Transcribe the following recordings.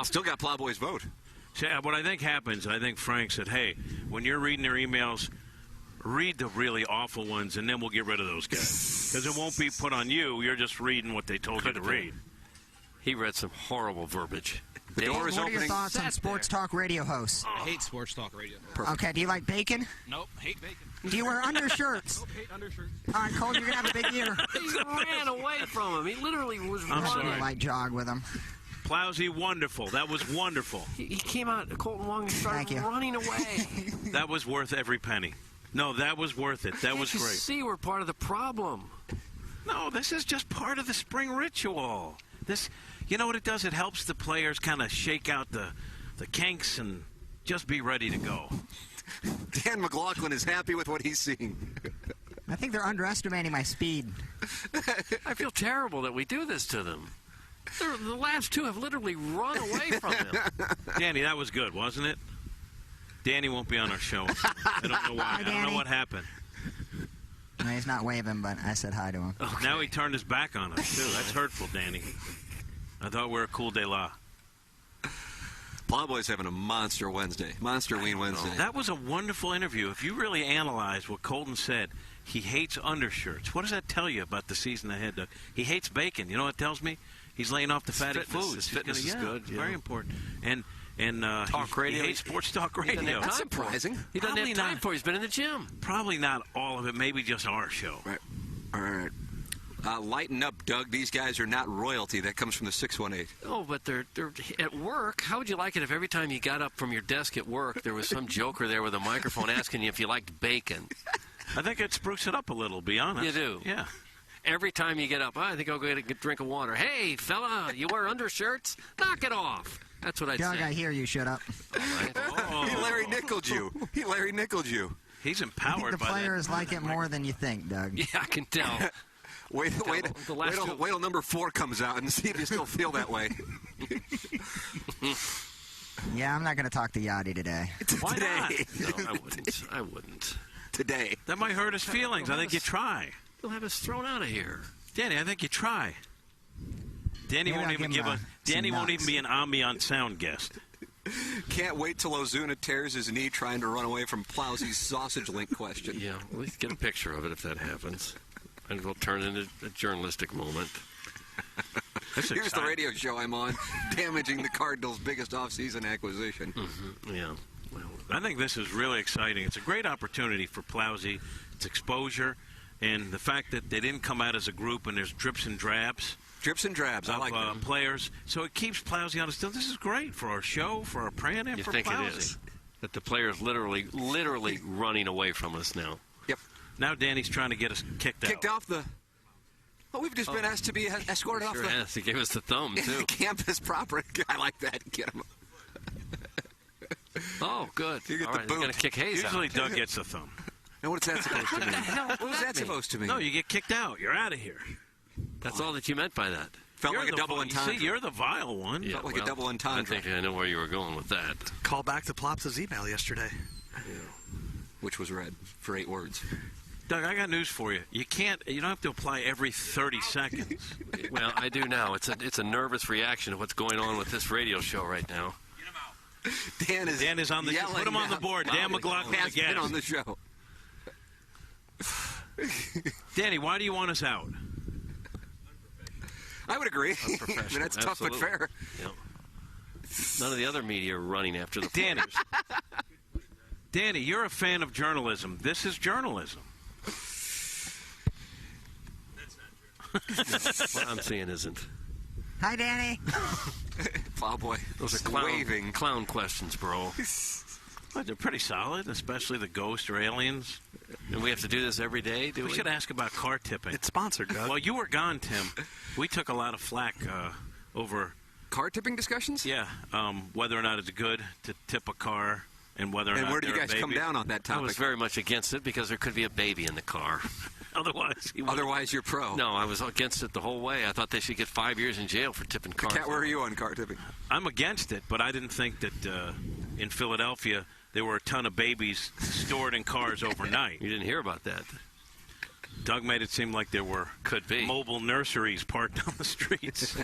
Still got Plowboy's vote. See, what I think happens, I think Frank said, hey, when you're reading their emails, read the really awful ones, and then we'll get rid of those guys. Because it won't be put on you. You're just reading what they told you to read. He read some horrible verbiage. The door is what opening. are your thoughts on sports talk radio hosts? I hate sports talk radio. Perfect. Okay, do you like bacon? Nope, hate bacon. Do you wear undershirts? Nope, hate undershirts. All right, Cole, you're going to have a big year. He ran away from him. He literally was running. sorry. Light jog with him. Plowsy, wonderful. That was wonderful. He came out, Colton Wong, and started running away. That was worth every penny. No, that was worth it. That was Can't you great. see we're part of the problem. No, this is just part of the spring ritual. This, you know what it does? It helps the players kind of shake out the kinks and just be ready to go. Dan McLaughlin is happy with what he's seeing. I think they're underestimating my speed. I feel terrible that we do this to them. The last two have literally run away from him. Danny, that was good, wasn't it? Danny won't be on our show. I don't know why. Hi, I don't know what happened. No, he's not waving, but I said hi to him. Okay. Now he turned his back on us, too. That's hurtful, Danny. I thought we were a cool de la. Plowboy's having a monster Wednesday. Monster Ween Wednesday. That was a wonderful interview. If you really analyze what Colton said, he hates undershirts. What does that tell you about the season ahead, Doug? He hates bacon. You know what it tells me? He's laying off the fatty foods. His fitness is good. Yeah. Very important. And talk radio. He hates sports talk radio. That's surprising. He doesn't have time for it. He's been in the gym. Probably not all of it. Maybe just our show. Right. All right. Lighten up, Doug. These guys are not royalty. That comes from the 618. Oh, but they're at work. How would you like it if every time you got up from your desk at work, there was some joker there with a microphone asking you if you liked bacon? I think it spruces it up a little, be honest. You do? Yeah. Every time you get up, I think I'll go get a drink of water. Hey, fella, you wear undershirts? Knock it off. That's what I'd Doug, say. I hear you. Shut up. Right. He Larry Nickeled you. He's I empowered think the by players that. like it more than you think, Doug. Yeah, I can tell. Wait till number 4 comes out and see if you still feel that way. Yeah, I'm not going to talk to Yachty today. Why not? No, I wouldn't. Today. That might hurt his feelings. I think you try. He'll have us thrown out of here. Danny, I think you try. Danny Maybe won't I'll even give him Danny some won't even nuts. be an ambient sound guest. Can't wait till Ozuna tears his knee trying to run away from Plowsy's sausage link question. Yeah, at least get a picture of it if that happens. And it'll turn into a journalistic moment. Here's the radio show I'm on, damaging the Cardinals' biggest offseason acquisition. Mm-hmm. Yeah. Well, I think this is really exciting. It's a great opportunity for Plowsy. It's exposure, and the fact that they didn't come out as a group and there's drips and drabs. Drips and drabs, I like that. Players. So it keeps Plowsy on his still. This is great for our show, for our brand, and you for think Plowsy. it is? That the player's literally running away from us now. Yep. Now Danny's trying to get us kicked off the... Well, we've just been asked to be escorted off the... Yes, he gave us the thumb, too. Campus property. I like that. Get him. Oh, good. You get All the right, boot. he's going to kick Hayes Usually out. Doug gets the thumb. Now, what's that supposed to mean? What is that supposed to mean? No, you get kicked out. You're out of here. That's all that you meant by that. Felt You're like a double entendre. See, you're the vile one. Yeah, Felt like a double entendre. I think I know where you were going with that. Call back to Plops's email yesterday. Which was read for 8 words. Doug, I got news for you. You don't have to apply every 30 seconds. Well, I do now. It's a nervous reaction to what's going on with this radio show right now. Dan is on the yelling put him on the now. board. Dan McLaughlin has again. been on the show. Danny, why do you want us out? I would agree. I mean, that's tough but fair. Yep. None of the other media are running after the Danny. players. Danny, you're a fan of journalism. This is journalism. What I'm seeing isn't. Hi, Danny. Plowboy. Those are clown questions, bro. Well, they're pretty solid, especially the ghost or aliens. And we have to do this every day, do we? We should ask about car tipping. It's sponsored, Doug. Well, you were gone, Tim. We took a lot of flack over... Car tipping discussions? Yeah, whether or not it's good to tip a car and whether or not And where did you they're a guys come baby. down on that I topic? was very much against it because there could be a baby in the car. Otherwise, you're pro. No, I was against it the whole way. I thought they should get 5 years in jail for tipping cars. Cat, where are you on car tipping? I'm against it, but I didn't think that in Philadelphia there were a ton of babies stored in cars overnight. You didn't hear about that. Doug made it seem like there were mobile nurseries parked on the streets.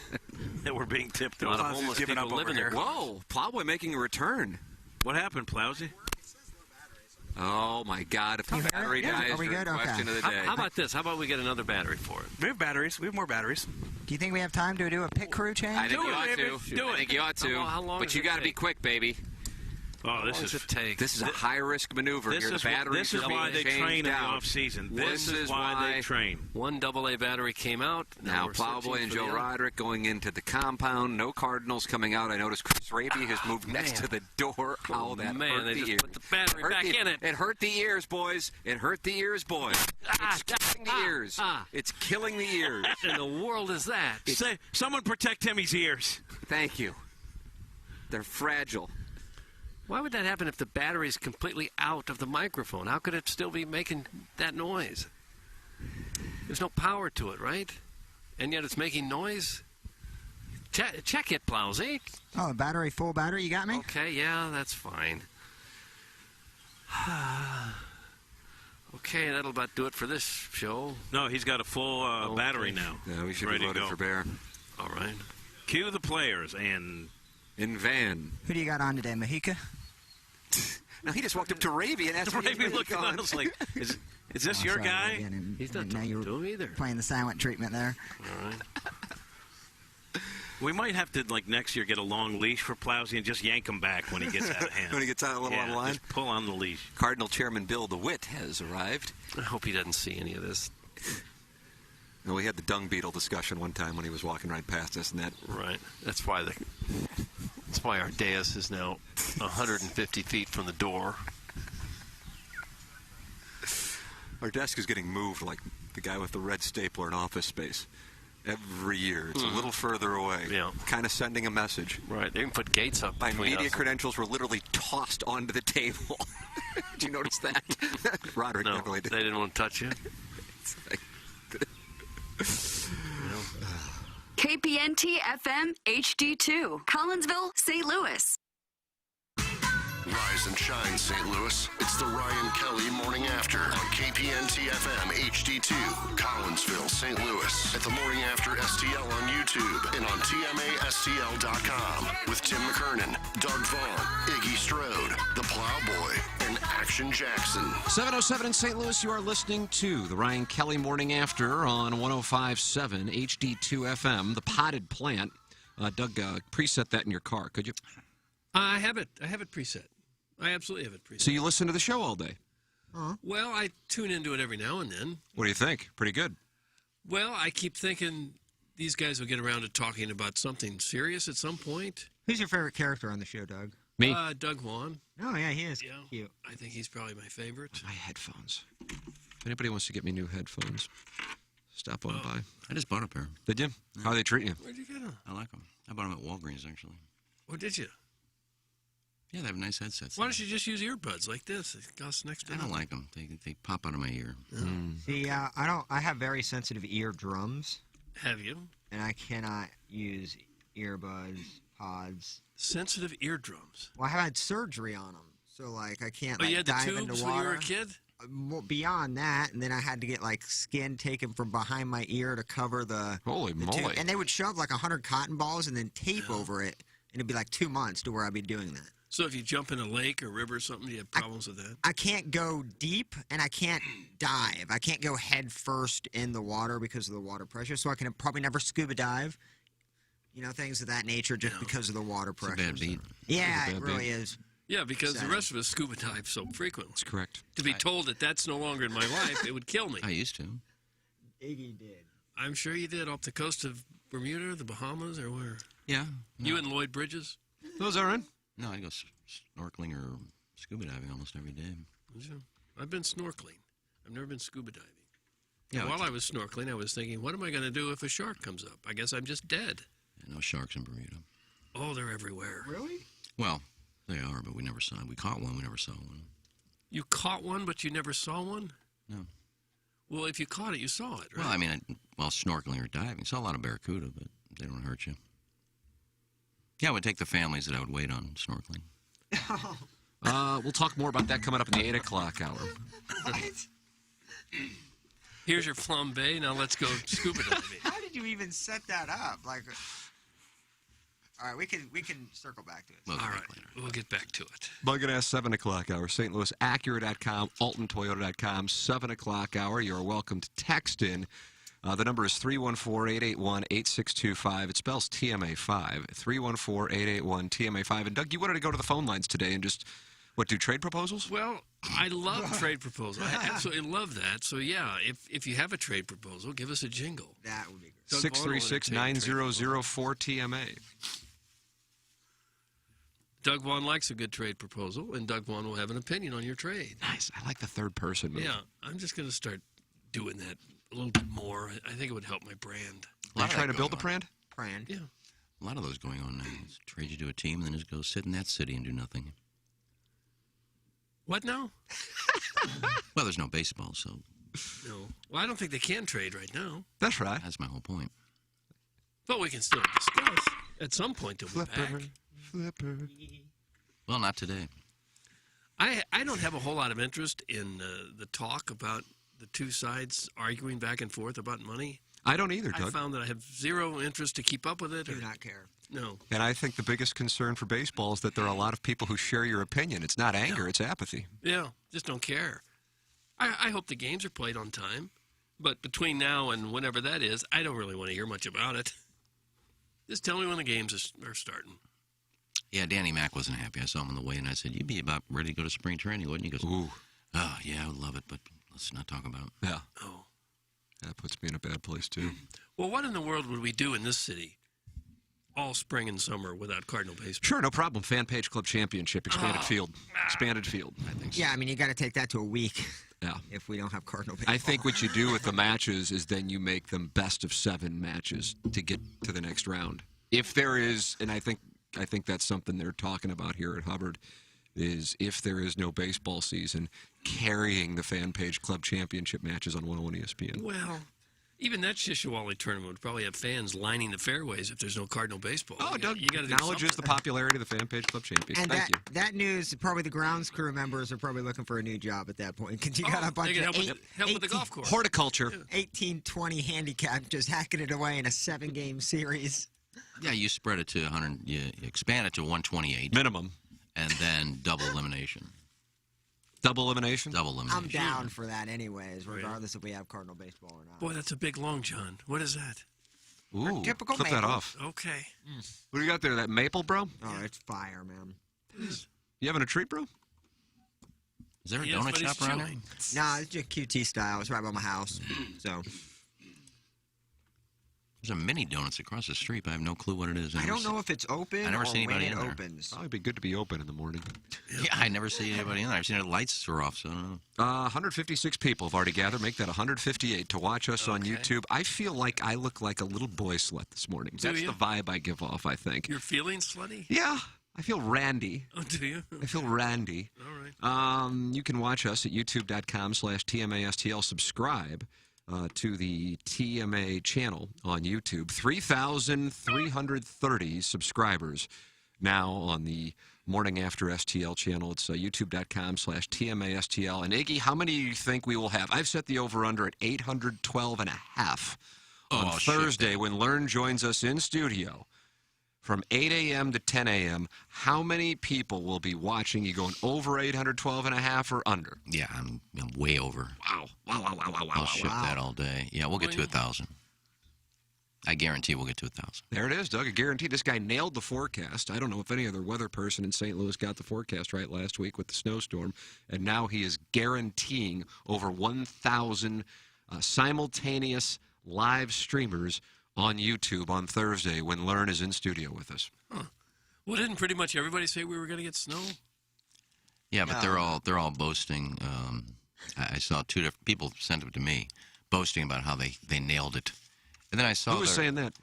that we're being tipped A lot of on. homeless giving people up living over there. Whoa, Plowboy making a return. What happened, Plowsy? Oh, my God. If the You heard it? battery Yeah. dies, Are we your good? Okay. question of the How, day. how about this? How about we get another battery for it? We have batteries. We have more batteries. Do you think we have time to do a pit crew change? I think you ought baby. to. Do I it. think you ought to. How long But does you it got to be take? quick, baby. Oh, How long this does is it take? This is a high-risk maneuver this here. is The batteries this is are why being they train in changed the out. off season. This This is is why why- they train. One AA battery came out. Now, we're Plowboy searching and for Joe the other. Roderick going into the compound. No Cardinals coming out. I noticed Chris Raby has moved next man. to the door. Oh, Ow, that man, hurt they the just ears. put the battery Hurt back in it. It hurt the ears, boys. It hurt the ears, boys. It's killing the ears. It's killing the ears. What in the world is that? Say, someone protect Timmy's ears. Thank you. They're fragile. Why would that happen if the battery's completely out of the microphone? How could it still be making that noise? There's no power to it, right? And yet it's making noise? Check it, Plowsy. Oh, battery, full battery. You got me? Okay, yeah, that's fine. Okay, that'll about do it for this show. No, he's got a full battery now. Yeah, we should Ready be to voted go. for Bear. All right. Cue the players and In van. Who do you got on today, Mahika? Now, he just walked up to Raby and asked me Raby looked at us like, is this Oh, your sorry, guy? Raby, I didn't- He's not didn't know talking you to were him either. playing the silent treatment there. All right. We might have to, like, next year get a long leash for Plowsy and just yank him back when he gets out of hand. When he gets out a little yeah, out of line. just pull on the leash. Cardinal Chairman Bill DeWitt has arrived. I hope he doesn't see any of this. And we had the dung beetle discussion one time when he was walking right past us, and that Right. That's why our dais is now 150 feet from the door. our desk is getting moved like the guy with the red stapler in Office Space. Every year, it's a little further away. Yeah. Kind of sending a message. Right. They can put gates up My between media us. credentials were literally tossed onto the table. Did you notice that? Roderick No, definitely did. they didn't want to touch you. KPNT FM HD2, Collinsville, St. Louis. Rise and shine, St. Louis. It's the Ryan Kelly Morning After on KPNT FM HD2, Collinsville, St. Louis. At the Morning After STL on YouTube and on TMASTL.com with Tim McKernan, Doug Vaughn, Iggy Strode, The Plowboy, and Action Jackson. 7:07 in St. Louis, you are listening to the Ryan Kelly Morning After on 105.7 HD2 FM, the potted plant. Doug, preset that in your car, could you? I have it. I have it preset. I absolutely have it preset. So you listen to the show all day. Well, I tune into it every now and then. What do you think? Pretty good. Well, I keep thinking these guys will get around to talking about something serious at some point. Who's your favorite character on the show, Doug? Me? Doug Vaughn. Oh, yeah, he is Yeah. cute. I think he's probably my favorite. My headphones. If anybody wants to get me new headphones, stop on by. I just bought a pair. Did you? How they treat you? Where'd you get them? I like them. I bought them at Walgreens, actually. Or did you? Yeah, they have nice headsets. Why don't you just use earbuds like this? It costs next to I don't nothing. like them. They pop out of my ear. See, I have very sensitive eardrums, Have you? and I cannot use earbuds, pods. Sensitive eardrums. Well, I had surgery on them, so, like, I can't, Oh, like, you had the dive into tubes water. when you were a kid? Well, beyond that, and then I had to get, like, skin taken from behind my ear to cover the... Holy the moly. tube. And they would shove, like, 100 cotton balls and then tape over it, and it'd be, like, 2 months to where I'd be doing that. So if you jump in a lake or river or something, do you have problems with that? I can't go deep, and I can't dive. I can't go head first in the water because of the water pressure, so I can probably never scuba dive. You know, things of that nature just because of the water It's a pressure. bad beat. Yeah, It's a it bad really beat. is. Yeah, because Sad. the rest of us scuba dive so frequently. That's correct. To be told that that's no longer in my life, it would kill me. I used to. Iggy did. I'm sure you did off the coast of Bermuda, the Bahamas, or where? Yeah. No. You and Lloyd Bridges? Those are in. No, I go snorkeling or scuba diving almost every day. I've been snorkeling. I've never been scuba diving. Yeah, And while I was snorkeling, I was thinking, what am I going to do if a shark comes up? I guess I'm just dead. No sharks in Bermuda. Oh, they're everywhere. Really? Well, they are, but we never saw them. We caught one. We never saw one. You caught one, but you never saw one? No. Well, if you caught it, you saw it, right? Well, I mean, while snorkeling or diving, saw a lot of barracuda, but they don't hurt you. Yeah, I would take the families that I would wait on snorkeling. We'll talk more about that coming up in the 8 o'clock hour. Here's your flambe. Now let's go scuba diving. How did you even set that up? Like, All right, we can circle back to it. All right, we'll get back to it. Bug and Ass 7 o'clock hour. St. Louis Acura.com, AltonToyota.com, 7 o'clock hour. You're welcome to text in. The number is 314-881-8625. It spells TMA5. 314-881-TMA5. And Doug, you wanted to go to the phone lines today and just, do trade proposals? Well, I love trade proposals. I absolutely love that. So, yeah, if you have a trade proposal, give us a jingle. That would be great. 636-9004-TMA. Doug Vaughn likes a good trade proposal, and Doug Vaughn will have an opinion on your trade. Nice. I like the third person move. Yeah, I'm just going to start doing that a little bit more. I think it would help my brand. Are you trying to build a brand? Brand. Yeah. A lot of those going on now. Just trade you to a team and then just go sit in that city and do nothing. What now? Well, there's no baseball, so. No. Well, I don't think they can trade right now. That's right. That's my whole point. But we can still discuss. At some point, they'll be back. Flipper. Well, not today. I don't have a whole lot of interest in the talk about the two sides arguing back and forth about money. I don't either, Doug. I found that I have zero interest to keep up with it. Do not care. No. And I think the biggest concern for baseball is that there are a lot of people who share your opinion. It's not anger, it's apathy. Yeah, just don't care. I hope the games are played on time. But between now and whenever that is, I don't really want to hear much about it. Just tell me when the games are starting. Yeah, Danny Mac wasn't happy. I saw him on the way, and I said, "You'd be about ready to go to spring training, wouldn't you?" He goes, "Ooh, oh yeah, I would love it, but let's not talk about it." Yeah. Oh. That puts me in a bad place too. Well, what in the world would we do in this city all spring and summer without Cardinal baseball? Sure, no problem. Fan Page Club Championship, expanded field. Expanded field. I think so. Yeah, I mean, you got to take that to a week. Yeah. If we don't have Cardinal baseball. I think what you do with the matches is then you make them best of 7 matches to get to the next round. If there is, and I think that's something they're talking about here at Hubbard, is if there is no baseball season, carrying the Fan Page Club Championship matches on 101 ESPN. Well, even that Shishawali tournament would probably have fans lining the fairways if there's no Cardinal baseball. Oh, Doug, you got to acknowledges the popularity of the Fan Page Club Champions. And Thank you. that news, probably the grounds crew members are probably looking for a new job at that point. Because you got a bunch they can of help with the golf course. Horticulture. 18-20 handicap just hacking it away in a 7-game series. Yeah, you spread it to 100. You expand it to 128 minimum, and then double elimination. Double elimination. Double elimination. I'm down for that, anyways, regardless if we have Cardinal baseball or not. Boy, that's a big long john. What is that? Ooh, typical flip maple. that off. Okay. What do you got there? That maple, bro? Oh, it's fire, man. You having a treat, bro? Is there a Yes, donut but he's shop around here? chewing. Nah, it's just QT style. It's right by my house. So There's a mini donuts across the street, but I have no clue what it is. I don't know if it's open I never or see anybody when it in there. opens. Probably be good to be open in the morning. Yeah, I never see anybody in there. I've seen the lights are off, so I don't know. 156 people have already gathered. Make that 158 to watch us on YouTube. I feel like I look like a little boy slut this morning. That's you? the vibe I give off, I think. You're feeling slutty? Yeah, I feel randy. Oh, do you? I feel randy. All right. You can watch us at youtube.com/TMASTL. Subscribe to the TMA channel on YouTube. 3,330 subscribers now on the Morning After STL channel. It's youtube.com/TMASTL. And Iggy, how many do you think we will have? I've set the over-under at 812.5 on Thursday when Learn joins us in studio. From 8 a.m. to 10 a.m., how many people will be watching? You going over 812.5 or under? Yeah, I'm way over. Wow. I'll ship that all day. Yeah, we'll get to 1,000. I guarantee we'll get to 1,000. There it is, Doug. I guarantee this guy nailed the forecast. I don't know if any other weather person in St. Louis got the forecast right last week with the snowstorm, and now he is guaranteeing over 1,000 simultaneous live streamers on YouTube on Thursday when Learn is in studio with us. Huh. Well, didn't pretty much everybody say we were going to get snow? Yeah, but they're all boasting. I saw 2 different people send it to me, boasting about how they nailed it. And then I saw who was saying that?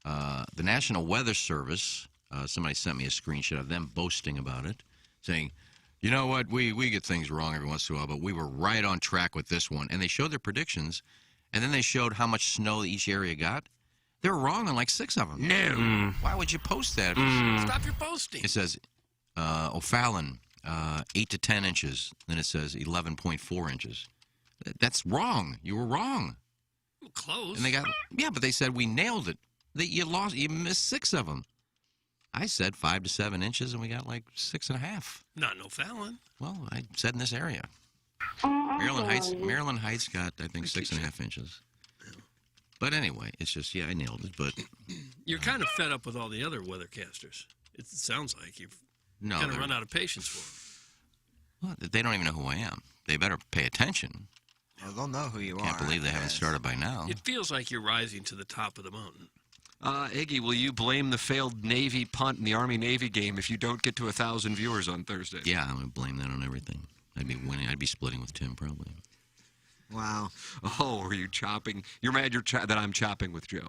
The National Weather Service. Somebody sent me a screenshot of them boasting about it, saying, "You know what? We get things wrong every once in a while, but we were right on track with this one." And they showed their predictions, and then they showed how much snow each area got. They were wrong on like 6 of them. No. Why would you post that? Stop your posting. It says O'Fallon, 8 to 10 inches. Then it says 11.4 inches. That's wrong. You were wrong. Close. And they got, but they said we nailed it. You missed 6 of them. I said 5 to 7 inches, and we got like 6.5. Not no Fallon. Well, I said in this area. Maryland Heights got, I think, 6.5 inches. But anyway, it's just, I nailed it. But you're kind of fed up with all the other weathercasters. It sounds like you've kind of run out of patience for them. Well, they don't even know who I am. They better pay attention. Well, they'll know who you are. Can't believe they haven't started by now. It feels like you're rising to the top of the mountain. Iggy, will you blame the failed Navy punt in the Army-Navy game if you don't get to 1,000 viewers on Thursday? Yeah, I'm going to blame that on everything. I'd be winning. I'd be splitting with Tim, probably. Wow. Oh, are you chopping? You're mad that I'm chopping with Joe?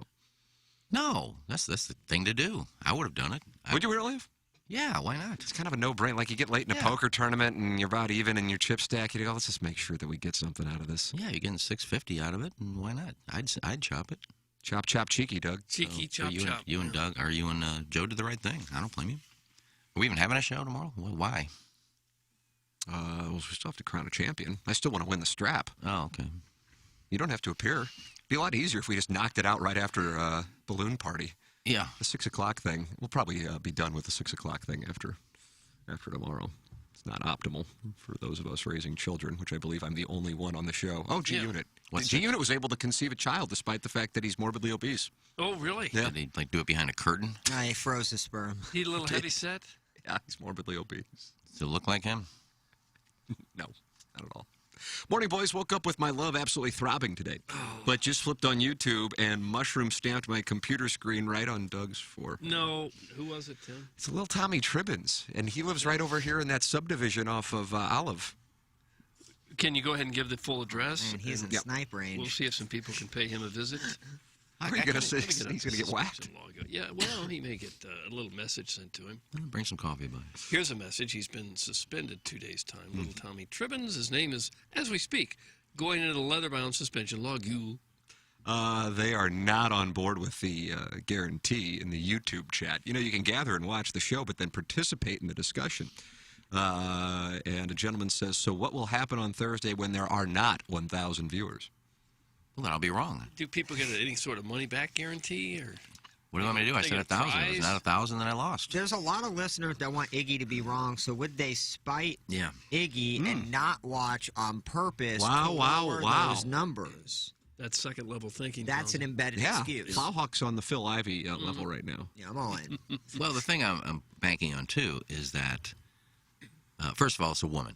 No, that's the thing to do. I would have done it. Would you really have? Yeah, why not? It's kind of a no-brainer. Like you get late in a poker tournament and you're about even in your chip stack. You go, let's just make sure that we get something out of this. Yeah, you're getting $650 out of it, and why not? I'd chop it. Chop, chop, cheeky, Doug. Cheeky, chop, you chop. You and Doug, or you and Joe did the right thing. I don't blame you. Are we even having a show tomorrow? Why? Well, we still have to crown a champion. I still want to win the strap. Oh, okay. You don't have to appear. It'd be a lot easier if we just knocked it out right after balloon party. Yeah. The 6 o'clock thing. We'll probably be done with the 6 o'clock thing after tomorrow. It's not optimal for those of us raising children, which I believe I'm the only one on the show. Oh, G-Unit. G-Unit was able to conceive a child despite the fact that he's morbidly obese. Oh, really? Yeah. Did he do it behind a curtain? He froze his sperm. He a little heavy set? Yeah, he's morbidly obese. Does it look like him? No, not at all. Morning, boys. Woke up with my love absolutely throbbing today. But just flipped on YouTube and mushroom stamped my computer screen right on Doug's floor. No. Who was it, Tim? It's a little Tommy Tribbins, and he lives right over here in that subdivision off of Olive. Can you go ahead and give the full address? And he's in snipe range. We'll see if some people can pay him a visit. What are you going to say? He's going to get whacked? Yeah, well, he may get a little message sent to him. Bring some coffee by. Here's a message. He's been suspended 2 days' time. Little Tommy Tribbins. His name is, as we speak, going into the leather-bound suspension log. They are not on board with the guarantee in the YouTube chat. You know, you can gather and watch the show, but then participate in the discussion. And a gentleman says, so what will happen on Thursday when there are not 1,000 viewers? Well, then I'll be wrong. Do people get any sort of money-back guarantee? Or what do you want me to do? I said 1,000. It was not 1,000 that I lost. There's a lot of listeners that want Iggy to be wrong, so would they spite Iggy and not watch on purpose to lower those numbers? That's second-level thinking. That's an embedded excuse. Plowhawk's on the Phil Ivey level right now. Yeah, I'm all in. Well, the thing I'm banking on, too, is that, first of all, it's a woman.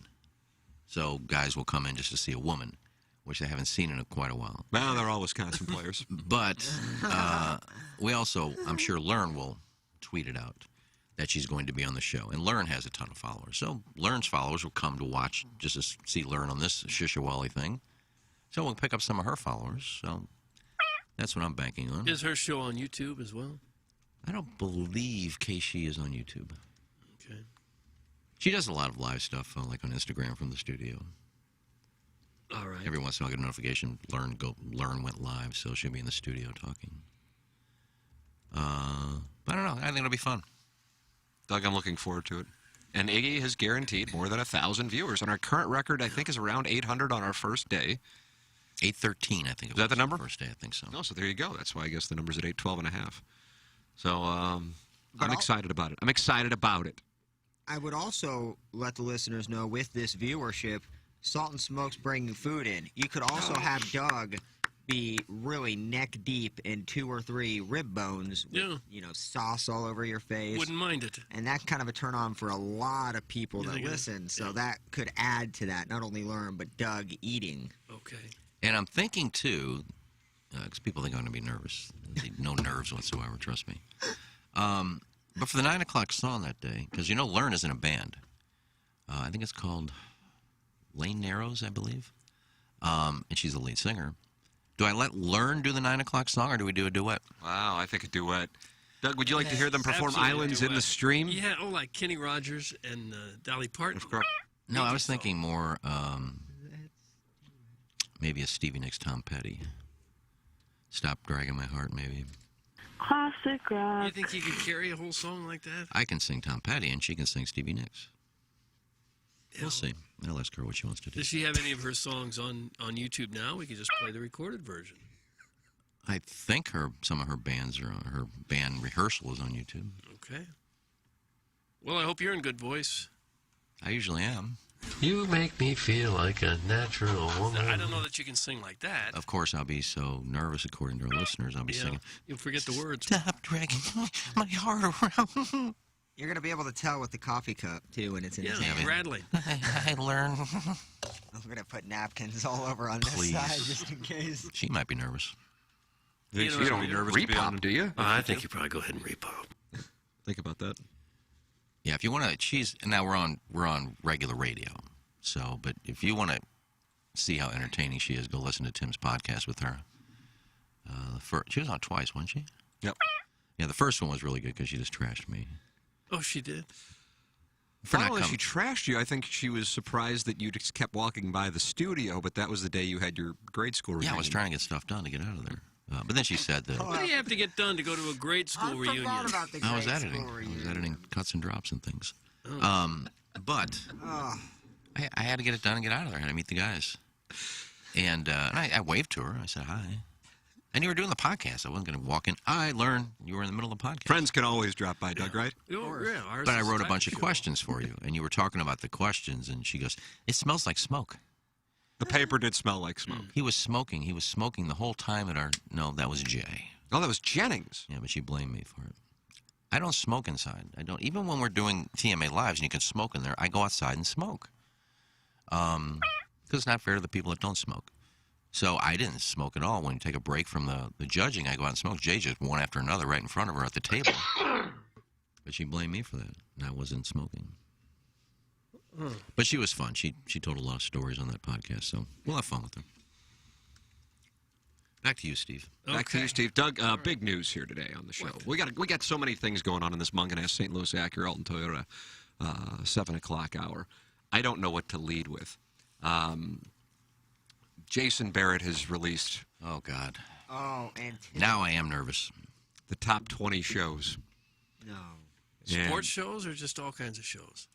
So guys will come in just to see a woman, which they haven't seen in quite a while. Well, they're all Wisconsin players. But we also, I'm sure Learn will tweet it out that she's going to be on the show. And Learn has a ton of followers. So Learn's followers will come to watch, just to see Learn on this Shishawali thing. So we'll pick up some of her followers. So that's what I'm banking on. Is her show on YouTube as well? I don't believe Keishi is on YouTube. Okay. She does a lot of live stuff, like on Instagram from the studio. All right. Every once in a while, I get a notification. Learn went live, so she'll be in the studio talking. But I don't know. I think it'll be fun. Doug, I'm looking forward to it. And Iggy has guaranteed more than 1,000 viewers. And our current record, I think, is around 800 on our first day. 813, I think. Is that the number? First day, I think so. No, so there you go. That's why I guess the number's at 812.5. So I'm excited about it. I'm excited about it. I would also let the listeners know with this viewership, Salt and Smoke's bringing food in. You could also have Doug be really neck deep in 2 or 3 rib bones with, sauce all over your face. Wouldn't mind it. And that's kind of a turn on for a lot of people that listen. So that could add to that, not only Learn, but Doug eating. Okay. And I'm thinking, too, because people think I'm going to be nervous. No nerves whatsoever, trust me. But for the 9 o'clock song that day, because Learn is in a band. I think it's called Lane Narrows, I believe. And she's the lead singer. Do I let Learn do the 9 o'clock song, or do we do a duet? Wow, I think a duet. Doug, would you like to hear them perform Islands in the Stream? Yeah, like Kenny Rogers and Dolly Parton. No, I was thinking more maybe a Stevie Nicks Tom Petty. Stop Dragging My Heart, maybe. Classic rock. You think you could carry a whole song like that? I can sing Tom Petty, and she can sing Stevie Nicks. We'll see. I'll ask her what she wants to do. Does she have any of her songs on YouTube now? We could just play the recorded version. I think some of her bands are on her band rehearsal is on YouTube. Okay. Well, I hope you're in good voice. I usually am. You make me feel like a natural woman. I don't know that you can sing like that. Of course, I'll be so nervous, according to our listeners. I'll be singing. You'll forget the words. Stop dragging my heart around. You're going to be able to tell with the coffee cup, too, when it's in his Yeah, hand. rattling. I learned. I'm going to put napkins all over on this Please. side just in case. She might be nervous. You don't get nervous to be on, do you? I think you probably go ahead and repop. Think about that. Yeah, if you want to, now we're on regular radio. So, but if you want to see how entertaining she is, go listen to Tim's podcast with her. She was on twice, wasn't she? Yep. Yeah, the first one was really good because she just trashed me. Oh, she did? Not only she trashed you, I think she was surprised that you just kept walking by the studio, but that was the day you had your grade school reunion. Yeah, I was trying to get stuff done to get out of there. But then she said that... What do you have to get done to go to a grade school reunion? I was editing. I was editing cuts and drops and things. But I had to get it done and get out of there. I had to meet the guys. And I waved to her. I said, hi. And you were doing the podcast. I wasn't going to walk in. I learned you were in the middle of the podcast. Friends can always drop by, Doug, right? Yeah, but I wrote a bunch of questions for you, and you were talking about the questions, and she goes, it smells like smoke. The paper did smell like smoke. He was smoking. He was smoking the whole time at our... No, that was Jay. Oh, that was Jennings. Yeah, but she blamed me for it. I don't smoke inside. I don't. Even when we're doing TMA Lives and you can smoke in there, I go outside and smoke. Because it's not fair to the people that don't smoke. So I didn't smoke at all. When you take a break from the judging, I go out and smoke. Jay just one after another right in front of her at the table. But she blamed me for that, and I wasn't smoking. But she was fun. She told a lot of stories on that podcast, so we'll have fun with her. Back to you, Steve. Back to you, Steve. Doug, big news here today on the show. We got so many things going on in this Munganess St. Louis Acura Alton Toyota 7 o'clock hour. I don't know what to lead with. Jason Barrett has released... Oh, God. Oh, and... Now I am nervous. The top 20 shows. No. Sports shows or just all kinds of shows?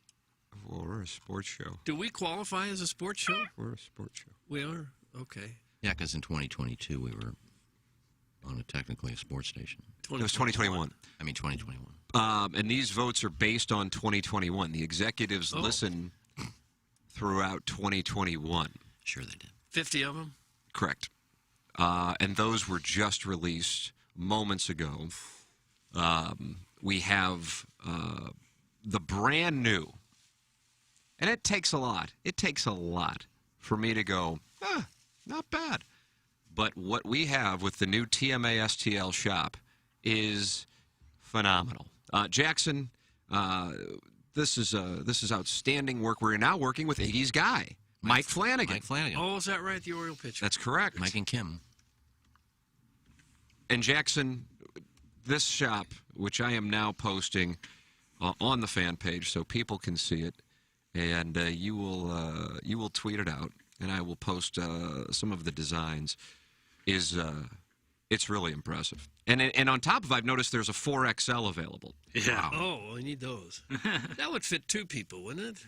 Well, we're a sports show. Do we qualify as a sports show? We're a sports show. We are? Okay. Yeah, because in 2022 we were on technically a sports station. It was 2021. I mean 2021. And these votes are based on 2021. The executives listen throughout 2021. Sure they did. 50 of them? Correct. And those were just released moments ago. We have the brand new, and it takes a lot. It takes a lot for me to go, not bad. But what we have with the new TMA STL shop is phenomenal. Jackson, this is outstanding work. We're now working with Iggy's guy, Mike Flanagan. Mike Flanagan. Oh, is that right? The Oriole pitcher. That's correct. Mike and Kim. And Jackson, this shop, which I am now posting on the fan page so people can see it, and you will tweet it out, and I will post some of the designs. It's really impressive. And on top of, I've noticed there's a 4XL available. Yeah. Wow. Oh, I need those. That would fit two people, wouldn't it?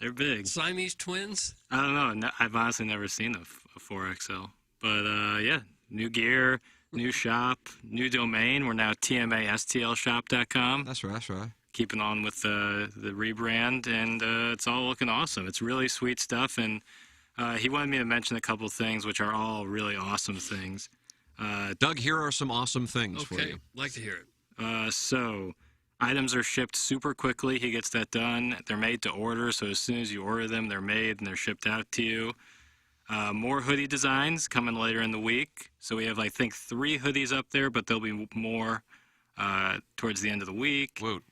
They're big. Siamese twins? I don't know. No, I've honestly never seen a 4XL. But, yeah, new gear, new shop, new domain. We're now tmastlshop.com. That's right. Keeping on with the rebrand, and it's all looking awesome. It's really sweet stuff, and he wanted me to mention a couple things, which are all really awesome things. Doug, here are some awesome things for you. Like to hear it. So, items are shipped super quickly. He gets that done. They're made to order, so as soon as you order them, they're made and they're shipped out to you. More hoodie designs coming later in the week. So we have, I think, 3 hoodies up there, but there'll be more towards the end of the week. Woot.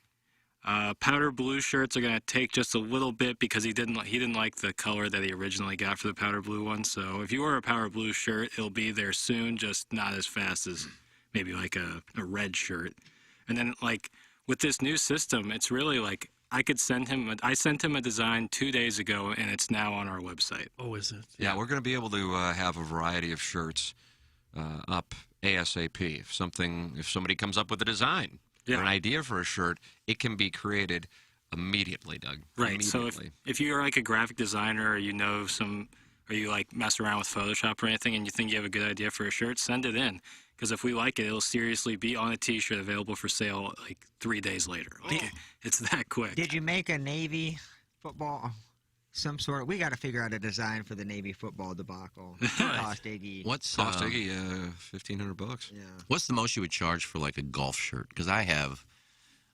Powder blue shirts are going to take just a little bit because he didn't like the color that he originally got for the powder blue one. So if you order a powder blue shirt, it'll be there soon, just not as fast as maybe like a red shirt. And then like with this new system, it's really like I sent him a design 2 days ago, and it's now on our website. Oh, is it? Yeah, we're going to be able to have a variety of shirts up ASAP. If somebody comes up with a design. Yeah. Or an idea for a shirt, it can be created immediately, Doug. Right. So if you're like a graphic designer, or you like mess around with Photoshop or anything, and you think you have a good idea for a shirt, send it in, Because if we like it, it'll seriously be on a T-shirt available for sale like 3 days later. Like, it's that quick. Did you make a Navy football? Some sort. We got to figure out a design for the Navy football debacle. Cost Iggy. What's Cost Iggy? $1,500. Yeah. What's the most you would charge for like a golf shirt? Because I have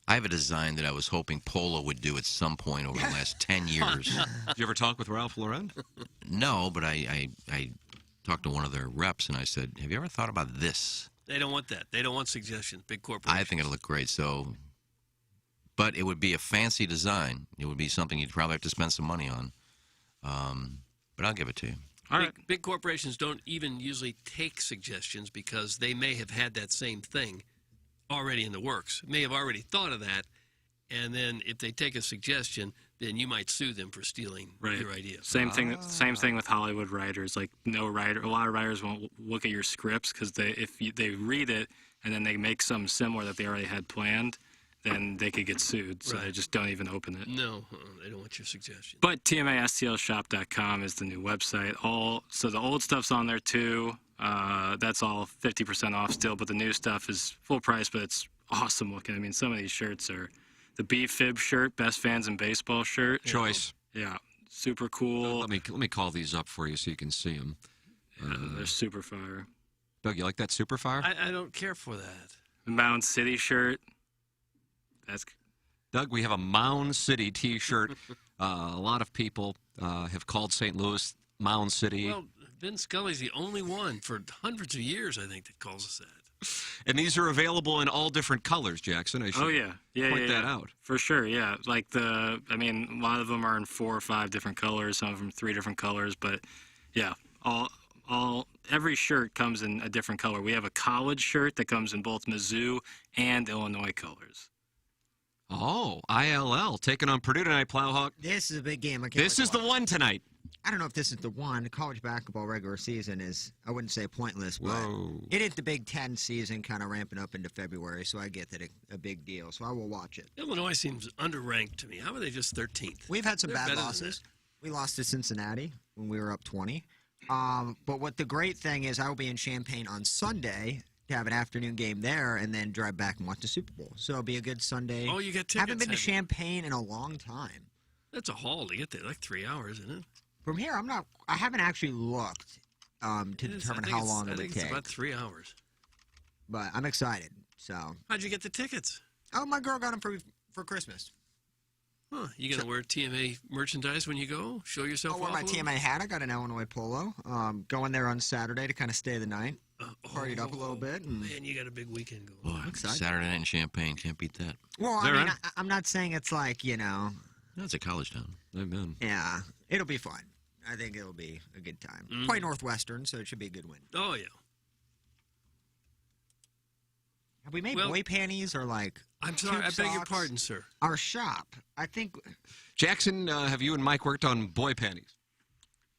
a design that I was hoping Polo would do at some point over the last 10 years. Did you ever talk with Ralph Lauren? No, but I talked to one of their reps and I said, "Have you ever thought about this?" They don't want that. They don't want suggestions. Big corporations. I think it'll look great. So, but it would be a fancy design. It would be something you'd probably have to spend some money on. But I'll give it to you. All right. Big corporations don't even usually take suggestions because they may have had that same thing already in the works. May have already thought of that, and then if they take a suggestion, then you might sue them for stealing your idea. Same thing with Hollywood writers. Like a lot of writers won't look at your scripts because they read it and then they make something similar that they already had planned, then they could get sued. So they just don't even open it. No, they don't want your suggestion. But TMASTLshop.com is the new website. So the old stuff's on there too. That's all 50% off still, but the new stuff is full price, but it's awesome looking. I mean, some of these shirts are the B-Fib shirt, Best Fans in Baseball shirt. Choice. Yeah, super cool. Let me call these up for you so you can see them. They're super fire. Doug, you like that super fire? I don't care for that. The Mound City shirt. Doug, we have a Mound City T-shirt. A lot of people have called St. Louis Mound City. Well, Vin Scully's the only one for hundreds of years, I think, that calls us that. And these are available in all different colors, Jackson. I should point that out. For sure, yeah. Like a lot of them are in 4 or 5 different colors, some of them 3 different colors, but yeah, every shirt comes in a different color. We have a college shirt that comes in both Mizzou and Illinois colors. Oh, ILL taking on Purdue tonight, Plowhawk. This is a big game. This is the one tonight. I don't know if this is the one. College basketball regular season is, I wouldn't say pointless, but Whoa. it is the Big Ten season kind of ramping up into February, so I get that a big deal. So I will watch it. Illinois seems underranked to me. How are they just 13th? We've had some They're bad better than losses. We lost to Cincinnati when we were up 20. But what the great thing is, I will be in Champaign on Sunday to have an afternoon game there and then drive back and watch the Super Bowl. So it'll be a good Sunday. Oh, you get tickets. Haven't been to Champaign in a long time. That's a haul to get there, like 3 hours, isn't it? From here, I haven't actually looked to determine how long it would take. It's about 3 hours. But I'm excited. So. How'd you get the tickets? Oh, my girl got them for Christmas. Huh? You gonna wear TMA merchandise when you go? Show yourself off? I'll wear my TMA hat. I got an Illinois polo. Going there on Saturday to kind of stay the night. Partied up a little bit. And man, you got a big weekend going. Boy, Saturday night in Champaign, can't beat that. Well, I mean, I'm not saying it's like, No, it's a college town. Amen. Yeah, it'll be fun. I think it'll be a good time. Play Northwestern, so it should be a good win. Oh, yeah. Have we made boy panties or like... I'm sorry, I beg your pardon, sir. Our shop, I think... Jackson, have you and Mike worked on boy panties?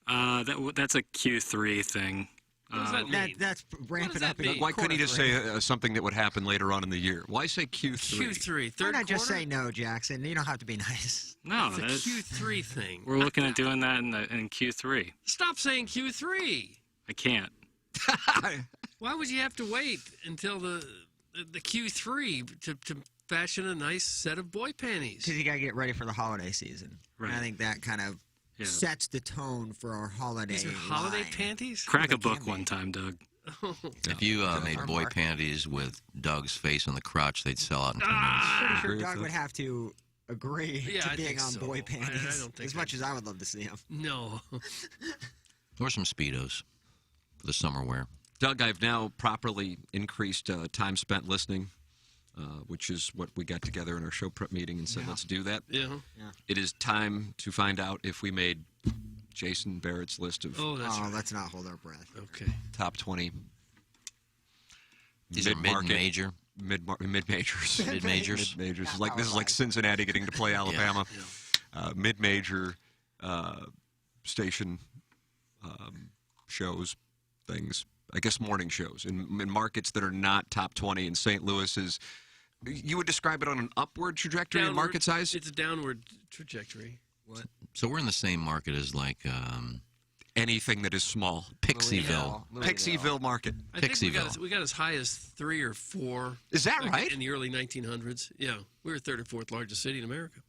That's a Q3 thing. What does that mean? That's ramping up. Why couldn't he just say something that would happen later on in the year? Why say Q3? Q3, third Why not quarter? just say no, Jackson? You don't have to be nice. No, it's a Q3 thing. We're looking at doing that in Q3. Stop saying Q3. I can't. Why would you have to wait until the Q3 to fashion a nice set of boy panties? Because you got to get ready for the holiday season. Right. And I think that kind of sets the tone for our holiday. These are holiday panties? Crack a book one time, Doug. If you made boy panties with Doug's face on the crotch, they'd sell out in 2 minutes. I'm pretty sure Doug would have to agree to being on boy panties. I don't think as much as I would love to see him. No. Or some Speedos for the summer wear. Doug, I've now properly increased time spent listening, which is what we got together in our show prep meeting and said, let's do that. Yeah. It is time to find out if we made Jason Barrett's list of let's not hold our breath. Okay. top 20 These are mid-major? Mid-majors. Mid-majors? Mid-majors. This is like Cincinnati getting to play Alabama. Mid-major station shows, things. I guess morning shows in markets that are not top 20. In St. Louis is, you would describe it on an upward trajectory in market size? It's a downward trajectory. What? So we're in the same market as like anything that is small. Pixieville. Pixieville Market. I think we got as high as 3 or 4. Is that right? In the early 1900s. Yeah. We were third or fourth largest city in America.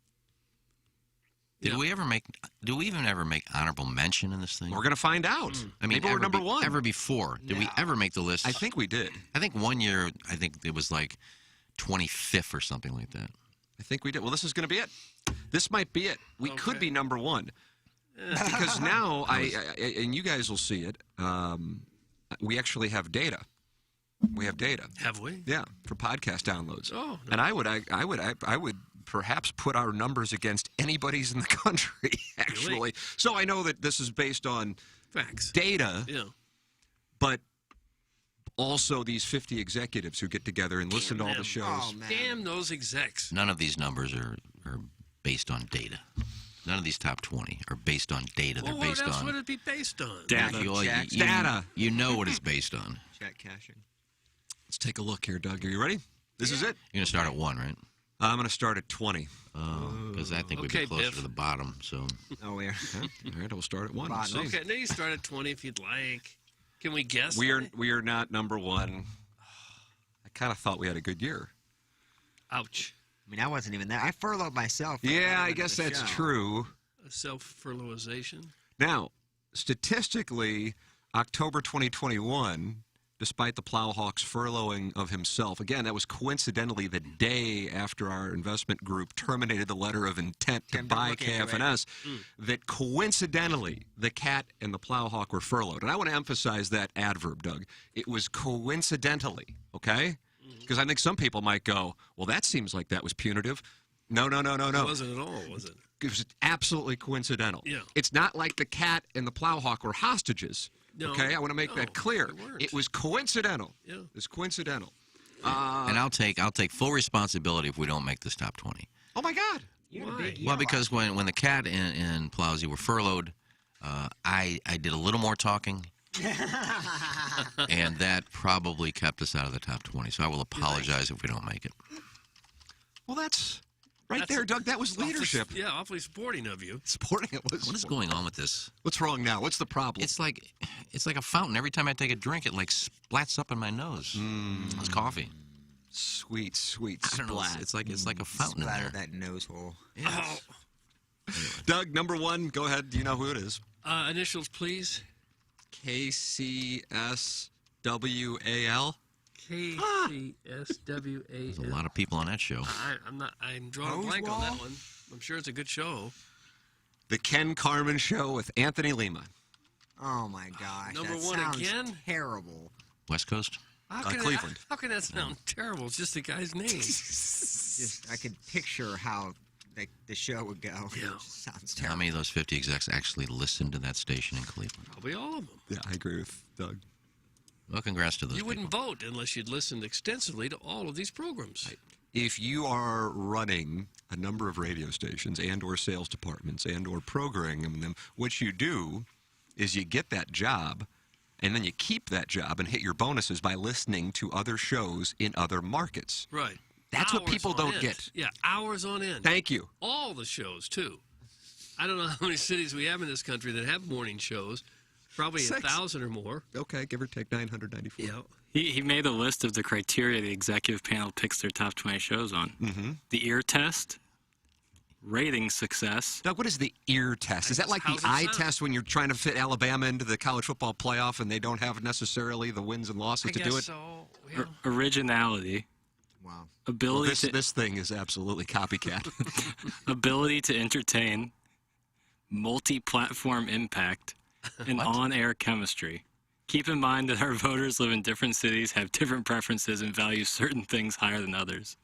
Did we ever make? Do we even ever make honorable mention in this thing? We're going to find out. I mean, maybe we're number one. Ever before? Did we ever make the list? I think we did. I think one year, I think it was like 25th or something like that. I think we did. Well, this is going to be it. This might be it. We could be number one. Because now, and you guys will see it, we actually have data. We have data. Have we? Yeah, for podcast downloads. Oh. No. And I would perhaps put our numbers against anybody's in the country, actually. Really? So I know that this is based on facts, data, yeah, but also these 50 executives who get together and listen to all the shows. Oh, damn those execs. None of these numbers are based on data. None of these top 20 are based on data. They're Well, based what else on would it be based on? data. Data. You know what it's based on. Check cashing. Let's take a look here, Doug. Are you ready? This is it. You're going to start at 1, right? I'm going to start at 20. Oh, because I think we'd Okay, be closer Biff. to the bottom. So. Oh, yeah. All right, we'll start at 1. Let's see. Okay, now you start at 20 if you'd like. Can we guess? We are not number one. I kind of thought we had a good year. Ouch. I mean, I wasn't even there. I furloughed myself. Yeah, I guess that's true. A self-furloughization. Now, statistically, October 2021, despite the Plowhawks furloughing of himself, again, that was coincidentally the day after our investment group terminated the letter of intent to buy KFNS, that coincidentally the Cat and the Plowhawk were furloughed. And I want to emphasize that adverb, Doug. It was coincidentally, okay? Because I think some people might go, well, that seems like that was punitive. No. It wasn't at all, was it? It was absolutely coincidental. Yeah. It's not like the Cat and the Plowhawk were hostages. No, okay, I want to make that clear. It was coincidental. Yeah. It was coincidental. And I'll take full responsibility if we don't make this top 20. Oh my God! Why? Well, because when the Cat and Plowsy were furloughed, I did a little more talking. And that probably kept us out of the top 20. So I will apologize if we don't make it. Well, that's there, Doug. That was leadership. Awfully supporting of you. Supporting it was. What is going on with this? What's wrong now? What's the problem? It's like a fountain. Every time I take a drink, it like splats up in my nose. It's coffee. Sweet I don't know. It's like a fountain in Splat there. of that nose hole. Yes. Doug, number one. Go ahead. Do you know who it is? Initials, please. KCSWAL. KCSWA. There's a lot of people on that show. I'm drawing a blank on that one. I'm sure it's a good show. The Ken Carman Show with Anthony Lima. Oh my gosh. Number that one sounds again? Terrible. West Coast? Cleveland. How can that sound terrible? It's just the guy's name. I could picture how the show would go. Yeah. It just sounds How terrible. many of those 50 execs actually listened to that station in Cleveland? Probably all of them. Yeah, I agree with Doug. Well, congrats to those You people. wouldn't vote unless you'd listened extensively to all of these programs. If you are running a number of radio stations and or sales departments and or programming them, what you do is you get that job and then you keep that job and hit your bonuses by listening to other shows in other markets. Right. That's what Hours people on don't end. get. Yeah, hours on end. Thank you. All the shows, too. I don't know how many cities we have in this country that have morning shows. Probably 1,000 or more. Okay, give or take 994. Yeah. He made a list of the criteria the executive panel picks their top 20 shows on. Mm-hmm. The ear test, rating success. Doug, what is the ear test? Is that like the How's it eye sound? test when you're trying to fit Alabama into the college football playoff and they don't have necessarily the wins and losses I to guess do it? so. Yeah. Originality. Wow. Well, Ability this thing is absolutely copycat. ability to entertain, multi-platform impact, and on-air chemistry. Keep in mind that our voters live in different cities, have different preferences, and value certain things higher than others.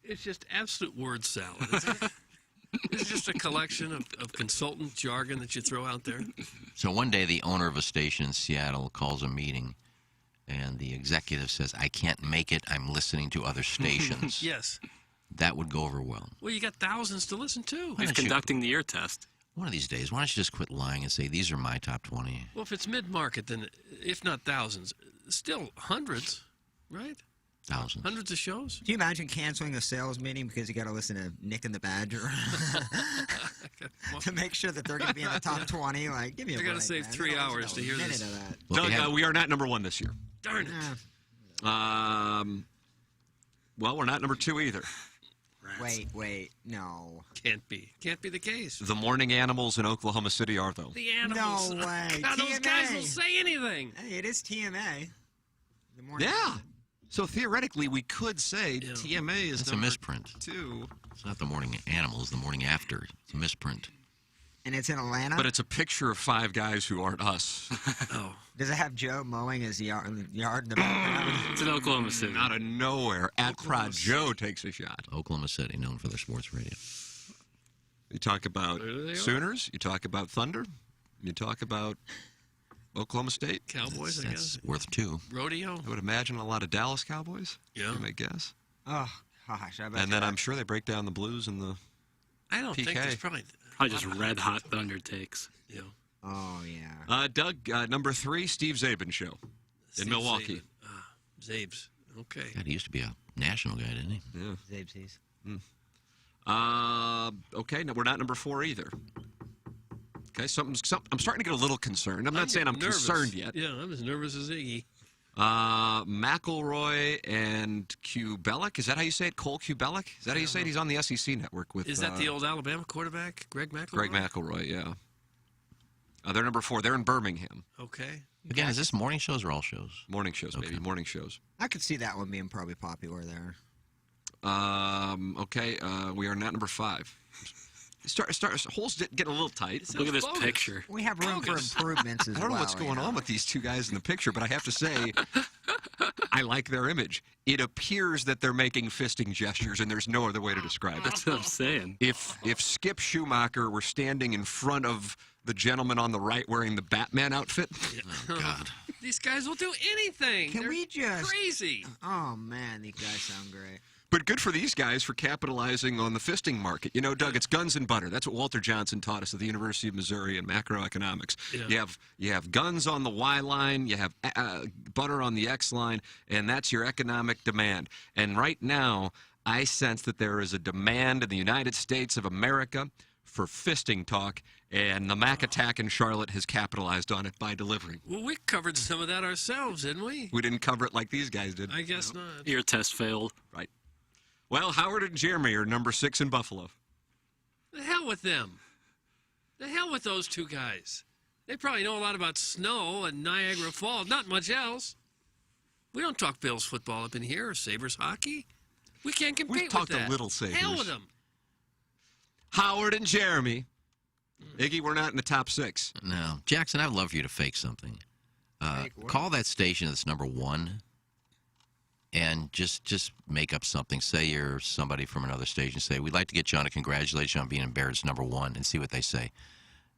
It's just absolute word salad, isn't it? It's just a collection of consultant jargon that you throw out there. So one day the owner of a station in Seattle calls a meeting, and the executive says, I can't make it. I'm listening to other stations. Yes. That would go over well. Well, you got thousands to listen to. Why He's don't you- conducting the ear test. One of these days, why don't you just quit lying and say, these are my top 20? Well, if it's mid-market, then if not thousands, still hundreds, right? Thousands. Hundreds of shows? Can you imagine canceling a sales meeting because you got to listen to Nick and the Badger to make sure that they're going to be in the top 20? Like, give me a break. They're going to save 3 hours to hear this. Of that. Doug, we are not number 1 this year. Darn it. Well, we're not number 2 either. Wait, no. Can't be the case. The morning animals in Oklahoma City are, though. The animals. No way. God, those TMA. guys will say anything. Hey, it is TMA. The morning Yeah. So theoretically, we could say TMA is It's a number misprint. 2. It's not the morning animals, the morning after. It's a misprint. And it's in Atlanta? But it's a picture of 5 guys who aren't us. Oh. Does it have Joe mowing his yard in the background? It's in Oklahoma City. Out of nowhere, at Prod Joe takes a shot. Oklahoma City, known for their sports radio. You talk about There they are. Sooners. You talk about Thunder. You talk about Oklahoma State. Cowboys, I guess. That's worth 2. Rodeo. I would imagine a lot of Dallas Cowboys. Yeah. You may guess. Oh, gosh. I bet And then I'm sure they break down the Blues and the I don't think PK. there's probably Just red hot Thunder takes. Yeah. Oh, yeah. Doug, number 3, Steve Zabin show in Milwaukee. Zabes. Okay. God, he used to be a national guy, didn't he? Yeah. Zabesies. Okay, no, we're not number 4 either. Okay, I'm starting to get a little concerned. I'm not saying I'm nervous. concerned yet. Yeah, I'm as nervous as Iggy. McElroy and Kubelek. Is that how you say it? Cole Kubelek? Is that how you say it? He's on the SEC network with. Is that the old Alabama quarterback, Greg McElroy? Greg McElroy, yeah. They're number 4. They're in Birmingham. Okay. Again, is this morning shows or all shows? Morning shows, baby. Morning shows. I could see that one being probably popular there. Okay, we are not number 5. Hole's getting a little tight. Look at this picture. We have room for improvements as well. I don't know what's going on with these 2 guys in the picture, but I have to say, I like their image. It appears that they're making fisting gestures, and there's no other way to describe it. That's what I'm saying. If Skip Schumacher were standing in front of the gentleman on the right wearing the Batman outfit, Oh, God. These guys will do anything. Can They're we just... crazy. Oh, man, these guys sound great. but good for these guys for capitalizing on the fisting market. You know, Doug, it's guns and butter. That's what Walter Johnson taught us at the University of Missouri in macroeconomics. Yeah. You have guns on the Y line, you have butter on the X line, and that's your economic demand. And right now, I sense that there is a demand in the United States of America for fisting talk, and the Mac attack in Charlotte has capitalized on it by delivering. Well, we covered some of that ourselves, didn't we? We didn't cover it like these guys did. I guess not. Your test failed. Right. Well, Howard and Jeremy are number 6 in Buffalo. The hell with them. The hell with those 2 guys. They probably know a lot about snow and Niagara Falls, not much else. We don't talk Bills football up in here or Sabres hockey. We can't compete We've with talked that. a little Sabres. Hell with them. Howard and Jeremy. Iggy, we're not in the top 6. No. Jackson, I'd love for you to fake something. Call that station that's number 1 and just make up something. Say you're somebody from another station. Say, we'd like to get you on to congratulate you on being in Barrett's number 1 and see what they say.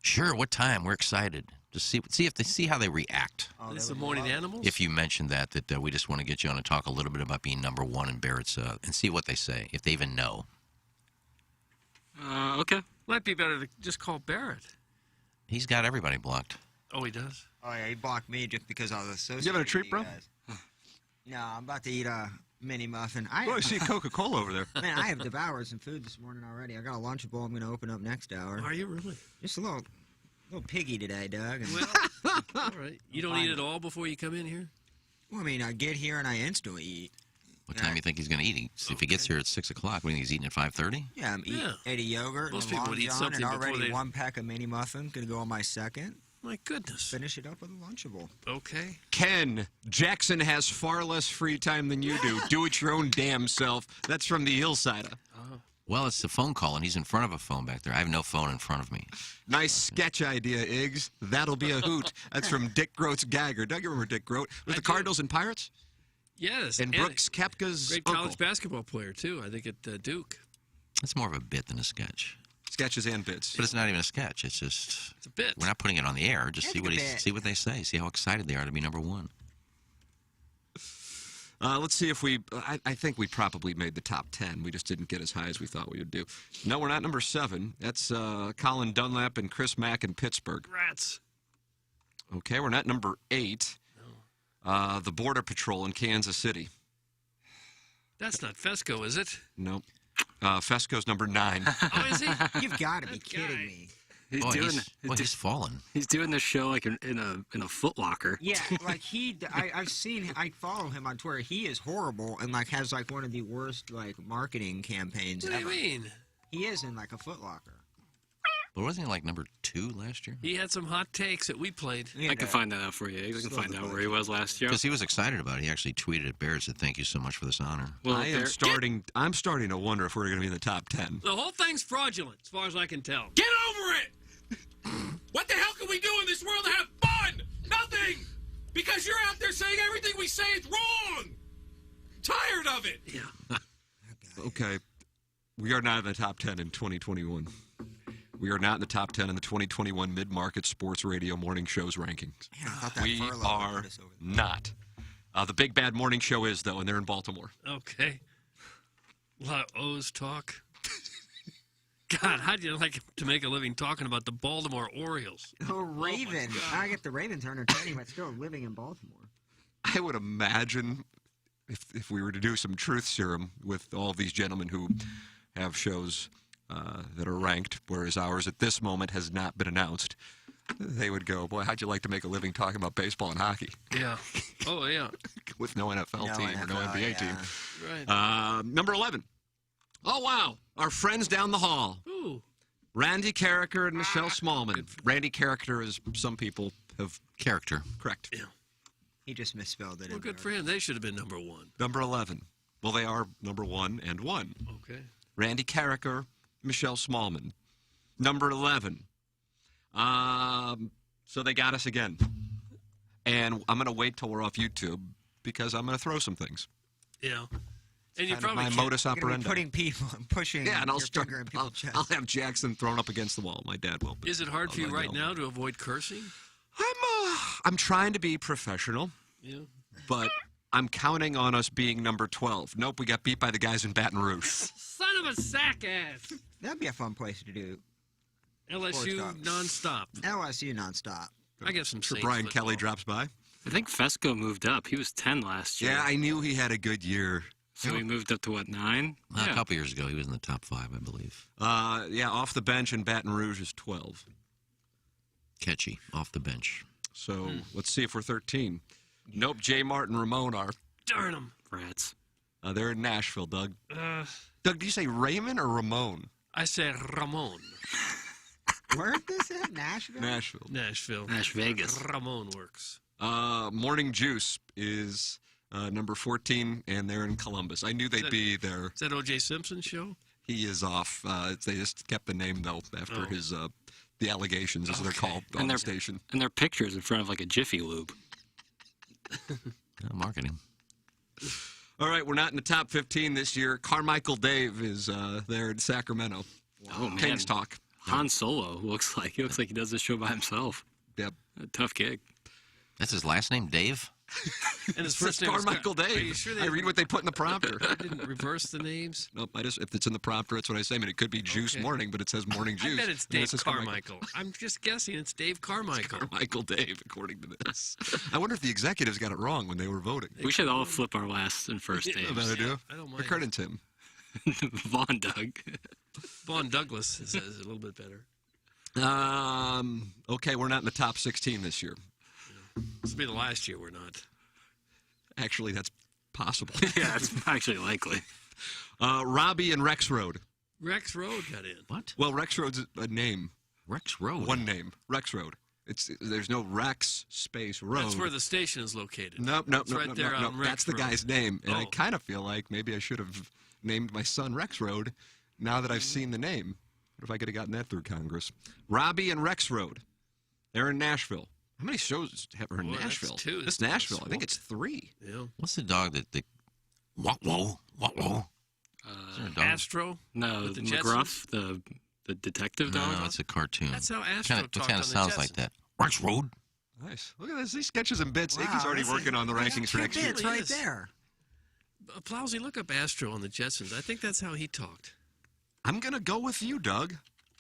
Sure, what time? We're excited. Just see how they react. This is the morning animals? If you mention that we just want to get you on to talk a little bit about being number 1 in Barrett's and see what they say, if they even know. Okay. Might be better to just call Barrett. He's got everybody blocked. Oh, he does? Oh, yeah, he blocked me just because I was associated You having a with treat, you bro? guys. No, I'm about to eat a mini muffin. I see Coca-Cola over there. Man, I have devoured some food this morning already. I got a Lunchable I'm going to open up next hour. Are you really? Just a little piggy today, Doug. And Well, all right. You don't eat it all before you come in here? well, I mean, I get here and I instantly eat. What time do you think he's going to eat? If he gets here at 6 o'clock, what do you think he's eating at 5:30? Yeah, I'm eating a yogurt Most and a people Long would eat John, something and before already they- 1 pack of mini muffin. Going to go on my second. My goodness. Finish it up with a Lunchable. Okay. Ken, Jackson has far less free time than you do. Do it your own damn self. That's from the hillside. Well, it's the phone call, and he's in front of a phone back there. I have no phone in front of me. Nice sketch idea, Iggs. That'll be a hoot. That's from Dick Groat's Gagger. Doug, you remember Dick Groat? With the Cardinals and Pirates? Yes. And Brooks Koepka's great uncle. college basketball player, too, I think, at Duke. It's more of a bit than a sketch. Sketches and bits. But it's not even a sketch. It's just... It's a bit. We're not putting it on the air. Just It's see a what they say. See how excited they are to be number 1. Let's see if we... I think we probably made the top 10. We just didn't get as high as we thought we would do. No, we're not number 7. That's Colin Dunlap and Chris Mack in Pittsburgh. Rats. Okay, we're not number 8. The Border Patrol in Kansas City. That's not Fesco, is it? Nope. Fesco's number 9. Oh, is he? You've got to be kidding me. He's fallen. He's doing this show like in a Foot Locker. Yeah, like I follow him on Twitter. He is horrible and like has like one of the worst like marketing campaigns What ever. do you mean? He is in like a Foot Locker. But wasn't he like number 2 last year? He had some hot takes that we played. I can find that out for you. I can find out where he was last year. Because he was excited about it. He actually tweeted at Barrett, said, "Thank you so much for this honor." Well, I'm starting to wonder if we're going to be in the top 10. The whole thing's fraudulent, as far as I can tell. Get over it! What the hell can we do in this world to have fun? Nothing! Because you're out there saying everything we say is wrong! Tired of it! Yeah. Okay. We are not in the top 10 in 2021. We are not in the top 10 in the 2021 Mid-Market Sports Radio Morning Shows rankings. Man, I thought that We furlough are would put us over there. not. The Big Bad Morning Show is, though, and they're in Baltimore. Okay. A lot of O's talk. God, how'd you like to make a living talking about the Baltimore Orioles? Oh, Raven. I get the Ravens are entertaining, but still living in Baltimore. I would imagine if we were to do some truth serum with all these gentlemen who have shows that are ranked, whereas ours at this moment has not been announced, they would go, boy, how'd you like to make a living talking about baseball and hockey? Yeah. Oh, yeah. With no NFL team or no NBA team. Right. Number 11. Oh, wow. Our friends down the hall. Ooh. Randy Carricker and Michelle Smallman. Randy Carricker, as some people have... Character. Correct. Yeah. He just misspelled it. Well, good for him. They should have been number 1. Number 11. Well, they are number 1 and 1. Okay. Randy Carricker, Michelle Smallman. Number 11. So they got us again. And I'm going to wait till we're off YouTube because I'm going to throw some things. Yeah. And you Kind of probably my can't- modus operandi. Putting people and pushing Yeah, and I'll your start. finger in people's chest. I'll have Jackson thrown up against the wall. My dad will. Is it hard for you right now to avoid cursing? I'm trying to be professional. Yeah. But I'm counting on us being number 12. Nope, we got beat by the guys in Baton Rouge. Son of a sack ass. That'd be a fun place to do. LSU nonstop. LSU nonstop. I guess some So Saints Brian football. Kelly drops by. I think Fesco moved up. He was 10 last year. Yeah, I knew he had a good year. So he moved up to what, 9? A couple years ago, he was in the top 5, I believe. Yeah, off the bench in Baton Rouge is 12. Catchy, off the bench. So let's see if we're 13. Nope, Jay Martin, Ramon are. Darn them. Rats. They're in Nashville, Doug. Doug, do you say Raymond or Ramon? I said Ramon. Where is this at? Nashville? Nashville. Nashville. Nash Vegas. Ramon works. Morning Juice is number 14, and they're in Columbus. I knew they'd be there. Is that O.J. Simpson show? He is off. They just kept the name, though, after his the allegations, as they're called, on the station. And their pictures in front of like a Jiffy Lube. Marketing. All right, we're not in the top 15 this year. Carmichael Dave is there in Sacramento. Oh, man. Kings Talk. Han Solo looks like. He looks like he does this show by himself. Yep. A tough gig. That's his last name, Dave? And his It's first name was Carmichael Are you Dave. sure I read what they put in the prompter. They didn't reverse the names? Nope, if it's in the prompter, that's what I say. I mean, it could be Juice Okay. Morning, but it says Morning Juice. I bet it's And it Dave says Carmichael. I'm just guessing it's Dave Carmichael. Carmichael Dave, according to this. I wonder if the executives got it wrong when they were voting. We should all flip our last and first Yeah, names. that I do. I don't mind. Rickard and Tim. Vaughn Doug. Vaughn Douglas is a little bit better. Okay, we're not in the top 16 this year. This will be the last year we're not. Actually, that's possible. Yeah, it's actually likely. Robbie and Rex Road. Rex Road got in. What? Well, Rex Road's a name. Rex Road? One name. Rex Road. There's no Rex space road. That's where the station is located. Nope. It's right there on Rex That's the Road. guy's name. And I Oh. kind of feel like maybe I should have named my son Rex Road now that I've seen the name. What if I could have gotten that through Congress? Robbie and Rex Road. They're in Nashville. How many shows are in Boy, that's Nashville? two. It's That's Nashville. I think smoked. it's 3. Yeah. What's the dog that What-wo? What-wo? Is there a dog? Astro? No, With the McGruff, the detective dog. No, it's a cartoon. That's how Astro It talked kind on of the sounds like Jetsons. that. Rex Road? Nice. Look at this. These sketches and bits. Wow, Iggy's already this is- working on the rankings for next year. It's Really right is. there. Plowsy, look up Astro on the Jetsons. I think that's how he talked. I'm going to go with you, Doug.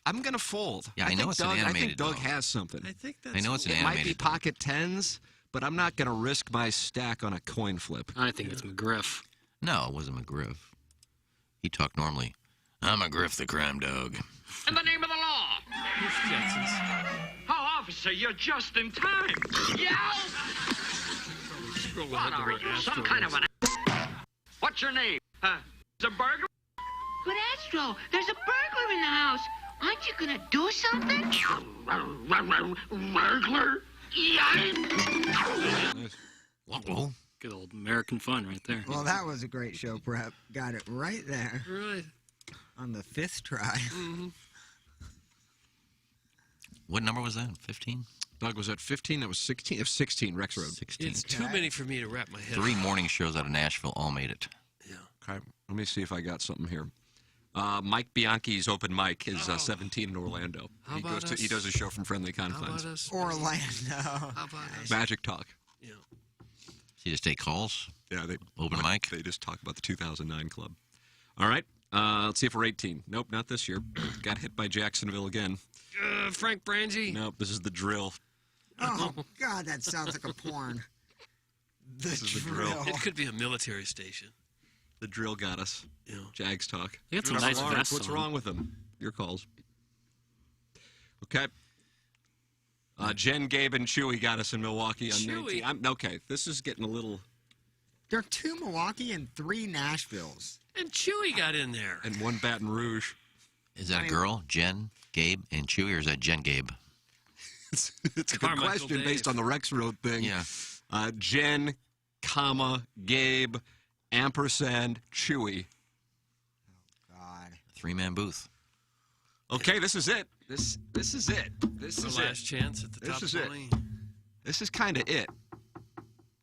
I'm going to fold. Yeah, I know think it's an Doug, I think animated Doug dog. has something. I think that's I know it's an It might be animated dog. pocket tens, but I'm not going to risk my stack on a coin flip. I think it's McGriff. No, it wasn't McGriff. He talked normally. I'm McGriff the crime dog. In the name of the law. Oh, officer, you're just in time. Yeah. What are you, some kind of an... What's your name? It's a burglar? But Astro, there's a burglar in the house. Aren't you gonna do something? Burglar? Whoa. Good old American fun right there. Well, that was a great show prep. Got it right there. Right. On the 5th try. Mm-hmm. What number was that? 15? Doug was at 15. That was 16. It was 16, Rex Road. 16. It's too many for me to wrap my head 3 around. morning shows out of Nashville all made it. Yeah. Okay. Let me see if I got something here. Mike Bianchi's open mic is 17 in Orlando. How about us? He does a show from Friendly How Confines. about us? Orlando. How about us? Magic Talk. Yeah. So you just take calls? Yeah, they Open mic? They just talk about the 2009 club. All right. Let's see if we're 18. Nope, not this year. Got hit by Jacksonville again. Frank Brangie. Nope, this is the drill. Oh, God, that sounds like a porn. This is the drill. It could be a military station. The drill got us. Yeah. Jags talk. They got some nice vests What's on. wrong with them? Your calls. Okay. Jen, Gabe, and Chewy got us in Milwaukee on Chewy? 19. Okay, this is getting a little... There are 2 Milwaukee and 3 Nashvilles. And Chewy got in there. And 1 Baton Rouge. Is that a girl? Jen, Gabe, and Chewy, or is that Jen, Gabe? It's a good Carmichael question Dave. based on the Rex Road thing. Yeah. Jen, comma, Gabe, ampersand, Chewy. God. 3-man booth. Okay, this is it. This is it. This The is last it. chance at the This top is 20. This is kind of it.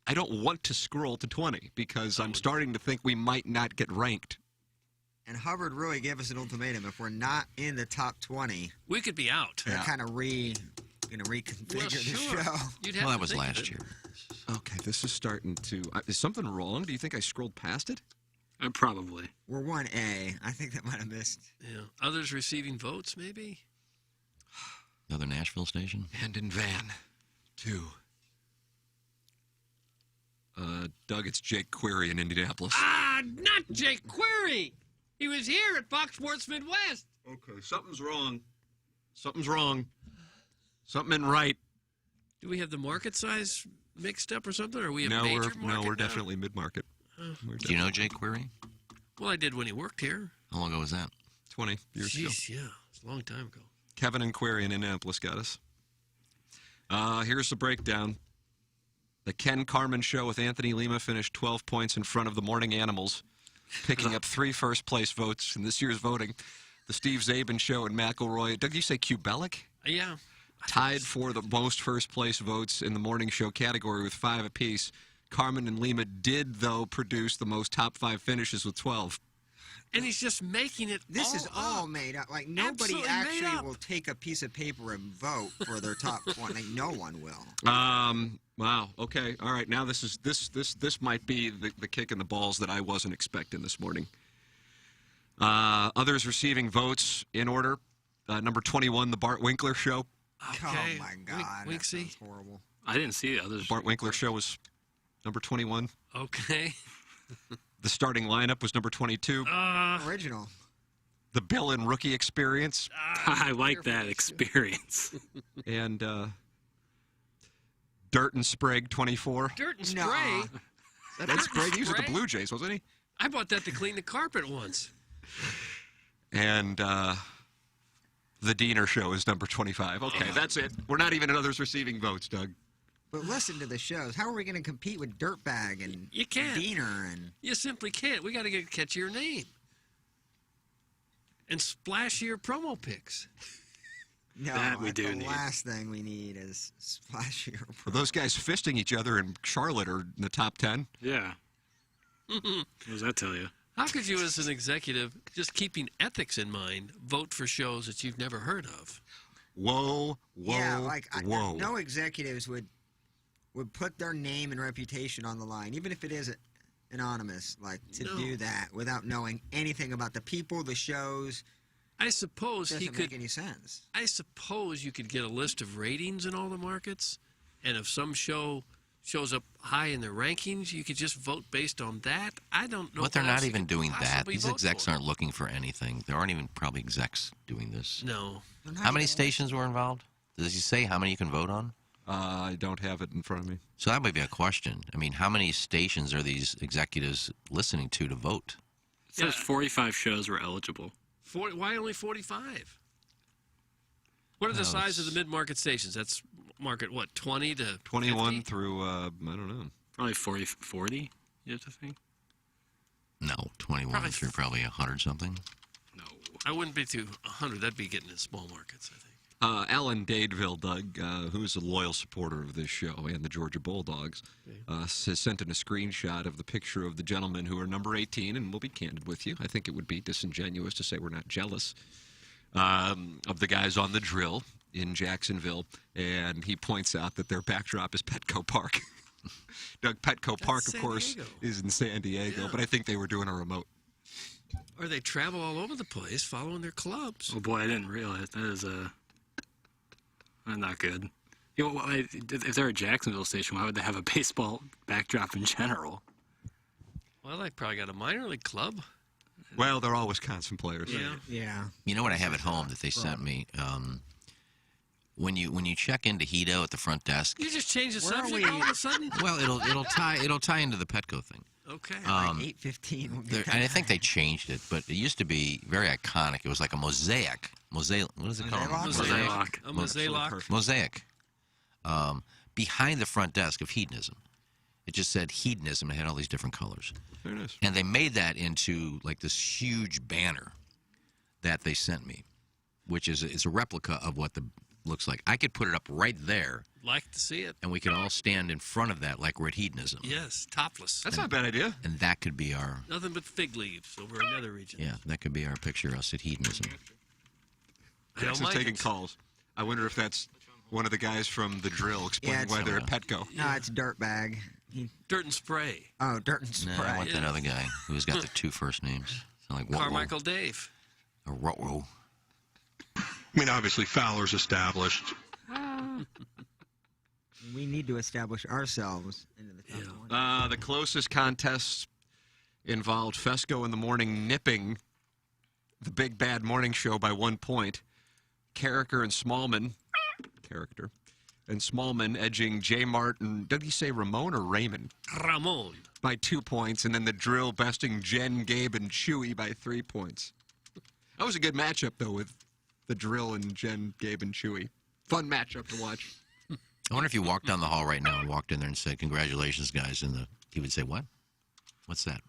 I don't want to scroll to 20 because I'm starting to think we might not get ranked. And Hubbard really gave us an ultimatum. If we're not in the top 20, We could be out. they're kind of going to reconfigure Well, the sure. show. You'd have Well, to that was think of last it. year. Okay, this is starting to... is something wrong? Do you think I scrolled past it? Probably. We're 1A. I think that might have missed. Yeah. Others receiving votes, maybe? Another Nashville station? And in van, 2. Doug, it's Jake Query in Indianapolis. Not Jake Query. He was here at Fox Sports Midwest. Okay, something's wrong. Something's wrong. Something ain't right. Do we have the market size mixed up or something? Or are we a No, major we're market no, we're now? definitely mid-market. Do you know Jake Query? Well, I did when he worked here. How long ago was that? 20 years ago. Jeez, yeah. It's a long time ago. Kevin and Query in Indianapolis got us. Here's the breakdown. The Ken Carman Show with Anthony Lima finished 12 points in front of the Morning Animals, picking up 3 first-place votes in this year's voting. The Steve Zabin Show and McElroy. Doug, you say Kubelic? Yeah. Tied for the most first-place votes in the morning show category with 5 apiece. Carmen and Lima did, though, produce the most top 5 finishes with 12. And he's just making it This is all made up. Like, nobody Absolutely made actually up. will take a piece of paper and vote for their top 20. Like, no one will. Wow. Okay. All right. Now this might be the kick in the balls that I wasn't expecting this morning. Others receiving votes in order. Number 21, the Bart Winkler Show. Okay. Oh, my God. That Winksy. sounds horrible. I didn't see the others. Bart Winkler Show was number 21. Okay. The starting lineup was number 22. Original. The Bill and Rookie Experience. I like that experience. And Dirt and Sprague, 24. Dirt and Nah. spray. That's Sprague. He was at the Sprague? Blue Jays, wasn't he? I bought that to clean the carpet once. And the Diener Show is number 25. Okay, that's it. We're not even in others receiving votes, Doug. But listen to the shows. How are we going to compete with Dirtbag and You can't. Diener and... You simply can't. We got to get a catchier name. And splashier promo pics. No, That we do the need. last thing we need is splashier. Are those guys fisting each other in Charlotte are in the top 10? Yeah. What does that tell you? How could you, as an executive, just keeping ethics in mind, vote for shows that you've never heard of? Whoa, Yeah, like whoa. no executives would put their name and reputation on the line, even if it is anonymous, like to No. do that without knowing anything about the people, the shows. I suppose Doesn't he could. make any sense. I suppose you could get a list of ratings in all the markets, and if some show shows up high in the rankings, you could just vote based on that. I don't know. But they're what not else you even could doing that. possibly These vote execs for. aren't looking for anything. There aren't even probably execs doing this. No. How many stations were involved? Does he say how many you can vote on? I don't have it in front of me. So that might be a question. I mean, how many stations are these executives listening to vote? It says 45 shows were eligible. Why only 45? What are the size of the mid-market stations? That's market, what, 20 to 21 50? through, I don't know. Probably 40, you have to think? No, 21 through probably 100-something. I wouldn't be to 100. That'd be getting in small markets, I think. Alan Dadeville, Doug, who's a loyal supporter of this show and the Georgia Bulldogs, has sent in a screenshot of the picture of the gentlemen who are number 18, and we'll be candid with you. I think it would be disingenuous to say we're not jealous of the guys on the drill in Jacksonville, and he points out that their backdrop is Petco Park. Doug, Petco Park, of course, is in San Diego, but I think they were doing a remote. Or they travel all over the place following their clubs. Oh, boy, I didn't realize. That is not good. You know, if they're a Jacksonville station, why would they have a baseball backdrop in general? Well, they probably got a minor league club. Well, they're all Wisconsin players. Yeah. You know what I have at home that they sent me? When you check into Hito at the front desk. You just change the subject all of a sudden? Well, it'll tie into the Petco thing. Okay. Like 8:15. And I think they changed it, but it used to be very iconic. It was like a mosaic. What is it called? Mosaic. A mosaic. Mosaic. Behind the front desk of hedonism. It just said hedonism and it had all these different colors. Very nice. And they made that into like this huge banner that they sent me, which is a replica of what the looks like. I could put it up right there. Like to see it. And we could all stand in front of that like we're at hedonism. Yes, topless. That's not a bad idea. And that could be our... Nothing but fig leaves over another region. Yeah, that could be our picture, us at hedonism. Jackson's taking calls. I wonder if that's one of the guys from the drill explaining why they're at Petco. No, it's Dirtbag. Dirt and Spray. Oh, Dirt and Spray. No, I want that other guy who's got the two first names. Sound like Carmichael Dave. Or Rotwo. I mean, obviously, Fowler's established. We need to establish ourselves into the top one. The closest contests involved Fesco in the Morning nipping the Big Bad Morning Show by 1 point. Carricker and Smallman. And Smallman edging J. Martin. Did he say Ramon or Raymond? Ramon. By 2 points. And then the drill besting Jen, Gabe, and Chewy by 3 points. That was a good matchup, though, with the drill and Jen, Gabe, and Chewy. Fun matchup to watch. I wonder if you walked down the hall right now and walked in there and said, "Congratulations, guys," and he would say, "What? What's that?"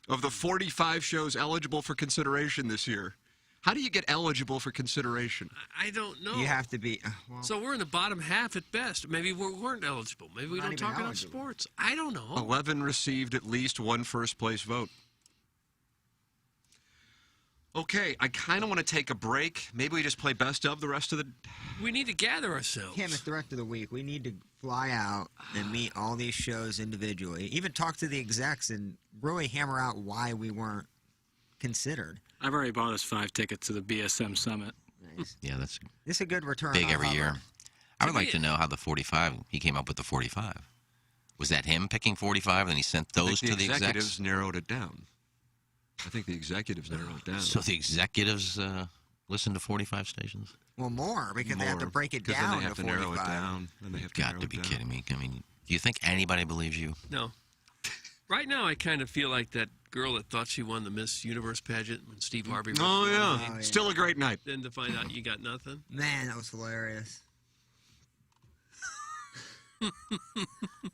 Of the 45 shows eligible for consideration this year, how do you get eligible for consideration? I don't know. You have to be... So we're in the bottom half at best. Maybe we weren't eligible. Maybe we don't talk about sports. I don't know. 11 received at least one first-place vote. Okay, I kind of want to take a break. Maybe we just play best of the rest of the... We need to gather ourselves. Kim, it's the rest of the week. We need to fly out and meet all these shows individually. Even talk to the execs and really hammer out why we weren't considered. I've already bought us 5 tickets to the BSM Summit. Nice. Yeah, that's This is a good return. big on every our year. effort. I would like to know how the 45, he came up with the 45. Was that him picking 45 and then he sent those to the executives execs? narrowed it down. I think the executives narrowed it down. So the executives listen to 45 stations? Well, more, because they have to break it down then they have to narrow it 45. down. And they have to Got narrow to it be down. kidding me. I mean, do you think anybody believes you? No. Right now, I kind of feel like that girl that thought she won the Miss Universe pageant when Steve Harvey. Oh, yeah. Still a great night. Then to find out you got nothing. Man, that was hilarious.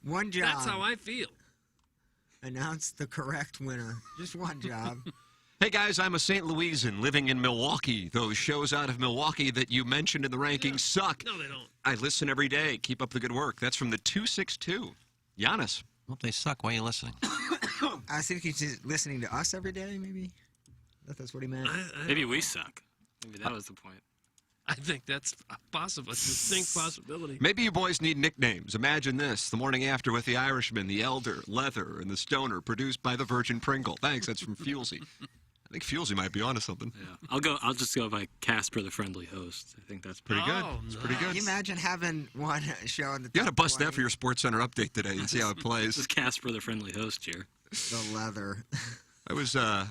One job. That's how I feel. Announce the correct winner. Just one job. Hey, guys, I'm a St. Louisan living in Milwaukee. Those shows out of Milwaukee that you mentioned in the rankings suck. No, they don't. I listen every day. Keep up the good work. That's from the 262. Giannis. Well, if they suck, why are you listening? I think he's just listening to us every day, maybe. That's what he meant. Maybe we suck. Maybe that was the point. I think that's possible. It's a distinct possibility. Maybe you boys need nicknames. Imagine this. The Morning After with the Irishman, the Elder, Leather, and the Stoner, produced by the Virgin Pringle. Thanks. That's from Fuelsy. think Fuelsy might be onto something. Yeah, I'll just go by Casper the Friendly Host. I think that's Pretty good. Oh, It's pretty good. Can you imagine having one show in the You got to top bust 20? that for your Sports Center update today and see how it This plays. is Casper the Friendly Host here. The leather. I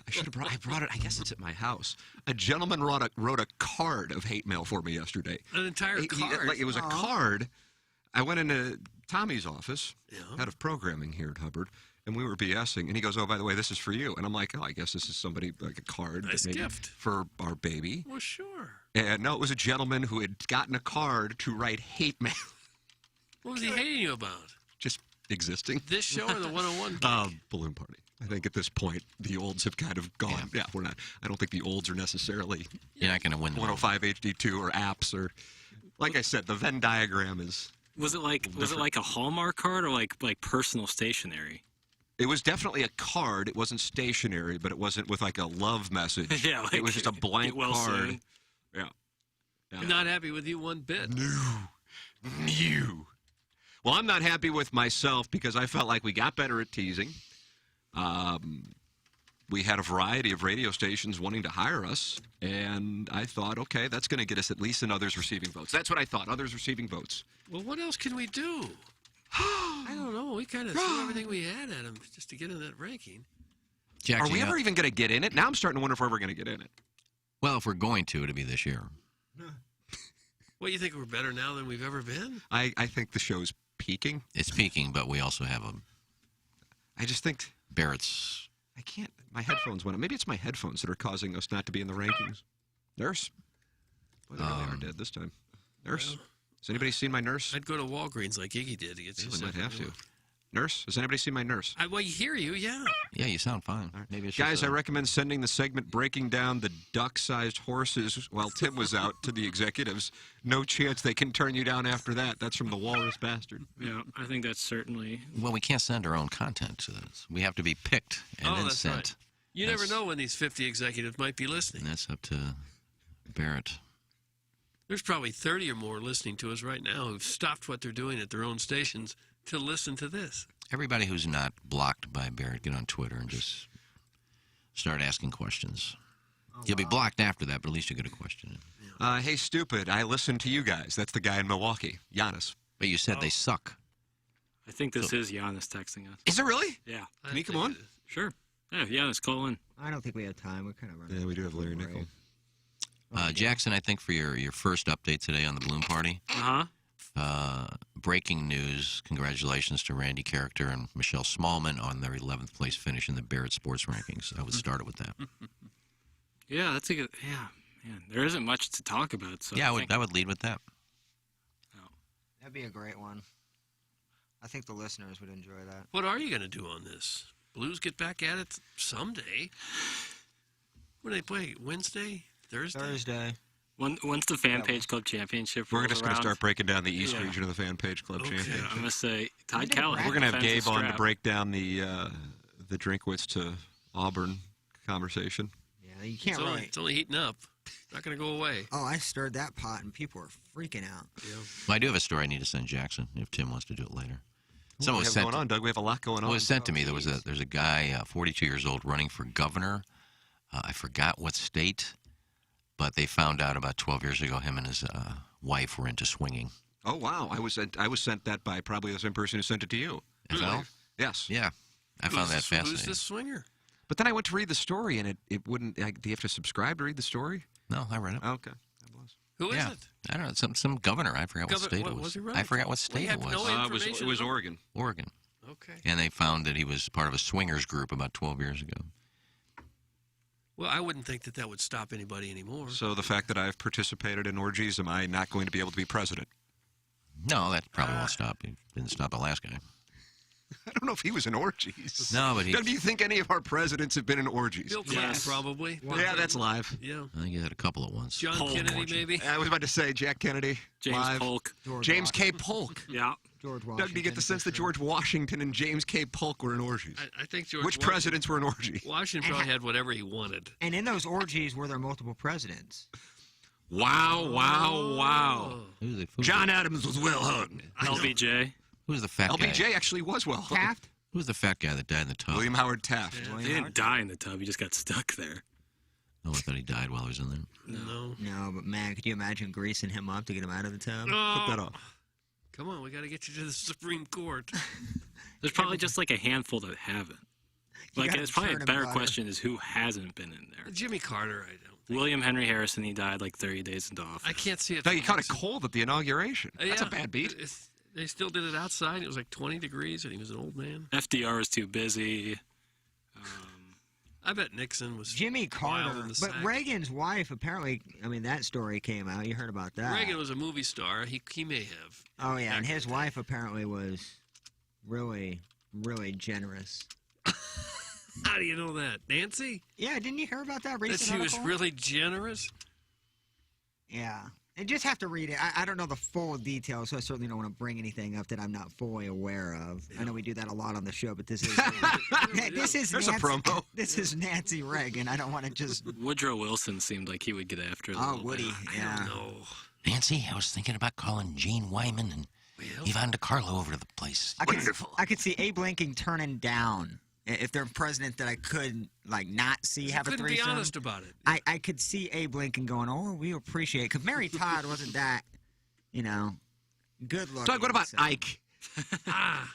should have I brought it. I guess it's at my house. A gentleman wrote a card of hate mail for me yesterday. An entire card? Like it was a card. I went into Tommy's office, head of programming here at Hubbard, and we were BSing. And he goes, "Oh, by the way, this is for you." And I'm like, "Oh, I guess this is somebody like a card, Nice maybe gift for our baby." Well, sure. And no, it was a gentleman who had gotten a card to write hate mail. What was he hating you about? Just existing. This show or the 101? Balloon party. I think at this point the olds have kind of gone. Yeah, we're not. I don't think the olds are necessarily. You're not going to win. 105 HD2 or apps or, like I said, the Venn diagram is. Was it like a Hallmark card or like personal stationery? It was definitely a card. It wasn't stationary, but it wasn't with like a love message. Yeah, like, it was just a blank well card. soon. Yeah. Not happy with you one bit. No. Well, I'm not happy with myself because I felt like we got better at teasing. We had a variety of radio stations wanting to hire us, and I thought, okay, that's going to get us at least in others receiving votes. That's what I thought, others receiving votes. Well, what else can we do? I don't know. We kind of threw everything we had at him just to get in that ranking. Jack, Are we ever even going to get in it? Now I'm starting to wonder if we're ever going to get in it. Well, if we're going to, it'll be this year. What, you think we're better now than we've ever been? I think the show's peaking. It's peaking, but we also have I just think Barrett's. I can't. My headphones went up. Maybe it's my headphones that are causing us not to be in the rankings. Nurse? Well, they really are dead this time. Nurse? Has anybody seen my nurse? I'd go to Walgreens like Iggy did to get you We might have to. Nurse? Has anybody seen my nurse? Well, you hear you, yeah. Yeah, you sound fine. Maybe it's Guys, just I recommend sending the segment breaking down the duck-sized horses while Tim was out to the executives. No chance they can turn you down after that. That's from the Walrus Bastard. Yeah, I think that's certainly. Well, we can't send our own content to this. We have to be picked and then that's sent. right. You never know when these 50 executives might be listening. And that's up to Barrett. There's probably 30 or more listening to us right now who've stopped what they're doing at their own stations to listen to this. Everybody who's not blocked by Barrett, get on Twitter and just start asking questions. You'll be blocked after that, but at least you get a question in. Hey, stupid, I listen to you guys. That's the guy in Milwaukee, Giannis. But you said they suck. I think this is Giannis texting us. Is it really? Yeah. Can he come on? Sure. Yeah, Giannis, call in. I don't think we have time. We're kind of running. Yeah, we do have Larry Nickel. Jackson, I think for your first update today on the balloon party. Breaking news. Congratulations to Randy Character and Michelle Smallman on their 11th place finish in the Barrett Sports Rankings. I would start it with that. Yeah, that's a good. Yeah, man. There isn't much to talk about. So yeah, I would lead with that. That'd be a great one. I think the listeners would enjoy that. What are you going to do on this? Blues get back at it someday. When do they play? Wednesday? Thursday? Thursday. Once the Fan Page Club Championship We're rolls just going to around, start breaking down the East region of the Fan Page Club Championship. I'm going to say Todd Callahan. We're going to have Gabe defensive on to strap. break down the Drinkwitz to Auburn conversation. Yeah, you can't really. It's only heating up. Not going to go away. Oh, I stirred that pot and people were freaking out. Yeah. Well, I do have a story I need to send Jackson if Tim wants to do it later. What do we have going on, Doug? We have a lot going on. It was sent to me. There's a guy, 42 years old, running for governor. I forgot what state, but they found out about 12 years ago him and his wife were into swinging. Oh wow! I was sent that by probably the same person who sent it to you. FL? Yes. Yeah, I found that fascinating. Who's this swinger? But then I went to read the story, and it wouldn't. Do you have to subscribe to read the story? No, I read it. Okay. Who is it? I don't know. Some governor. I forgot what state it was. Was he running I forgot for? what state it was. It was Oregon. Oregon. Okay. And they found that he was part of a swingers group about 12 years ago. Well, I wouldn't think that would stop anybody anymore. So the fact that I've participated in orgies, am I not going to be able to be president? No, that probably won't stop. It didn't stop the last guy. I don't know if he was in orgies. No, but he. Doug, do you think any of our presidents have been in orgies? Bill Clinton, probably. Yeah, that's live. Yeah. I think he had a couple at once. John Kennedy, maybe. I was about to say Jack Kennedy. James live. Polk. James K. Polk. Yeah. George Washington. Doug, do you get the sense that George Washington and James K. Polk were in orgies? I think George. Which presidents were in orgies? Washington probably had whatever he wanted. And in those orgies were there multiple presidents. Wow, wow, wow. John Adams was well hung. LBJ. Who's the fat guy? LBJ actually was well hung. Taft? Who's the fat guy that died in the tub? William Howard Taft. He didn't die in the tub. He just got stuck there. Oh, I thought he died while he was in there. No. No, but man, could you imagine greasing him up to get him out of the tub? Oh. Put that off. Come on, we got to get you to the Supreme Court. There's probably just like a handful that haven't. Like, it's probably a better question is who hasn't been in there. Jimmy Carter, I don't. William Henry Harrison, he died like 30 days into office. I can't see it. No, you caught a cold at the inauguration. That's a Yeah. bad beat. They still did it outside. It was like 20 degrees, and he was an old man. FDR was too busy. I bet Nixon was Jimmy wild Carter, in the but sack. Reagan's wife apparently. I mean, that story came out. You heard about that? Reagan was a movie star. He may have. Oh yeah, and his wife apparently was really, really generous. How do you know that, Nancy? Yeah, didn't you hear about that recent That she was article? really generous. Yeah. You just have to read it. I don't know the full details, so I certainly don't want to bring anything up that I'm not fully aware of. I know we do that a lot on the show, but this is There's a promo. This is Nancy Reagan. I don't want to just. Woodrow Wilson seemed like he would get after it. Oh, Woody, yeah. Nancy, I was thinking about calling Gene Wyman and Yvonne DiCarlo over to the place. I could see Abe Lincoln turning down if they're president that I could not see have a couldn't threesome. be honest about it. I could see Abe Lincoln going, "Oh, we appreciate it," because Mary Todd wasn't that, good looking. Doug, what about Ike?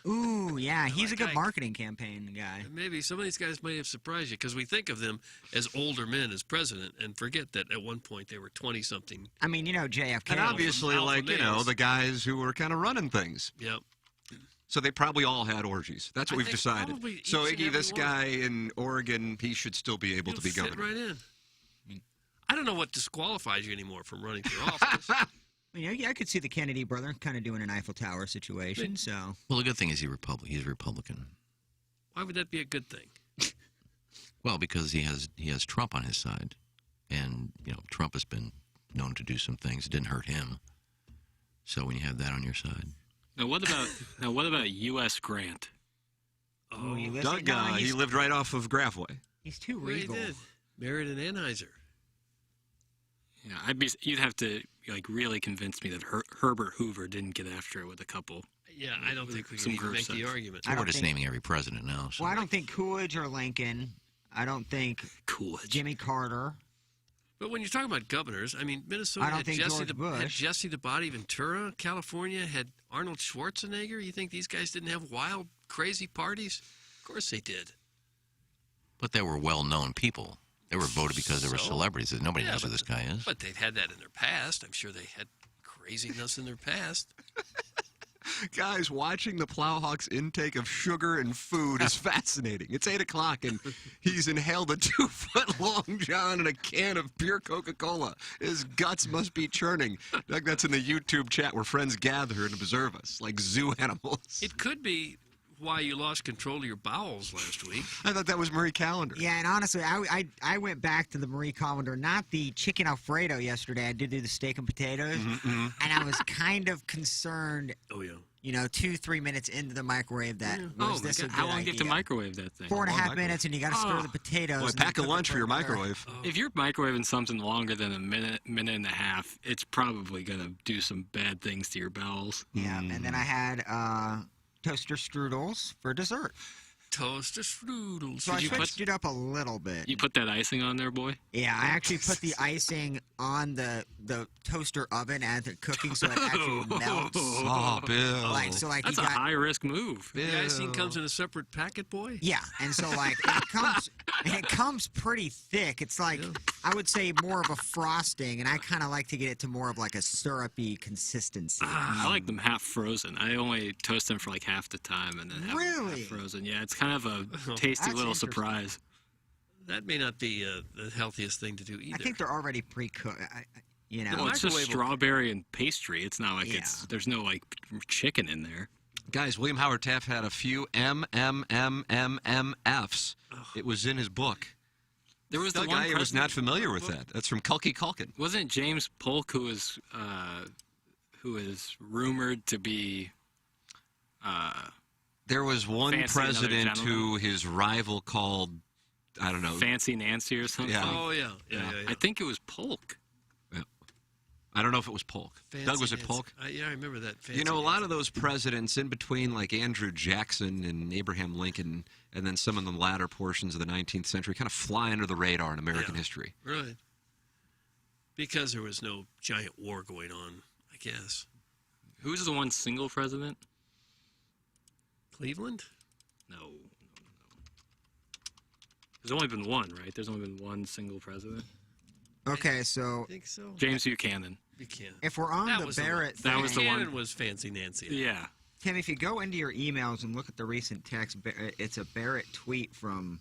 Ooh, yeah, he's a good Ike. marketing campaign guy. Maybe some of these guys may have surprised you because we think of them as older men as president and forget that at one point they were 20-something. I mean, JFK. And obviously, alpha males. the guys who were kind of running things. Yep. So they probably all had orgies. That's what we've think decided. probably So each and Iggy, this every one. guy in Oregon, he should still be able to be Fit governor. right in. I don't know what disqualifies you anymore from running for office. I could see the Kennedy brother kind of doing an Eiffel Tower situation. So. Well, the good thing is he's Republican. Why would that be a good thing? Well, because he has Trump on his side, and Trump has been known to do some things that didn't hurt him. So when you have that on your side. Now what about U.S. Grant? Oh, he lives Doug, he lived right off of Grafway. He's too Well, he regal. did. Married an Anheuser. Yeah, you'd have to really convince me that Herbert Hoover didn't get after it with a couple. Yeah, I don't think we Some can even group make the sex. argument. We're just naming every president now. So. Well, I don't think Coolidge or Lincoln. I don't think Coolidge. Jimmy Carter. But when you're talking about governors, I mean, Minnesota I don't had think Jesse George Bush. had Jesse the Body Ventura. California had Arnold Schwarzenegger. You think these guys didn't have wild, crazy parties? Of course they did. But they were well-known people. They were voted because they were So? celebrities. Nobody Yeah, knows who this guy is. But they've had that in their past. I'm sure they had craziness in their past. Guys, watching the Plowhawks' intake of sugar and food is fascinating. It's 8 o'clock, and he's inhaled a 2-foot long John and a can of pure Coca-Cola. His guts must be churning. Like that's in the YouTube chat where friends gather and observe us, like zoo animals. It could be why you lost control of your bowels last week. I thought that was Marie Callender. Yeah, and honestly, I went back to the Marie Callender, not the chicken Alfredo yesterday. I did do the steak and potatoes, and I was kind of concerned. Oh yeah. 2-3 minutes into the microwave, that was this a good How long do you have to idea? microwave that thing? 4.5 minutes, and you got to stir the potatoes. Boy, and pack a then cook lunch it for your an hour. microwave. If you're microwaving something longer than a minute and a half, it's probably going to do some bad things to your bowels. Yeah, and then I had toaster strudels for dessert. Toaster strudels. So I switched it up a little bit. You put that icing on there, boy? Yeah, I actually put the icing on the toaster oven as it's cooking, so it actually melts. Oh, Bill. That's a high-risk move. The icing comes in a separate packet, boy? Yeah, and so it comes pretty thick. It's like I would say more of a frosting, and I kind of like to get it to more of like a syrupy consistency. I like them half frozen. I only toast them for like half the time and then have them half frozen. Yeah, it's kind of a tasty That's little interesting. surprise. That may not be the healthiest thing to do either. I think they're already pre-cooked. Well, it's just strawberry and pastry. It's not like there's no like chicken in there. Guys, William Howard Taft had a few MMMMMFs. It was in his book. There was the the one guy who was not president- familiar with that. That's from Culkin. Wasn't it James Polk who is rumored to be? There was one Fancy another president gentleman? who his rival called, I don't know. Fancy Nancy or something. Yeah. Oh, yeah. I think it was Polk. Yeah. I don't know if it was Polk. Doug, was it Polk? Yeah, I remember that. You know, a lot of those presidents in between, like Andrew Jackson and Abraham Lincoln, and then some of the latter portions of the 19th century, kind of fly under the radar in American history. Right. Because there was no giant war going on, I guess. Who's the one single president? Cleveland? No. There's only been one, right? There's only been one single president. Okay, so... I think so. James Buchanan. If we're on the Barrett thing... That was the one. Buchanan was Fancy Nancy. Yeah. Tim, if you go into your emails and look at the recent text, it's a Barrett tweet from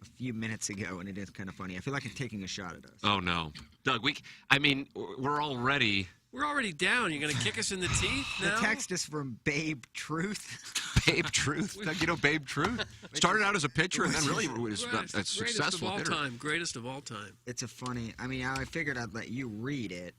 a few minutes ago, and it is kind of funny. I feel like it's taking a shot at us. Oh, no. Doug, we're already... We're already down. You're going to kick us in the teeth now? The text is from Babe Truth. Babe Truth? Doug, you know Babe Truth? Started out as a pitcher and then really was a successful hitter. Greatest of all time. It's a funny... I mean, I figured I'd let you read it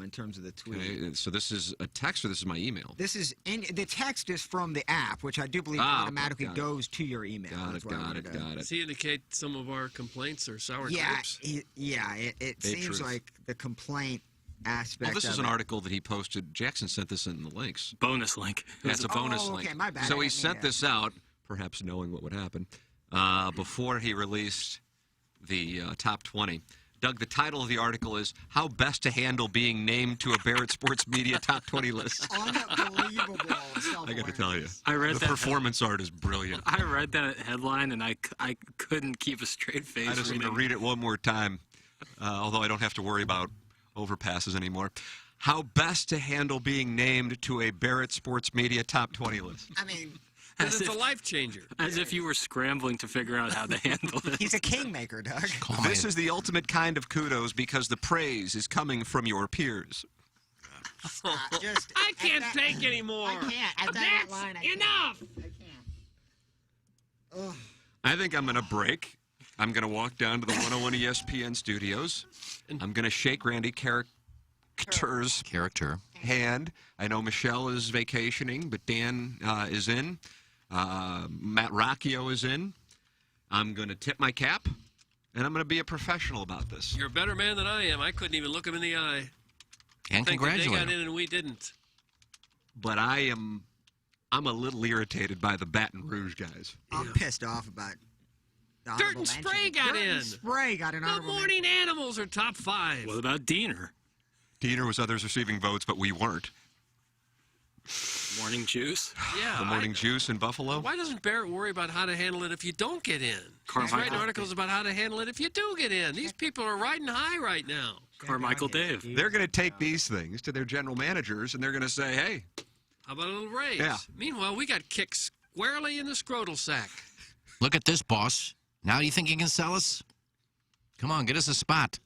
in terms of the tweet. Okay, so this is a text or this is my email? This is... the text is from the app, which I do believe automatically goes to your email. Got it. Does he indicate some of our complaints or sour grapes? It seems like the complaint aspect. Well, this is an article that he posted. Jackson sent this in the links. Bonus link. Yeah, it's a bonus link. Okay, my bad. So he sent this out, perhaps knowing what would happen, before he released the top 20. Doug, the title of the article is How Best to Handle Being Named to a Barrett Sports Media Top 20 List. Unbelievable. I got to tell you. I read the that performance art is brilliant. I read that headline, and I couldn't keep a straight face. I just need to read it one more time, although I don't have to worry about overpasses anymore. How best to handle being named to a Barrett Sports Media Top 20 list. I mean... Because it's a life changer. As if you were scrambling to figure out how to handle it. He's a kingmaker, Doug. This is the ultimate kind of kudos because the praise is coming from your peers. I can't take anymore. I can't. That's enough. I think I'm going to break. I'm going to walk down to the 101 ESPN studios. I'm going to shake Randy Character's hand. I know Michelle is vacationing, but Dan is in. Matt Rocchio is in. I'm going to tip my cap, and I'm going to be a professional about this. You're a better man than I am. I couldn't even look him in the eye. And congratulate they got in and we didn't. But I'm a little irritated by the Baton Rouge guys. I'm pissed off about Dirt and Spray got in. Spray got an honorable The Morning Animals are top 5. What about Diener? Diener was others receiving votes, but we weren't. Morning Juice? Yeah. The Morning Juice in Buffalo? Why doesn't Barrett worry about how to handle it if you don't get in? He's writing articles about how to handle it if you do get in. These people are riding high right now. Carmichael Dave. They're going to take these things to their general managers, and they're going to say, hey. How about a little raise? Yeah. Meanwhile, we got kicked squarely in the scrotal sack. Look at this, boss. Now do you think you can sell us? Come on, get us a spot.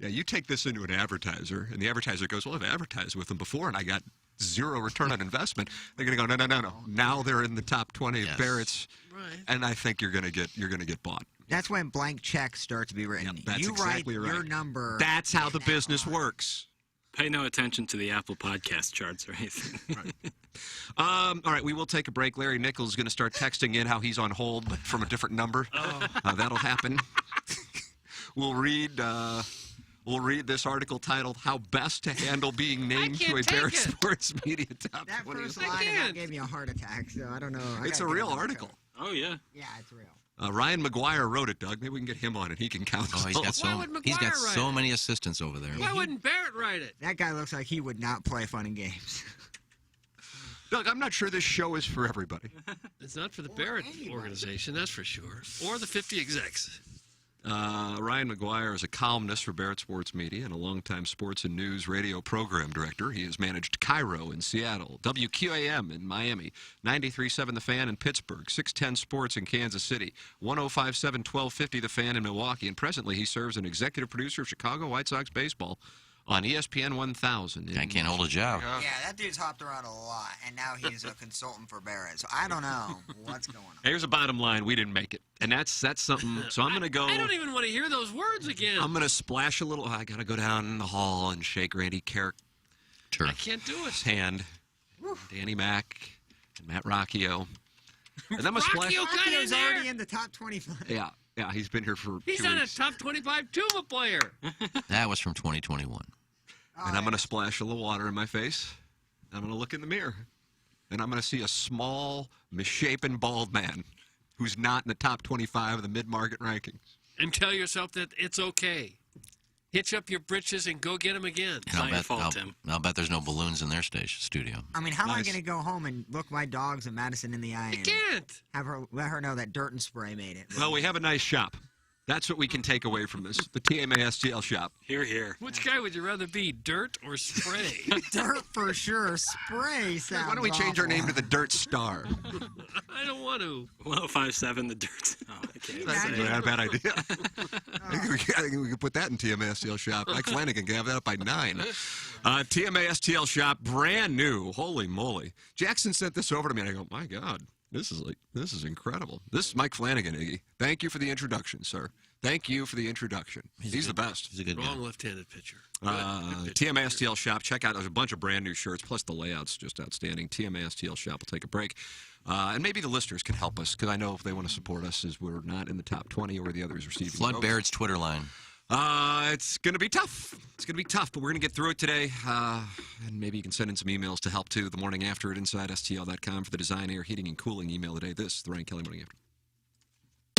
Yeah, you take this into an advertiser, and the advertiser goes, well, I've advertised with them before, and I got zero return on investment. They're going to go, no. Now they're in the top 20 of Barrett's, and I think you're going to get bought. That's when blank checks start to be written. That's you exactly write right. your number. That's how the business works. Pay no attention to the Apple Podcast charts or anything. Right. All right, we will take a break. Larry Nichols is going to start texting in how he's on hold, but from a different number. That'll happen. We'll read this article titled "How Best to Handle Being Named to a Barrett Sports Media Top 20." That first line gave me a heart attack, so I don't know. It's a real article. Oh, yeah. Yeah, it's real. Ryan McGuire wrote it, Doug. Maybe we can get him on it. He can count. Oh, he's got so many assistants over there. Why wouldn't Barrett write it? That guy looks like he would not play fun and games. Doug, I'm not sure this show is for everybody. It's not for the Barrett organization, that's for sure. Or the 50 execs. Ryan McGuire is a columnist for Barrett Sports Media and a longtime sports and news radio program director. He has managed Cairo in Seattle, WQAM in Miami, 93.7 The Fan in Pittsburgh, 610 Sports in Kansas City, 105.7 1250 The Fan in Milwaukee, and presently he serves as executive producer of Chicago White Sox baseball on ESPN 1000. I can't hold a job. Yeah, that dude's hopped around a lot, and now he's a consultant for Barrett. So I don't know what's going on. Here's the bottom line. We didn't make it. And that's something. So I'm going to go. I don't even want to hear those words again. I'm going to splash a little. I got to go down in the hall and shake Randy Character. I can't do it. His hand. Danny Mac and Matt Rocchio. And then I'm splash. Rocchio's already in the top 25. Yeah, he's been here for He's 2 not weeks. a top 25 tuba player. That was from 2021. and I'm going to splash a little water in my face. I'm going to look in the mirror, and I'm going to see a small, misshapen, bald man who's not in the top 25 of the mid-market rankings. And tell yourself that it's okay. Hitch up your britches and go get them again. And I'll bet there's no balloons in their studio. I mean, how am I going to go home and look my dogs and Madison in the eye? You can't. Let her know that dirt and spray made it. Well, we have a nice shop. That's what we can take away from this. The TMA STL shop. Here. Which guy would you rather be, dirt or spray? Dirt for sure. Spray sounds Why don't we change our name to the Dirt Star? I don't want to. 1057, the dirt. Oh, okay. That's not a bad idea. I think we could put that in TMA STL shop. Mike Flanagan can have that up by 9. TMA STL shop, brand new. Holy moly. Jackson sent this over to me, and I go, my God. This is incredible. This is Mike Flanagan, Iggy. Thank you for the introduction, sir. Thank you for the introduction. He's the best. He's a good Wrong guy. left-handed pitcher. TMA STL shop. Check out. There's a bunch of brand new shirts. Plus the layout's just outstanding. TMA STL shop. We'll take a break, and maybe the listeners can help us because I know if they want to support us, as we're not in the top 20 or the others receiving. Flood Barrett's Twitter line. It's going to be tough. It's going to be tough, but we're going to get through it today. And maybe you can send in some emails to help, too. The morning after at InsideSTL.com for the design, air, heating, and cooling email today. This is the Ryan Kelly Morning After.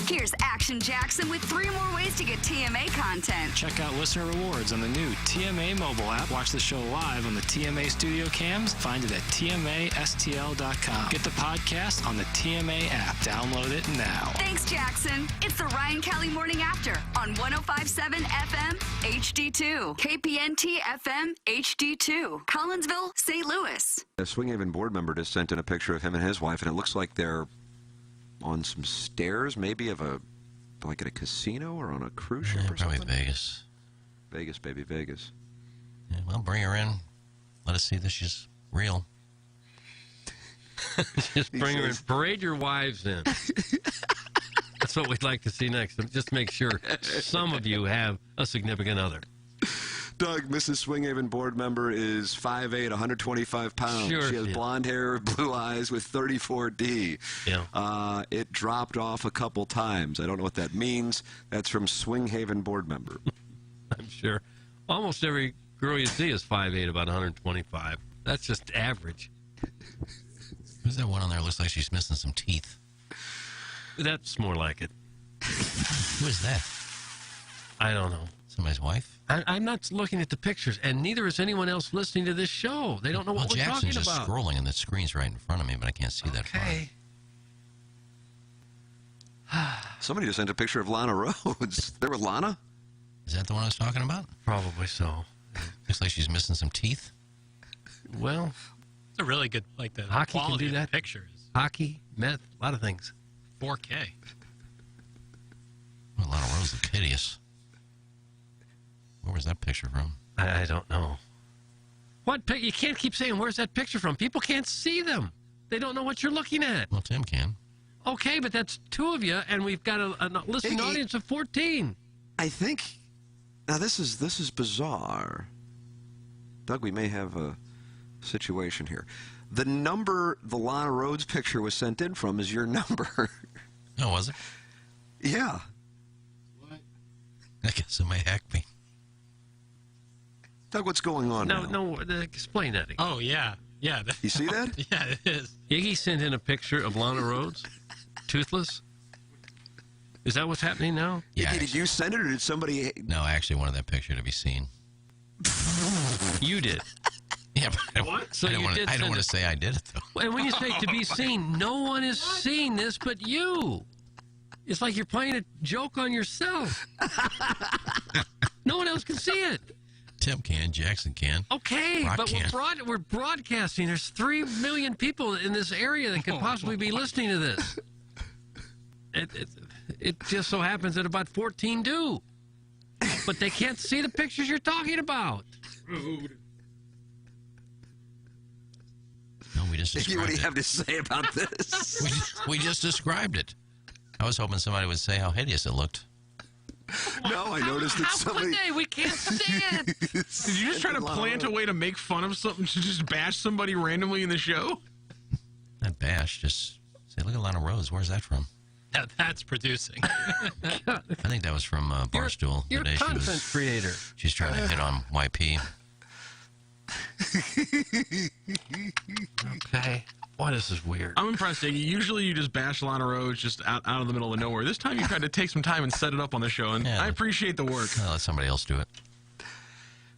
Here's Action Jackson with 3 more ways to get TMA content. Check out listener rewards on the new TMA mobile app. Watch the show live on the TMA studio cams. Find it at TMASTL.com. Get the podcast on the TMA app. Download it now. Thanks, Jackson. It's the Ryan Kelly Morning After on 105.7 FM HD2. KPNT FM HD2. Collinsville, St. Louis. A Swinghaven board member just sent in a picture of him and his wife, and it looks like they're on some stairs, maybe at a casino or on a cruise ship or probably something. Vegas. Vegas, baby, Vegas. Yeah, well, bring her in. Let us see that she's real. Just bring her in. Parade your wives in. That's what we'd like to see next. Just make sure some of you have a significant other. Doug, Mrs. Swinghaven board member, is 5'8", 125 pounds. Sure, she has blonde hair, blue eyes with 34D. Yeah. It dropped off a couple times. I don't know what that means. That's from Swinghaven board member. I'm sure. Almost every girl you see is 5'8", about 125. That's just average. Who's that one on there? Looks like she's missing some teeth. That's more like it. Who is that? I don't know. Somebody's wife? I'm not looking at the pictures, and neither is anyone else listening to this show. They don't know what we're talking Jackson's just about. Scrolling, and the screen's right in front of me, but I can't see that far. Somebody just sent a picture of Lana Rhodes. There with Lana? Is that the one I was talking about? Probably so. Looks like she's missing some teeth. Well, It's a really good, like the hockey can quality do of that. the pictures. Hockey, meth, a lot of things. 4K. Well, Lana Rhodes looked hideous. Where was that picture from? I don't know. What? You can't keep saying, where's that picture from? People can't see them. They don't know what you're looking at. Well, Tim can. Okay, but that's 2 of you, and we've got a listening audience of 14. I think. Now, this is bizarre. Doug, we may have a situation here. The number the Lana Rhodes picture was sent in from is your number. Oh, was it? Yeah. What? I guess it may hack me. Doug, what's going on now? No, explain that again. Oh, yeah. Yeah. You see that? Yeah, it is. Iggy sent in a picture of Lana Rhodes, toothless. Is that what's happening now? Yeah. Did you send it, or did somebody... No, I actually wanted that picture to be seen. You did. Yeah, but I don't want to say I did it, though. And when you say to be seen, no one is seeing this but you. It's like you're playing a joke on yourself. No one else can see it. Tim can, Jackson can. Okay, Rock but can. we're broadcasting. There's 3 million people in this area that could possibly be listening to this. It just so happens that about 14 do. But they can't see the pictures you're talking about. Rude. No, we just described What do you it. have to say about this? we just described it. I was hoping somebody would say how hideous it looked. No, I noticed that somebody... How could they? We can't see it. Did you just try to plant a way to make fun of something, to just bash somebody randomly in the show? Not bash, just say, look at Lana Rhodes. Where's that from? Yeah, that's producing. I think that was from Barstool. You're a the day content creator. She's trying to hit on YP. Okay. Boy, this is weird. I'm impressed, Iggy. Usually you just bash Lana Rhodes just out of the middle of nowhere. This time you tried to take some time and set it up on the show, and I appreciate the work. I'll let somebody else do it.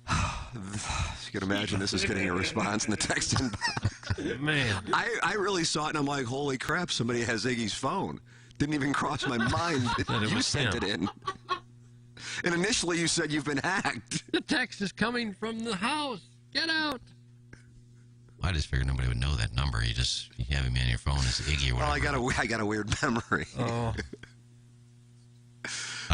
You can imagine this is getting a response in the text inbox. Man. I really saw it, and I'm like, holy crap, somebody has Iggy's phone. Didn't even cross my mind that you sent it in. And initially you said you've been hacked. The text is coming from the house. Get out. I just figured nobody would know that number. You have him on your phone as Iggy or whatever. Well, I got a weird memory. Oh.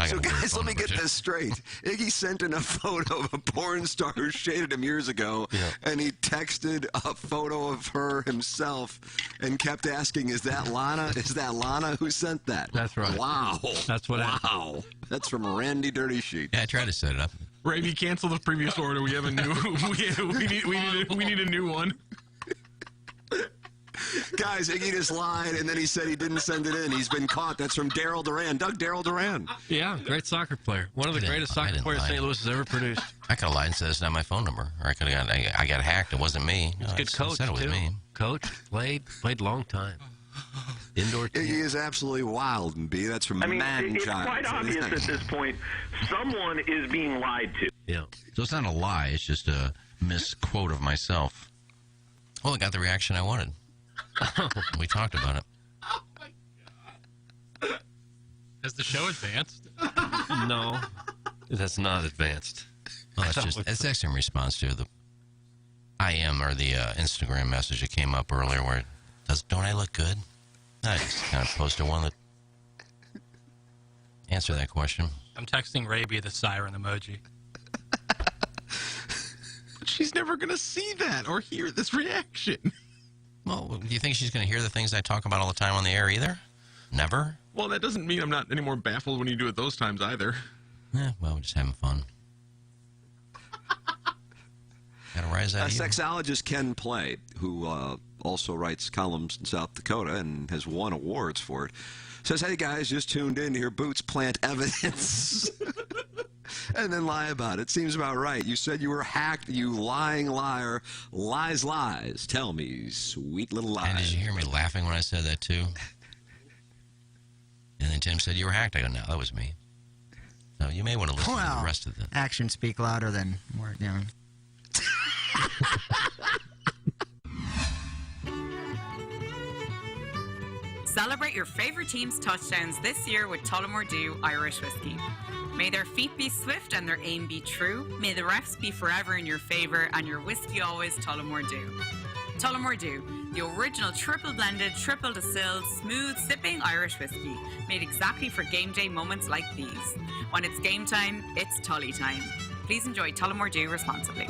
So, guys, let me get this straight. Iggy sent in a photo of a porn star who shaded him years ago, and he texted a photo of her himself and kept asking, is that Lana? Is that Lana who sent that? That's right. Wow. That's what happened. Wow. That's from Randy Dirty Sheet. Yeah, I tried to set it up. Ravi, cancel the previous order. We have a new. we need a new one. Guys, Iggy just lied, and then he said he didn't send it in. He's been caught. That's from Daryl Duran. Daryl Duran. Yeah, great soccer player. One of the greatest soccer players St. Louis has ever produced. I could have lied and said it's not my phone number. Or I could have I got hacked. It wasn't me. He's a good coach, said it was too. me. Coach, played long time. Indoor team. Iggy is absolutely wild, and B. That's from Man it's Child. quite obvious at this point someone is being lied to. Yeah. So it's not a lie. It's just a misquote of myself. Well, I got the reaction I wanted. We talked about it. Oh, my God. Has the show advanced? No. That's not advanced. Well, it's actually in response to the IM or the Instagram message that came up earlier where it says, don't I look good? I just kind of posted one that answer that question. I'm texting Raby the siren emoji. She's never going to see that or hear this reaction. Well, do you think she's going to hear the things I talk about all the time on the air either? Never? Well, that doesn't mean I'm not any more baffled when you do it those times either. Yeah, well, we're just having fun. Gotta rise out of you. Sexologist Ken Play, who also writes columns in South Dakota and has won awards for it, says, hey, guys, just tuned in to hear Boots plant evidence and then lie about it. Seems about right. You said you were hacked, you lying liar. Lies, lies. Tell me, sweet little lies. And did you hear me laughing when I said that, too? And then Tim said you were hacked. I go, no, that was me. So you may want to listen to the rest of the... Actions speak louder than words. You know. Celebrate your favorite team's touchdowns this year with Tullamore Dew Irish Whiskey. May their feet be swift and their aim be true. May the refs be forever in your favor and your whiskey always Tullamore Dew. Tullamore Dew, the original triple blended, triple distilled, smooth sipping Irish whiskey, made exactly for game day moments like these. When it's game time, it's Tully time. Please enjoy Tullamore Dew responsibly.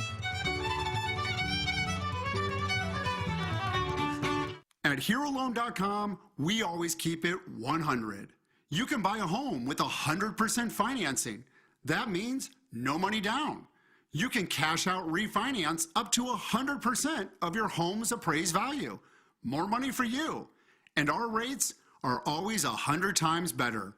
At HeroLoan.com, we always keep it 100. You can buy a home with 100% financing. That means no money down. You can cash out refinance up to 100% of your home's appraised value. More money for you. And our rates are always 100 times better.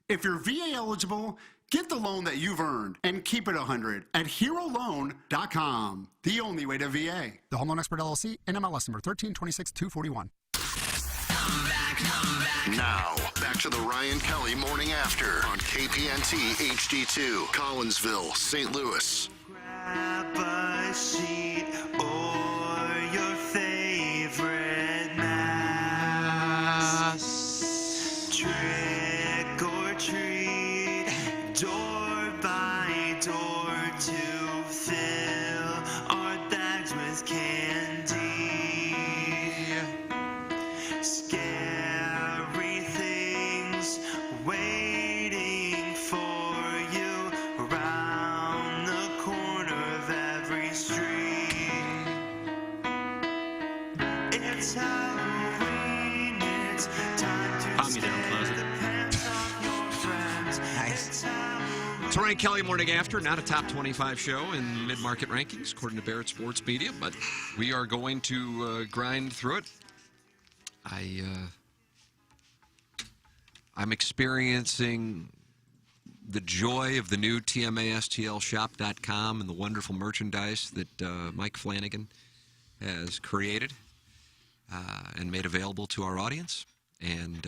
If you're VA eligible, get the loan that you've earned and keep it 100 at HeroLoan.com. The only way to VA. The Home Loan Expert LLC, NMLS number 1326241. Now, back to the Ryan Kelly Morning After on KPNT HD2, Collinsville, St. Louis. Grab a sheet or your favorite mask. Trick or treat, door by door to fill our bags with candy. Scary things waiting for you around the corner of every street. It's Halloween, it's time to scare the pants off your friends. It's It's Ryan Kelly Morning After, not a top 25 show in mid-market rankings, according to Barrett Sports Media, but we are going to grind through it. I'm experiencing the joy of the new TMASTLshop.com and the wonderful merchandise that Mike Flanagan has created and made available to our audience. And,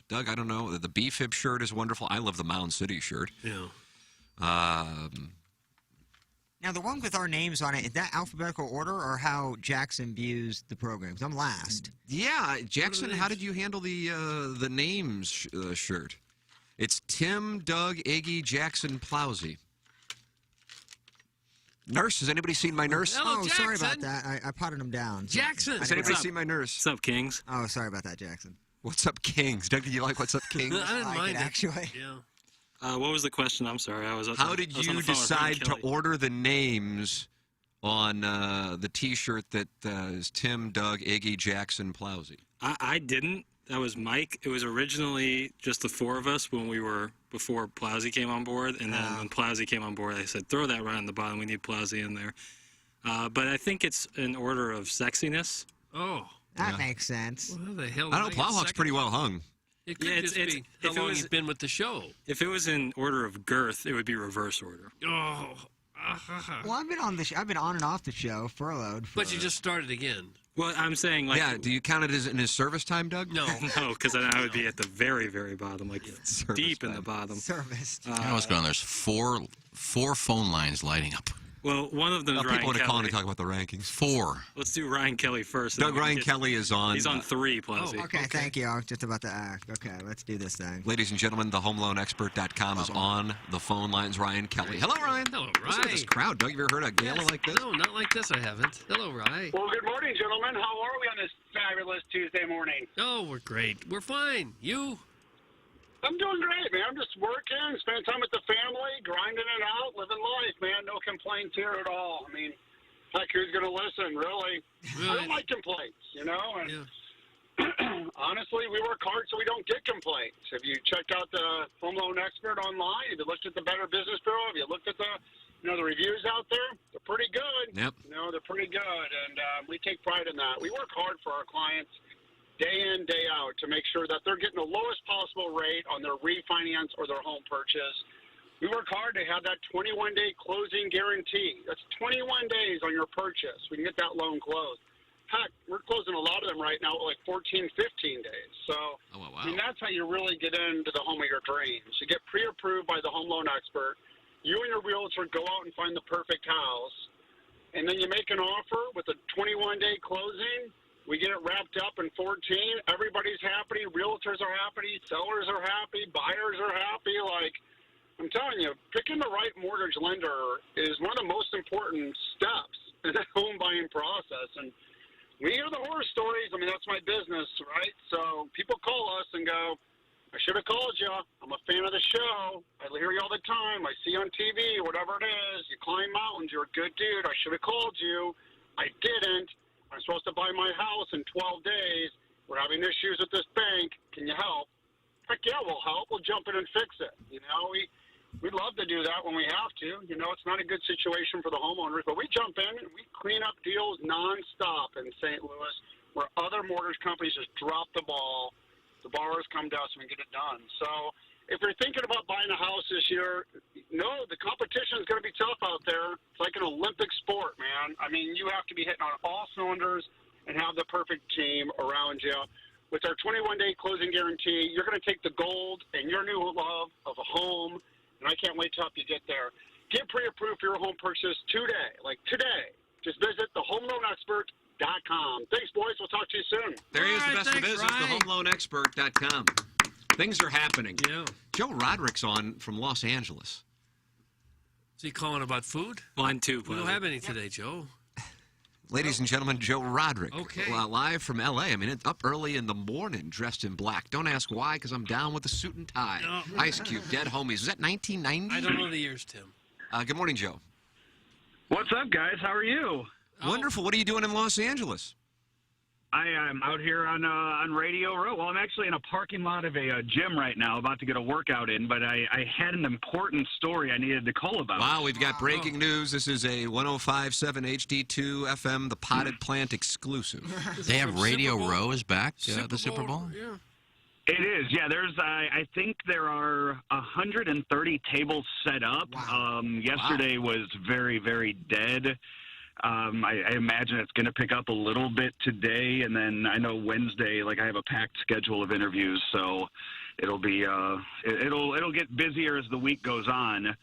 Doug, I don't know, the B-Fib shirt is wonderful. I love the Mound City shirt. Yeah. Now, the one with our names on it, is that alphabetical order or how Jackson views the programs? I'm last. Yeah, Jackson, how did you handle the names shirt? It's Tim, Doug, Iggy, Jackson, Plowsy. Nurse, has anybody seen my nurse? Hello, Oh, sorry Jackson. about that. I potted him down. Jackson! Has anybody seen my nurse? What's up, Kings? Oh, sorry about that, Jackson. What's up, Kings? Doug, did you like What's Up, Kings? I didn't like mind it, actually. Yeah. What was the question? I'm sorry. How did you decide to order the names on the T-shirt that is Tim, Doug, Iggy, Jackson, Plowsy? I didn't. That was Mike. It was originally just the four of us before Plowsy came on board, and then when Plowsy came on board, I said, throw that right on the bottom. We need Plowsy in there. But I think it's in order of sexiness. Oh. That makes sense. Well, the hell I don't know, Plowhawk's pretty well hung. It could just be how long he's been with the show. If it was in order of girth, it would be reverse order. Oh. Well, I've been on I've been on and off the show, furloughed. But you just started again. Well, I'm saying, like... Yeah, do you count it as in his service time, Doug? No. No, because then I would be at the very, very bottom, like deep in the bottom. Service. You know what's going on? There's four phone lines lighting up. Well, one of them is Ryan people want to call Kelly. and talk about the rankings. 4. Let's do Ryan Kelly first. Doug, Ryan Kelly is on. He's on 3, Plowsy. Okay, thank you. I was just about to act. Okay, let's do this thing. Ladies and gentlemen, thehomeloanexpert.com is on the phone lines. Ryan Kelly. Hello, Ryan. Hello, Listen to Ryan. this crowd. Doug, you ever heard a gala like this? No, not like this. I haven't. Hello, Ryan. Well, good morning, gentlemen. How are we on this fabulous Tuesday morning? Oh, we're great. We're fine. You? I'm doing great, man. I'm just working, spending time with the family, grinding it out, living life, man. No complaints here at all. I mean, heck, who's going to listen, really? I don't like complaints, you know? And honestly, we work hard so we don't get complaints. Have you checked out the Home Loan Expert online? Have you looked at the Better Business Bureau? Have you looked at the reviews out there? They're pretty good. Yep. They're pretty good, and we take pride in that. We work hard for our clients day in, day out to make sure that they're getting the lowest possible rate on their refinance or their home purchase. We work hard to have that 21-day closing guarantee. That's 21 days on your purchase. We can get that loan closed. Heck, we're closing a lot of them right now at like 14, 15 days. So, I mean, that's how you really get into the home of your dreams. You get pre-approved by the home loan expert. You and your realtor go out and find the perfect house. And then you make an offer with a 21-day closing. We get it wrapped up in 14. Everybody's happy. Realtors are happy. Sellers are happy. Buyers are happy. Like, I'm telling you, picking the right mortgage lender is one of the most important steps in the home buying process. And we hear the horror stories. I mean, that's my business, right? So people call us and go, I should have called you. I'm a fan of the show. I hear you all the time. I see you on TV, whatever it is. You climb mountains. You're a good dude. I should have called you. I didn't. I'm supposed to buy my house in 12 days. We're having issues with this bank. Can you help? Heck yeah, we'll help. We'll jump in and fix it. You know, we'd love to do that when we have to. You know, it's not a good situation for the homeowners, but we jump in and we clean up deals nonstop in St. Louis where other mortgage companies just drop the ball. The borrowers come to us and we get it done. So if you're thinking about buying a house this year, no, the competition is going to be tough out there. It's like an Olympic sport, man. I mean, you have to be hitting on all cylinders and have the perfect team around you. With our 21-day closing guarantee, you're going to take the gold and your new love of a home, and I can't wait to help you get there. Get pre-approved for your home purchase today, like today. Just visit thehomeloanexpert.com. Thanks, boys. We'll talk to you soon. There he is, the best of business, thehomeloanexpert.com. Things are happening. Yeah. Joe Roderick's on from Los Angeles. Is he calling about food? Line 2, We don't have any today, Joe. Ladies and gentlemen, Joe Roderick. Okay. Live from L.A. I mean, it's up early in the morning, dressed in black. Don't ask why, because I'm down with the suit and tie. No. Ice Cube, Dead Homies. Was that 1990? I don't know the years, Tim. Good morning, Joe. What's up, guys? How are you? Wonderful. What are you doing in Los Angeles? I am out here on Radio Row. Well, I'm actually in a parking lot of a gym right now, about to get a workout in, but I had an important story I needed to call about. Wow, we've got breaking news. This is a 105.7 HD2 FM, the Potted Plant exclusive. They have Radio Row is back, the Super Bowl? Yeah. It is, yeah. I think there are 130 tables set up. Wow. Yesterday was very, very dead. I imagine it's going to pick up a little bit today, and then I know Wednesday, I have a packed schedule of interviews, so it'll be it'll get busier as the week goes on.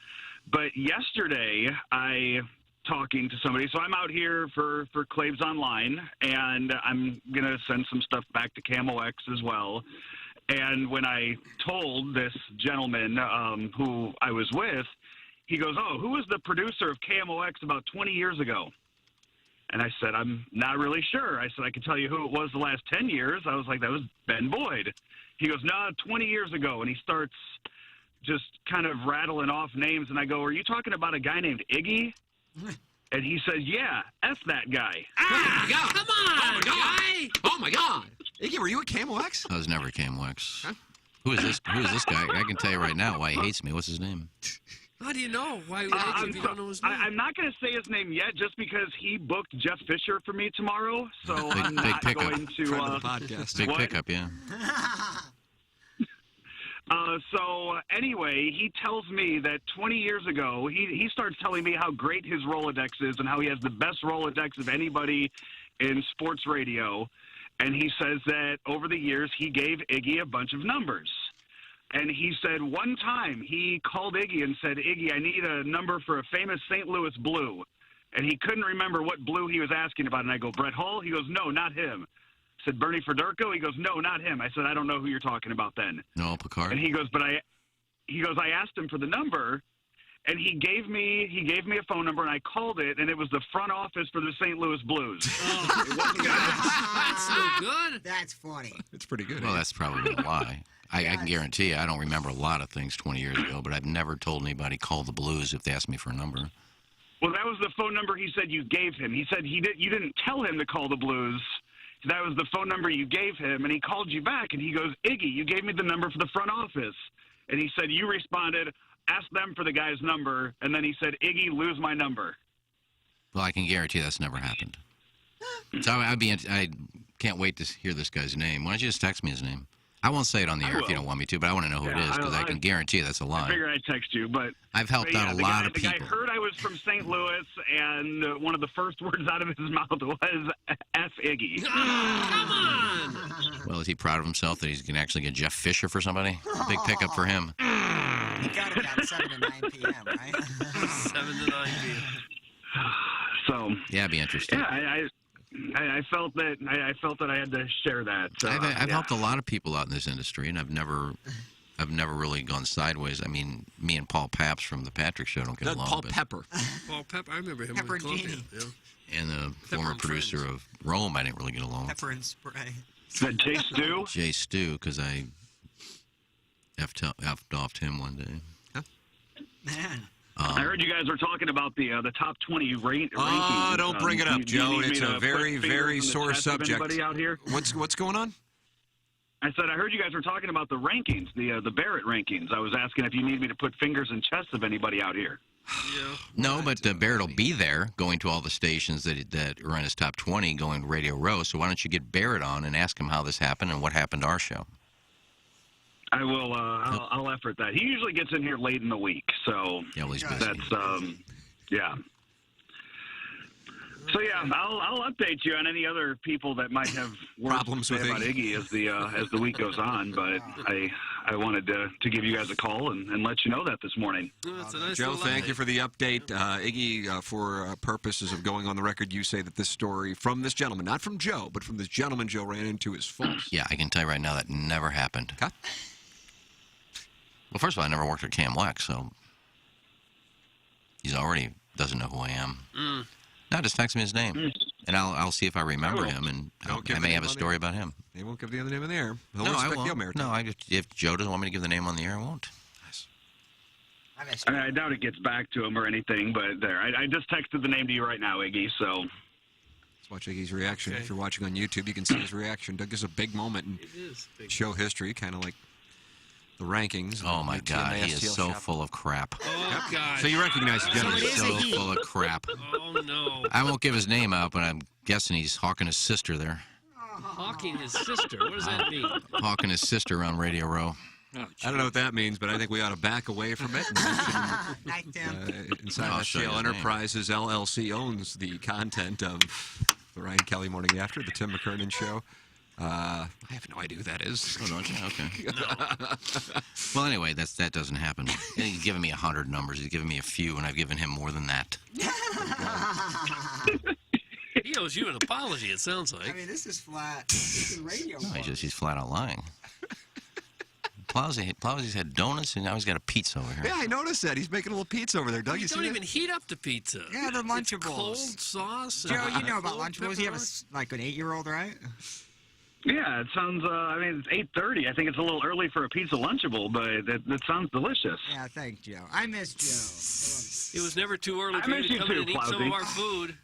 But yesterday, talking to somebody, so I'm out here for Claves Online, and I'm going to send some stuff back to Camo X as well. And when I told this gentleman who I was with, he goes, "Oh, who was the producer of KMOX about 20 years ago?" And I said, "I'm not really sure." I said, "I can tell you who it was the last 10 years. I was like, "That was Ben Boyd." He goes, "No, 20 years ago." And he starts just kind of rattling off names. And I go, "Are you talking about a guy named Iggy?" And he said, "Yeah, F that guy." Ah, God. Come on, guy! Oh, my God. Iggy, were you at KMOX? I was never KMOX. Huh? Who is this guy? I can tell you right now why he hates me. What's his name? How do you know? Why would if you don't know his name? I'm not going to say his name yet, just because he booked Jeff Fisher for me tomorrow. So I'm not going to. Friend of the podcast. Big pickup, yeah. So anyway, he tells me that 20 years ago, he starts telling me how great his Rolodex is and how he has the best Rolodex of anybody in sports radio. And he says that over the years, he gave Iggy a bunch of numbers. And he said one time he called Iggy and said, "Iggy, I need a number for a famous St. Louis Blue." And he couldn't remember what Blue he was asking about. And I go, "Brett Hull?" He goes, "No, not him." I said, "Bernie Federko?" He goes, "No, not him." I said, "I don't know who you're talking about then." No, Picard. And he goes, I asked him for the number, and he gave me a phone number, and I called it, and it was the front office for the St. Louis Blues. Oh, it wasn't that's no good. That's funny. It's pretty good. Well, that's probably a lie. I can guarantee you I don't remember a lot of things 20 years ago, but I've never told anybody call the Blues if they asked me for a number. Well, that was the phone number he said you gave him. He said you didn't tell him to call the Blues. That was the phone number you gave him, and he called you back, and he goes, "Iggy, you gave me the number for the front office." And he said, you responded, "Ask them for the guy's number." And then he said, "Iggy, lose my number." Well, I can guarantee that's never happened. So I can't wait to hear this guy's name. Why don't you just text me his name? I won't say it on the air if you don't want me to, but I want to know who it is, because I can guarantee you that's a lie. I figured I'd text you, but I've helped out a lot of people. The guy heard I was from St. Louis, and one of the first words out of his mouth was "F Iggy." Come on! Well, is he proud of himself that he's going to actually get Jeff Fisher for somebody? Big pickup for him. You got it at 7 to 9 p.m., right? 7 to 9 p.m. So yeah, it'd be interesting. Yeah, I felt that I had to share that. I've helped a lot of people out in this industry, and I've never really gone sideways. I mean, me and Paul Papps from the Patrick Show don't get along. Paul Pepper. Paul Pepper, I remember him. Pepper in Columbia. Genie. Yeah. And the former producer of Rome, I didn't really get along. Pepper and spray. Is that Jay Stu? Jay Stu, because I effed off him one day. Man. I heard you guys were talking about the top 20 rankings. Oh, don't bring it up, Joe. It's a very, very sore subject. Anybody out here? What's going on? I said I heard you guys were talking about the rankings, the Barrett rankings. I was asking if you need me to put fingers in chests of anybody out here. Yeah. No, but Barrett will be there, going to all the stations that are in his top 20, going to Radio Row. So why don't you get Barrett on and ask him how this happened and what happened to our show? I will. I'll effort that. He usually gets in here late in the week, so yeah, well, he's busy. That's yeah. So yeah, I'll update you on any other people that might have problems with about Iggy as the week goes on. But I wanted to give you guys a call and let you know that this morning. Nice Joe, thank you for the update. Iggy, for purposes of going on the record, you say that this story from this gentleman, not from Joe, but from this gentleman Joe ran into, is false. Yeah, I can tell you right now that never happened. Okay. Well, first of all, I never worked at KMOX, so he's already doesn't know who I am. No, just text me his name, and I'll see if I remember him, and I may have a story about him. They won't give the other name in the air. No, I won't. No, if Joe doesn't want me to give the name on the air, I won't. I doubt it gets back to him or anything, but there. I just texted the name to you right now, Iggy, so. Let's watch Iggy's reaction. Okay. If you're watching on YouTube, you can see his reaction. Doug is a big moment in show history, kind of like the rankings. Oh, my God. He is so full of crap. Oh, God. So you recognize the gentleman. He's so full of crap. Oh, no. I won't give his name out, but I'm guessing he's hawking his sister there. hawking his sister. What does that mean? Hawking his sister on Radio Row. Oh, I don't know what that means, but I think we ought to back away from it. Inside I'll show you STL his name. Enterprises LLC owns the content of the Ryan Kelly Morning After, the Tim McKernan Show. I have no idea who that is. Oh, don't you? Okay. Well, anyway, that doesn't happen. He's giving me 100 numbers. He's giving me a few, and I've given him more than that. He owes you an apology, it sounds like. I mean, this is flat. This is radio. No, he's flat out lying. Plowsy's had donuts, and now he's got a pizza over here. Yeah, I noticed that. He's making a little pizza over there. Doug, you see don't that? even heat up the pizza. Yeah, they're Lunchables. Cold sauce. Joe, you know about cold Lunchables. You have pepperoni. like an 8-year-old, right? Yeah, it sounds. I mean, it's 8:30. I think it's a little early for a pizza Lunchable, but that sounds delicious. Yeah, thanks, Joe. I miss Joe. It was never too early I for you miss to you come in too, and eat some Plowsy. of our food.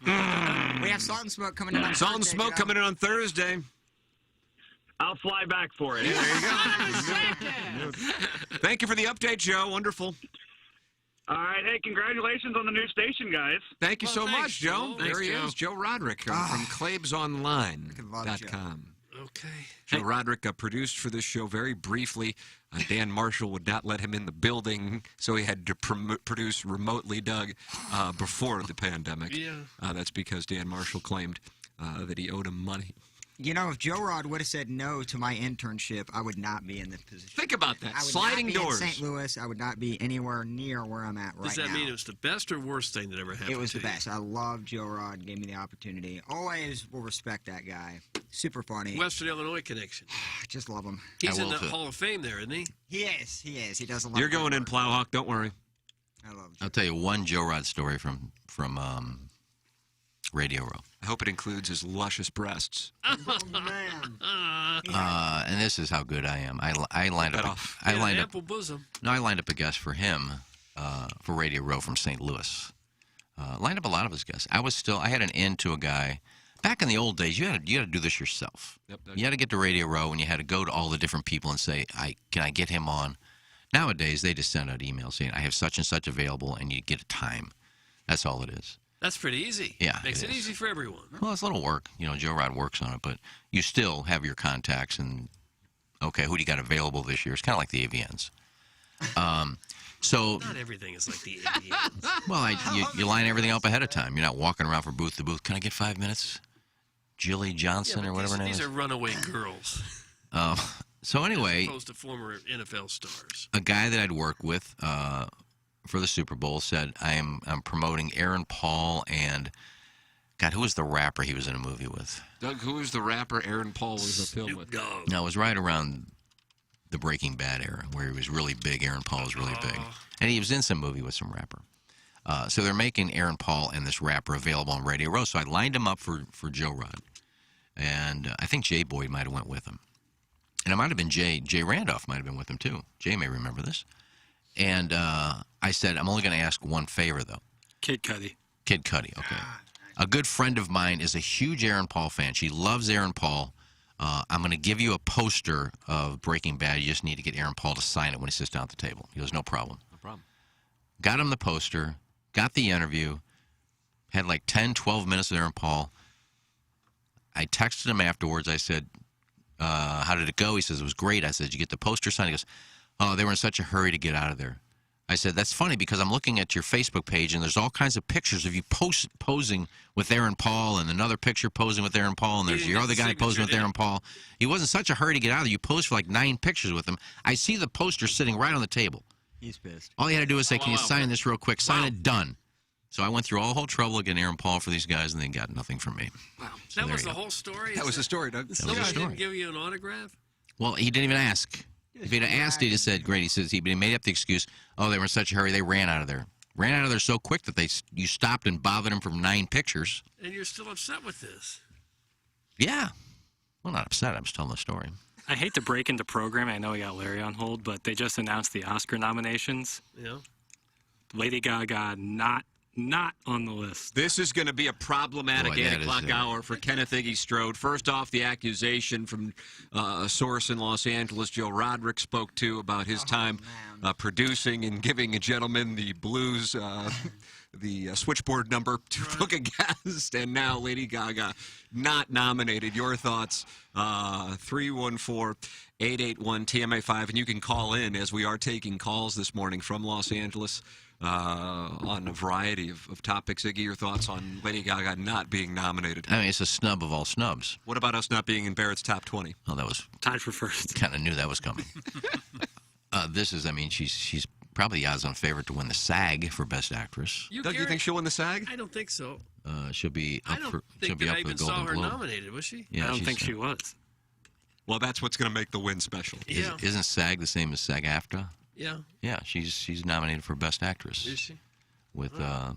We have Salt and Smoke coming in on Salt and Thursday, Smoke Joe. coming in on Thursday. I'll fly back for it. There you go. Thank you for the update, Joe. Wonderful. All right, hey, congratulations on the new station, guys. Thank you so thanks, much, Joe. Joe. There he Thanks, is, Joe Roderick from ClaibsOnline.com. Okay. Joe Roderick produced for this show very briefly. Dan Marshall would not let him in the building, so he had to produce remotely, Doug, before the pandemic. Yeah. That's because Dan Marshall claimed that he owed him money. You know, if Joe Rod would have said no to my internship, I would not be in this position. Think about that. I would Sliding not be doors. in St. Louis. I would not be anywhere near where I'm at right now. Does that mean it was the best or worst thing that ever happened It was to the you? best. I love Joe Rod. Gave me the opportunity. Always will respect that guy. Super funny. Western Illinois connection. I just love him. He's in the Hall of Fame there, isn't he? He is. He is. He does a lot. You're of good going in, work. Plowhawk. Don't worry. I love I'll tell you one Joe Rod story from Radio Row. I hope it includes his luscious breasts. Oh, man. And this is how good I am. I lined up. I lined up. Ample bosom. No, I lined up a guest for him for Radio Row from St. Louis. Lined up a lot of his guests. I had an in to a guy. Back in the old days, you had to do this yourself. Yep. You had to get to Radio Row, and you had to go to all the different people and say, can I get him on? Nowadays, they just send out emails saying, I have such and such available, and you get a time. That's all it is. That's pretty easy. Yeah, Makes it it is. easy for everyone. Well, it's a little work. Joe Rod works on it, but you still have your contacts and, okay, who do you got available this year? It's kind of like the AVNs. So Not everything is like the Indians. well, you line everything up ahead of time. You're not walking around from booth to booth. Can I get 5 minutes? Jilly Johnson or whatever her name These is. are runaway girls. So anyway, As opposed to former NFL stars. a guy that I'd worked with for the Super Bowl said, I'm promoting Aaron Paul and, God, who was the rapper he was in a movie with? Doug, who was the rapper Aaron Paul was uphill with? No, it was right around the Breaking Bad era where he was really big. Aaron Paul was really big. And he was in some movie with some rapper. So they're making Aaron Paul and this rapper available on Radio Row. So I lined him up for Joe Rod. And I think Jay Boyd might have went with him. And it might have been Jay Randolph might have been with him too. Jay may remember this. And I said, I'm only going to ask one favor, though. Kid Cudi. Kid Cudi, okay. A good friend of mine is a huge Aaron Paul fan. She loves Aaron Paul. I'm going to give you a poster of Breaking Bad. You just need to get Aaron Paul to sign it when he sits down at the table. He goes, no problem. No problem. Got him the poster, got the interview, had like 10, 12 minutes with Aaron Paul. I texted him afterwards. I said, how did it go? He says, it was great. I said, did you get the poster signed? He goes, oh, they were in such a hurry to get out of there. I said, that's funny because I'm looking at your Facebook page and there's all kinds of pictures of you posing with Aaron Paul and another picture posing with Aaron Paul and there's your other guy posing with Aaron Paul. He wasn't such a hurry to get out of there. You posed for like 9 pictures with him. I see the poster sitting right on the table. He's pissed. All you had to do was say, can you sign this real quick? Sign it, done. So I went through all the whole trouble of getting Aaron Paul for these guys and they got nothing from me. Wow. So That there was you the go. whole story? That was the story, Doug. That was the Somebody story. didn't give you an autograph? Well, he didn't even ask. If he'd have asked, he just said, great. He says he made up the excuse, oh, they were in such a hurry, they ran out of there. Ran out of there so quick that you stopped and bothered him from 9 pictures. And you're still upset with this. Yeah. Well, not upset. I'm just telling the story. I hate to break into programming. I know we got Larry on hold, but they just announced the Oscar nominations. Yeah. Lady Gaga not not on the list. This is going to be a problematic Boy, 8 o'clock hour for Kenneth Iggy Strode. First off, the accusation from a source in Los Angeles, Joe Roderick, spoke to about his time producing and giving a gentleman the blues, the switchboard number to book a guest, and now Lady Gaga not nominated. Your thoughts, 314-881-TMA5, and you can call in as we are taking calls this morning from Los Angeles on a variety of topics. Iggy, your thoughts on Lady Gaga not being nominated? I mean, it's a snub of all snubs. What about us not being in Barrett's top 20? Oh, that was tied for first. Kind of knew that was coming. This is, I mean, she's probably the odds-on favorite to win the SAG for Best Actress. Doug, you think she'll win the SAG? I don't think so. She'll be up I don't for. think She'll be that up I for the even saw Golden her Globe. nominated, was she? Yeah, I don't she's- think she was. Well, that's what's going to make the win special. Yeah. Isn't SAG the same as SAG-AFTRA? Yeah. Yeah, she's nominated for Best Actress. Is she? With I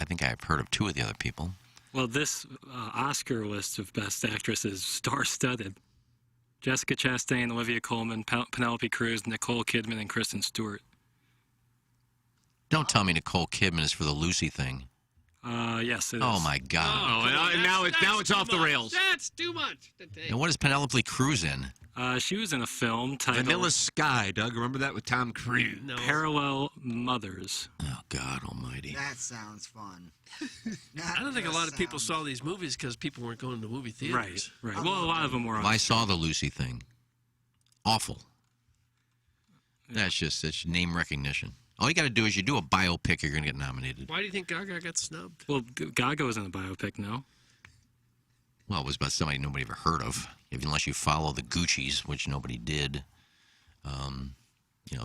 think I've heard of two of the other people. Well, this Oscar list of Best Actress is star-studded. Jessica Chastain, Olivia Colman, Penelope Cruz, Nicole Kidman, and Kristen Stewart. Don't tell me Nicole Kidman is for the Lucy thing. Yes, it is. Oh my God! and now it's off the rails. That's too much to take. And what is Penelope Cruz in? She was in a film titled Vanilla Sky, Doug. Remember that with Tom Cruise? No. Parallel Mothers. Oh God Almighty! That sounds fun. I don't think a lot of people saw these movies because people weren't going to movie theaters. Right. Well, a lot of them were on. Well, I saw the Lucy thing. Awful. That's name recognition. All you got to do is you do a biopic, you're going to get nominated. Why do you think Gaga got snubbed? Well, Gaga was in the biopic, no? Well, it was about somebody nobody ever heard of, unless you follow the Gucci's, which nobody did.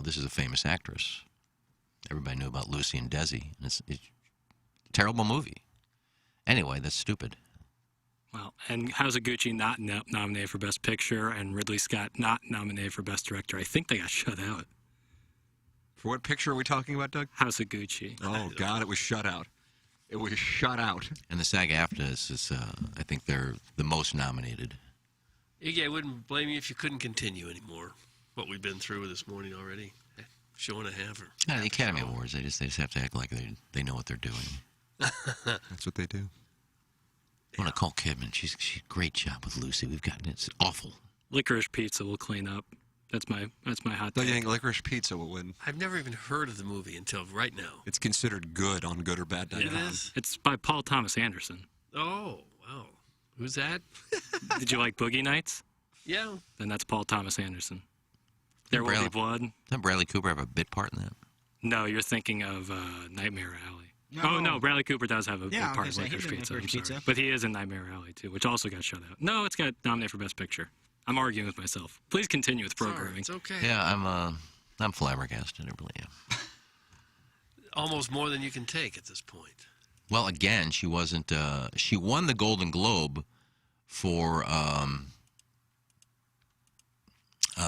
This is a famous actress. Everybody knew about Lucy and Desi. And it's a terrible movie. Anyway, that's stupid. Well, and House of Gucci not nominated for Best Picture, and Ridley Scott not nominated for Best Director. I think they got shut out. For what picture are we talking about, Doug? House of Gucci. Oh, God, it was shut out. It was shut out. And the SAG-AFTRA is I think they're the most nominated. Iggy, I wouldn't blame you if you couldn't continue anymore. What we've been through this morning already. Show and a half. The Academy Awards, they just have to act like they know what they're doing. That's what they do. Well, Nicole Kidman, she's a great job with Lucy. It's awful. Licorice Pizza will clean up. That's my hot Doug, take. you think Licorice Pizza will win? I've never even heard of the movie until right now. It's considered good on goodorbad.com. It is? It's by Paul Thomas Anderson. Oh, wow. Who's that? Did you like Boogie Nights? Yeah. Then that's Paul Thomas Anderson. There Will Be Blood. Doesn't Bradley Cooper have a bit part in that? No, you're thinking of Nightmare Alley. No. Oh, no, Bradley Cooper does have a big Yeah, part I was in gonna say, Licorice he's in Pizza. Licorice I'm sorry. Pizza. But he is in Nightmare Alley, too, which also got shut out. No, it's got nominated for Best Picture. I'm arguing with myself. Please continue with programming. It's okay. Yeah, I'm flabbergasted. I really am. Almost more than you can take at this point. Well, again, she wasn't. She won the Golden Globe for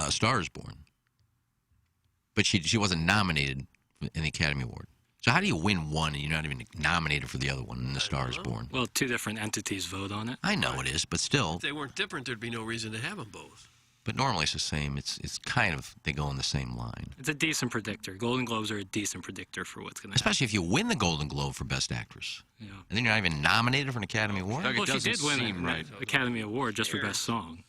Star is Born, but she wasn't nominated in the Academy Award. So how do you win one and you're not even nominated for the other one in The Star is Born? Well, two different entities vote on it. I know it is, but still. If they weren't different, there'd be no reason to have them both. But normally it's the same. It's kind of, they go in the same line. It's a decent predictor. Golden Globes are a decent predictor for what's going to happen. Especially if you win the Golden Globe for Best Actress. Yeah. And then you're not even nominated for an Academy Award? Well, she did win an Academy Award just for Best Song.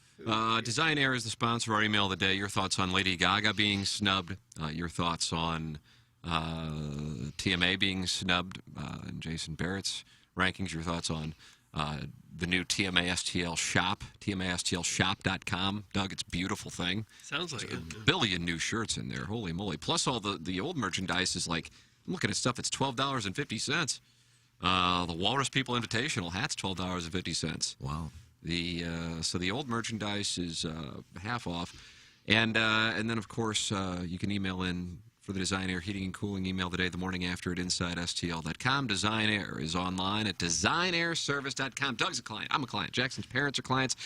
Design Air is the sponsor of our email of the day. Your thoughts on Lady Gaga being snubbed. Your thoughts on TMA being snubbed and Jason Barrett's rankings. Your thoughts on the new TMA STL shop, TMASTLshop.com. Doug, it's a beautiful thing. Sounds like There's it. a billion new shirts in there. Holy moly. Plus all the old merchandise is like, I'm looking at stuff, it's $12.50. The Walrus People Invitational hat's $12.50. Wow. So the old merchandise is half off. And then, of course, you can email in for the Design Air Heating and Cooling email today, the morning after at InsideSTL.com. Design Air is online at DesignAirService.com. Doug's a client. I'm a client. Jackson's parents are clients.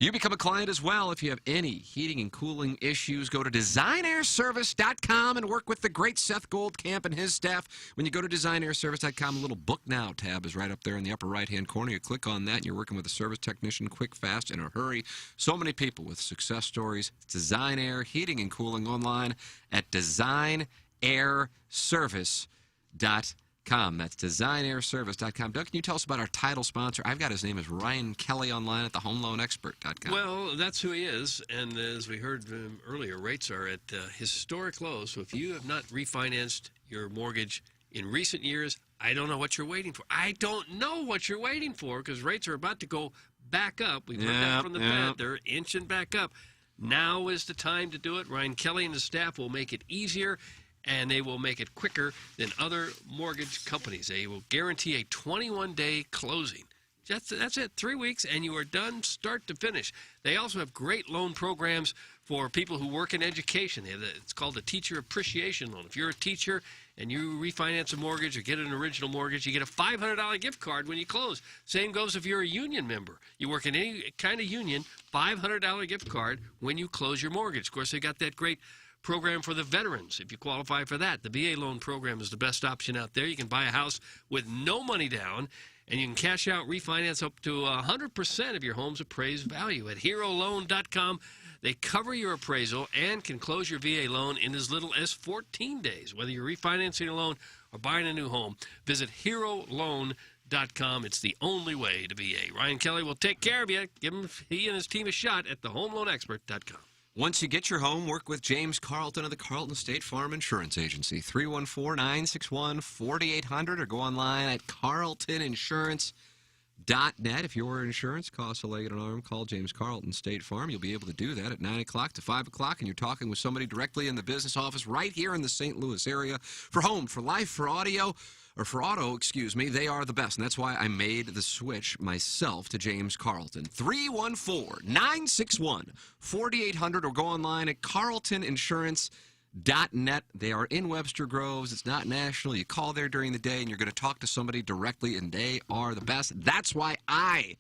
You become a client as well if you have any heating and cooling issues. Go to DesignAirService.com and work with the great Seth Goldcamp and his staff. When you go to DesignAirService.com, a little Book Now tab is right up there in the upper right-hand corner. You click on that, and you're working with a service technician quick, fast, in a hurry. So many people with success stories. Design Air Heating and Cooling online at DesignAirService.com. That's designairservice.com. Doug, can you tell us about our title sponsor? I've got his name is Ryan Kelly online at thehomeloanexpert.com. Well, that's who he is. And as we heard earlier, rates are at historic lows. So if you have not refinanced your mortgage in recent years, I don't know what you're waiting for. I don't know what you're waiting for because rates are about to go back up. We've heard that from the Fed. They're inching back up. Now is the time to do it. Ryan Kelly and his staff will make it easier, and they will make it quicker than other mortgage companies. They will guarantee a 21-day closing. That's it, 3 weeks, and you are done start to finish. They also have great loan programs for people who work in education. It's called the Teacher Appreciation Loan. If you're a teacher and you refinance a mortgage or get an original mortgage, you get a $500 gift card when you close. Same goes if you're a union member. You work in any kind of union, $500 gift card when you close your mortgage. Of course, they got that great program for the veterans, if you qualify for that. The VA loan program is the best option out there. You can buy a house with no money down, and you can cash out, refinance up to 100% of your home's appraised value. At HeroLoan.com, they cover your appraisal and can close your VA loan in as little as 14 days. Whether you're refinancing a loan or buying a new home, visit HeroLoan.com. It's the only way to VA. Ryan Kelly will take care of you. Give him, he and his team a shot at thehomeloanexpert.com. Once you get your home, work with James Carlton of the Carlton State Farm Insurance Agency. 314-961-4800 or go online at carltoninsurance.net. If your insurance costs a leg and an arm, call James Carlton State Farm. You'll be able to do that at 9 o'clock to 5 o'clock, and you're talking with somebody directly in the business office right here in the St. Louis area. For home, for life, for audio, or for auto, they are the best. And that's why I made the switch myself to James Carlton. 314-961-4800 or go online at carltoninsurance.net. They are in Webster Groves. It's not national. You call there during the day, and you're going to talk to somebody directly, and they are the best. That's why I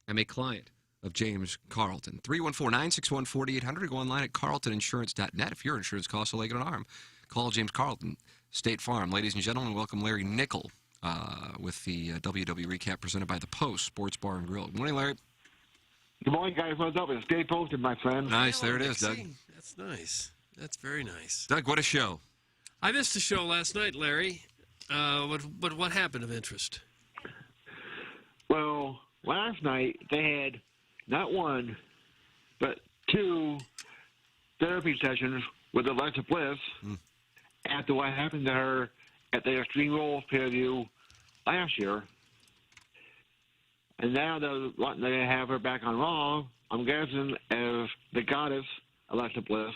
am a client of James Carlton. 314-961-4800 or go online at carltoninsurance.net. If your insurance costs a leg and an arm, call James Carlton State Farm. Ladies and gentlemen, welcome Larry Nickel with the WW recap presented by the Post Sports Bar and Grill. Good morning, Larry. Good morning, guys. What's up? It's Stay Posted, my friend. Nice. There it is, Doug. That's nice. That's very nice. Doug, what a show. I missed the show last night, Larry. But what happened of interest? Well, last night they had not one, but two therapy sessions with Alexa Bliss after what happened to her at the Extreme Rules pay-per-view last year. And now they're wanting to have her back on Raw, I'm guessing, as the goddess Alexa Bliss.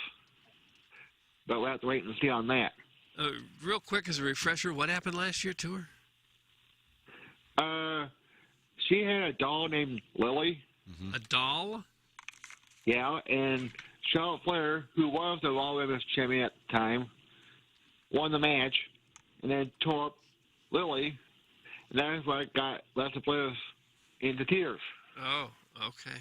But we'll have to wait and see on that. Real quick, as a refresher, what happened last year to her? She had a doll named Lily. Mm-hmm. A doll? Yeah, and Charlotte Flair, who was the Raw Women's Champion at the time, won the match, and then tore up Lily, and that's what got Alexa Bliss into tears. Oh, okay.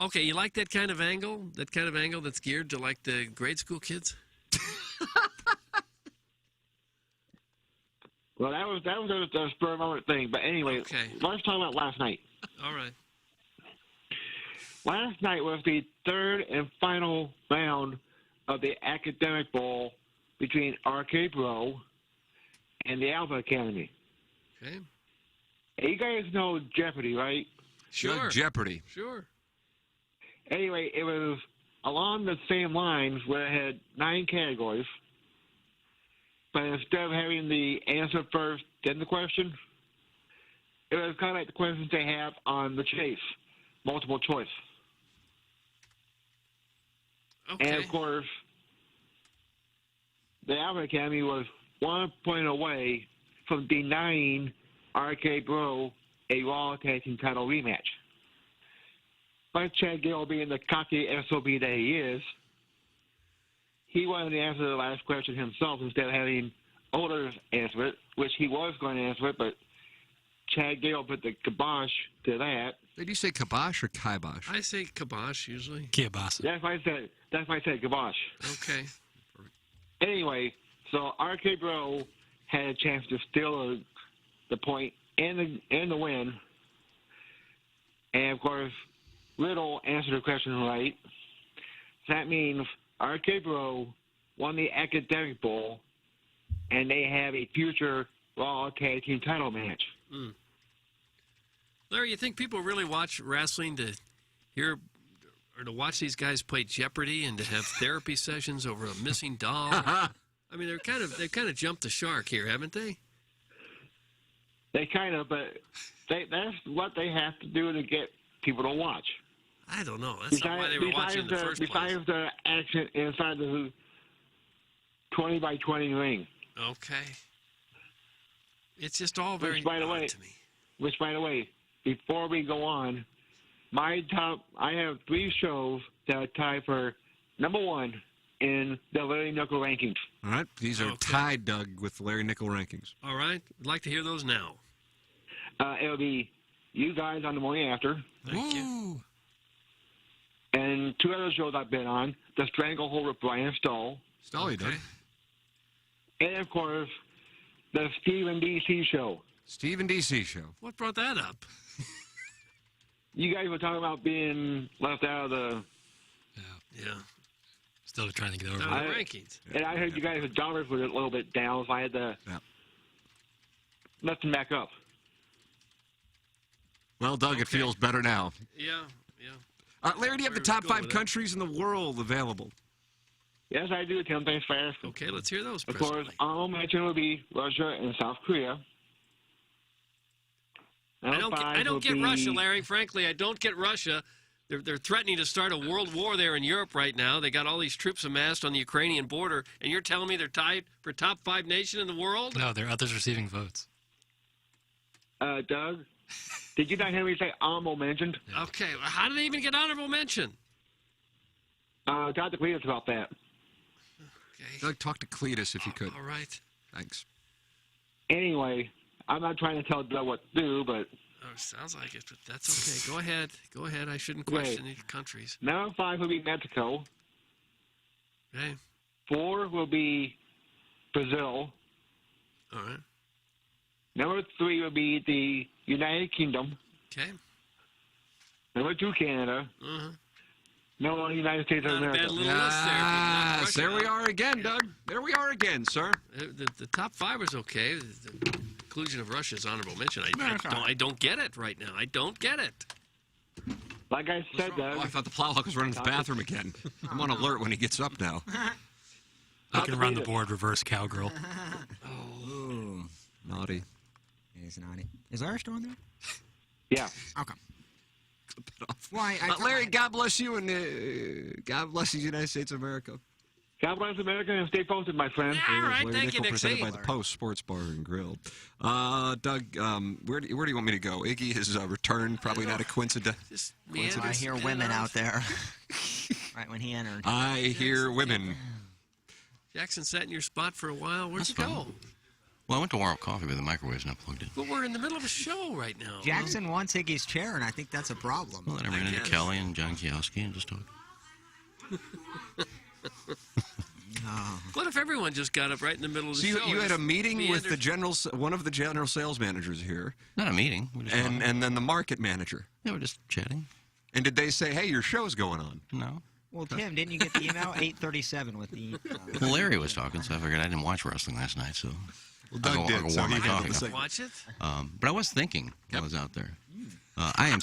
Okay, you like that kind of angle? That kind of angle that's geared to, like, the grade school kids? Well, that was a spur moment thing. But anyway, let's talk about last night. All right. Last night was the third and final round of the Academic Bowl between Arcade Bro and the Alpha Academy. Okay. You guys know Jeopardy, right? Sure. Jeopardy. Sure. Anyway, it was along the same lines where it had 9 categories, but instead of having the answer first, then the question, it was kind of like the questions they have on the Chase, multiple choice. Okay. And, of course, the Alpha Academy was 1 point away from denying RK Bro a Raw Tag Team title rematch. But Chad Gable, being the cocky SOB that he is, he wanted to answer the last question himself instead of having Otis answer it, which he was going to answer it, but Chad Gable put the kibosh to that. Did you say kibosh or kibosh? I say kibosh usually. Kibosh. That's why I said kibosh. Okay. Anyway, so RK Bro had a chance to steal the point and the win. And, of course, Riddle answered the question right. That means RK Bro won the Academic Bowl and they have a future Raw Tag Team title match. Mm. Larry, you think people really watch wrestling to hear or to watch these guys play Jeopardy and to have therapy sessions over a missing doll? I mean, they've kind of jumped the shark here, haven't they? They kind of, but that's what they have to do to get people to watch. I don't know. That's not why they were watching in the first place. Besides the action inside the 20 by 20 ring. Okay. It's just all very odd to me. Which, by the way, before we go on, I have 3 shows that are tied for number 1 in the Larry Nickel rankings. All right. These are tied, Doug, with the Larry Nickel rankings. All right. I'd like to hear those now. It'll be you guys on the morning after. Thank you. And 2 other shows I've been on, The Stranglehold with Brian Stoll. Stolly, Doug. And, of course, the Stephen D.C. show. Stephen D.C. show. What brought that up? You guys were talking about being left out of the... Yeah. Still trying to get over the rankings. And I heard you guys' dollars were a little bit down, so I had to let them back up. Well, Doug, it feels better now. Yeah. Larry, do you have the top 5 countries in the world available? Yes, I do, Tim. Thanks for asking. Okay, let's hear those. Of course, honorable mention will be Russia and South Korea. I don't get Russia, Larry. Frankly, I don't get Russia. They're threatening to start a world war there in Europe right now. They got all these troops amassed on the Ukrainian border, and you're telling me they're tied for top 5 nation in the world? No, there are others receiving votes. Doug, did you not hear me say honorable mention? Okay, well, how did they even get honorable mention? Talk to Cletus about that. Okay. Doug, talk to Cletus if you could. All right. Thanks. Anyway, I'm not trying to tell Doug what to do, but... Oh, sounds like it, but that's okay. Go ahead. I shouldn't question any countries. Number 5 will be Mexico. Okay. 4 will be Brazil. All right. Number 3 will be the United Kingdom. Okay. Number 2, Canada. Uh-huh. Number 1, United States of America. Bad little list there. There we are again, Doug. There we are again, sir. The top 5 is okay. The inclusion of Russia's honorable mention. I don't get it right now. I don't get it. Like I said, Doug. Oh, I thought the plowhawk was running to the bathroom again. I'm on alert when he gets up now. I can run the board reverse cowgirl. Ooh. Naughty. It is naughty. Is Larry still on there? Yeah. Okay. Why, Larry, God bless you, and God bless the United States of America. God bless America, and stay posted, my friend. All right, Larry thank you, Nickel, presented Nixie. by the Post Sports Bar and Grill. Doug, where do you want me to go? Iggy has returned, probably not a coincidence. I hear women out there. Right when he entered. I hear women. Jackson sat in your spot for a while. Where'd you go? Well, I went to warm up coffee, but the microwave's not plugged in. But we're in the middle of a show right now. Jackson wants Iggy's chair, and I think that's a problem. Well, then I ran into Kelly and John Kioski and just talked. What if everyone just got up right in the middle of the show? You had a meeting with one of the general sales managers here. Not a meeting. And then the market manager. Yeah, we're just chatting. And did they say, hey, your show's going on? No. Well, Tim, didn't you get the email? 8:37 with the... Well, Larry was talking, so I figured I didn't watch wrestling last night, so... Well, Doug did, so he didn't watch it? But I was thinking when I was out there. I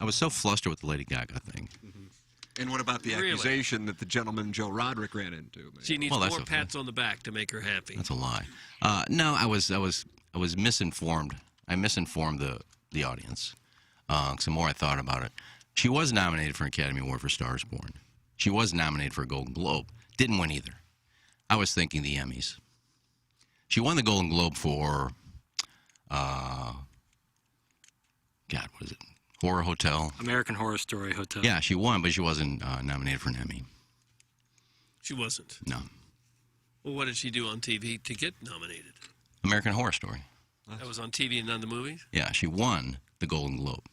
was so flustered with the Lady Gaga thing. And what about the accusation that the gentleman Joe Roderick ran into? She needs more pats on the back to make her happy. That's a lie. No, I was misinformed. I misinformed the audience. The more I thought about it, she was nominated for an Academy Award for Stars Born. She was nominated for a Golden Globe. Didn't win either. I was thinking the Emmys. She won the Golden Globe for, what is it? Horror Hotel. American Horror Story Hotel. Yeah, she won, but she wasn't nominated for an Emmy. She wasn't? No. Well, what did she do on TV to get nominated? American Horror Story. That was on TV and not the movies? Yeah, she won the Golden Globe,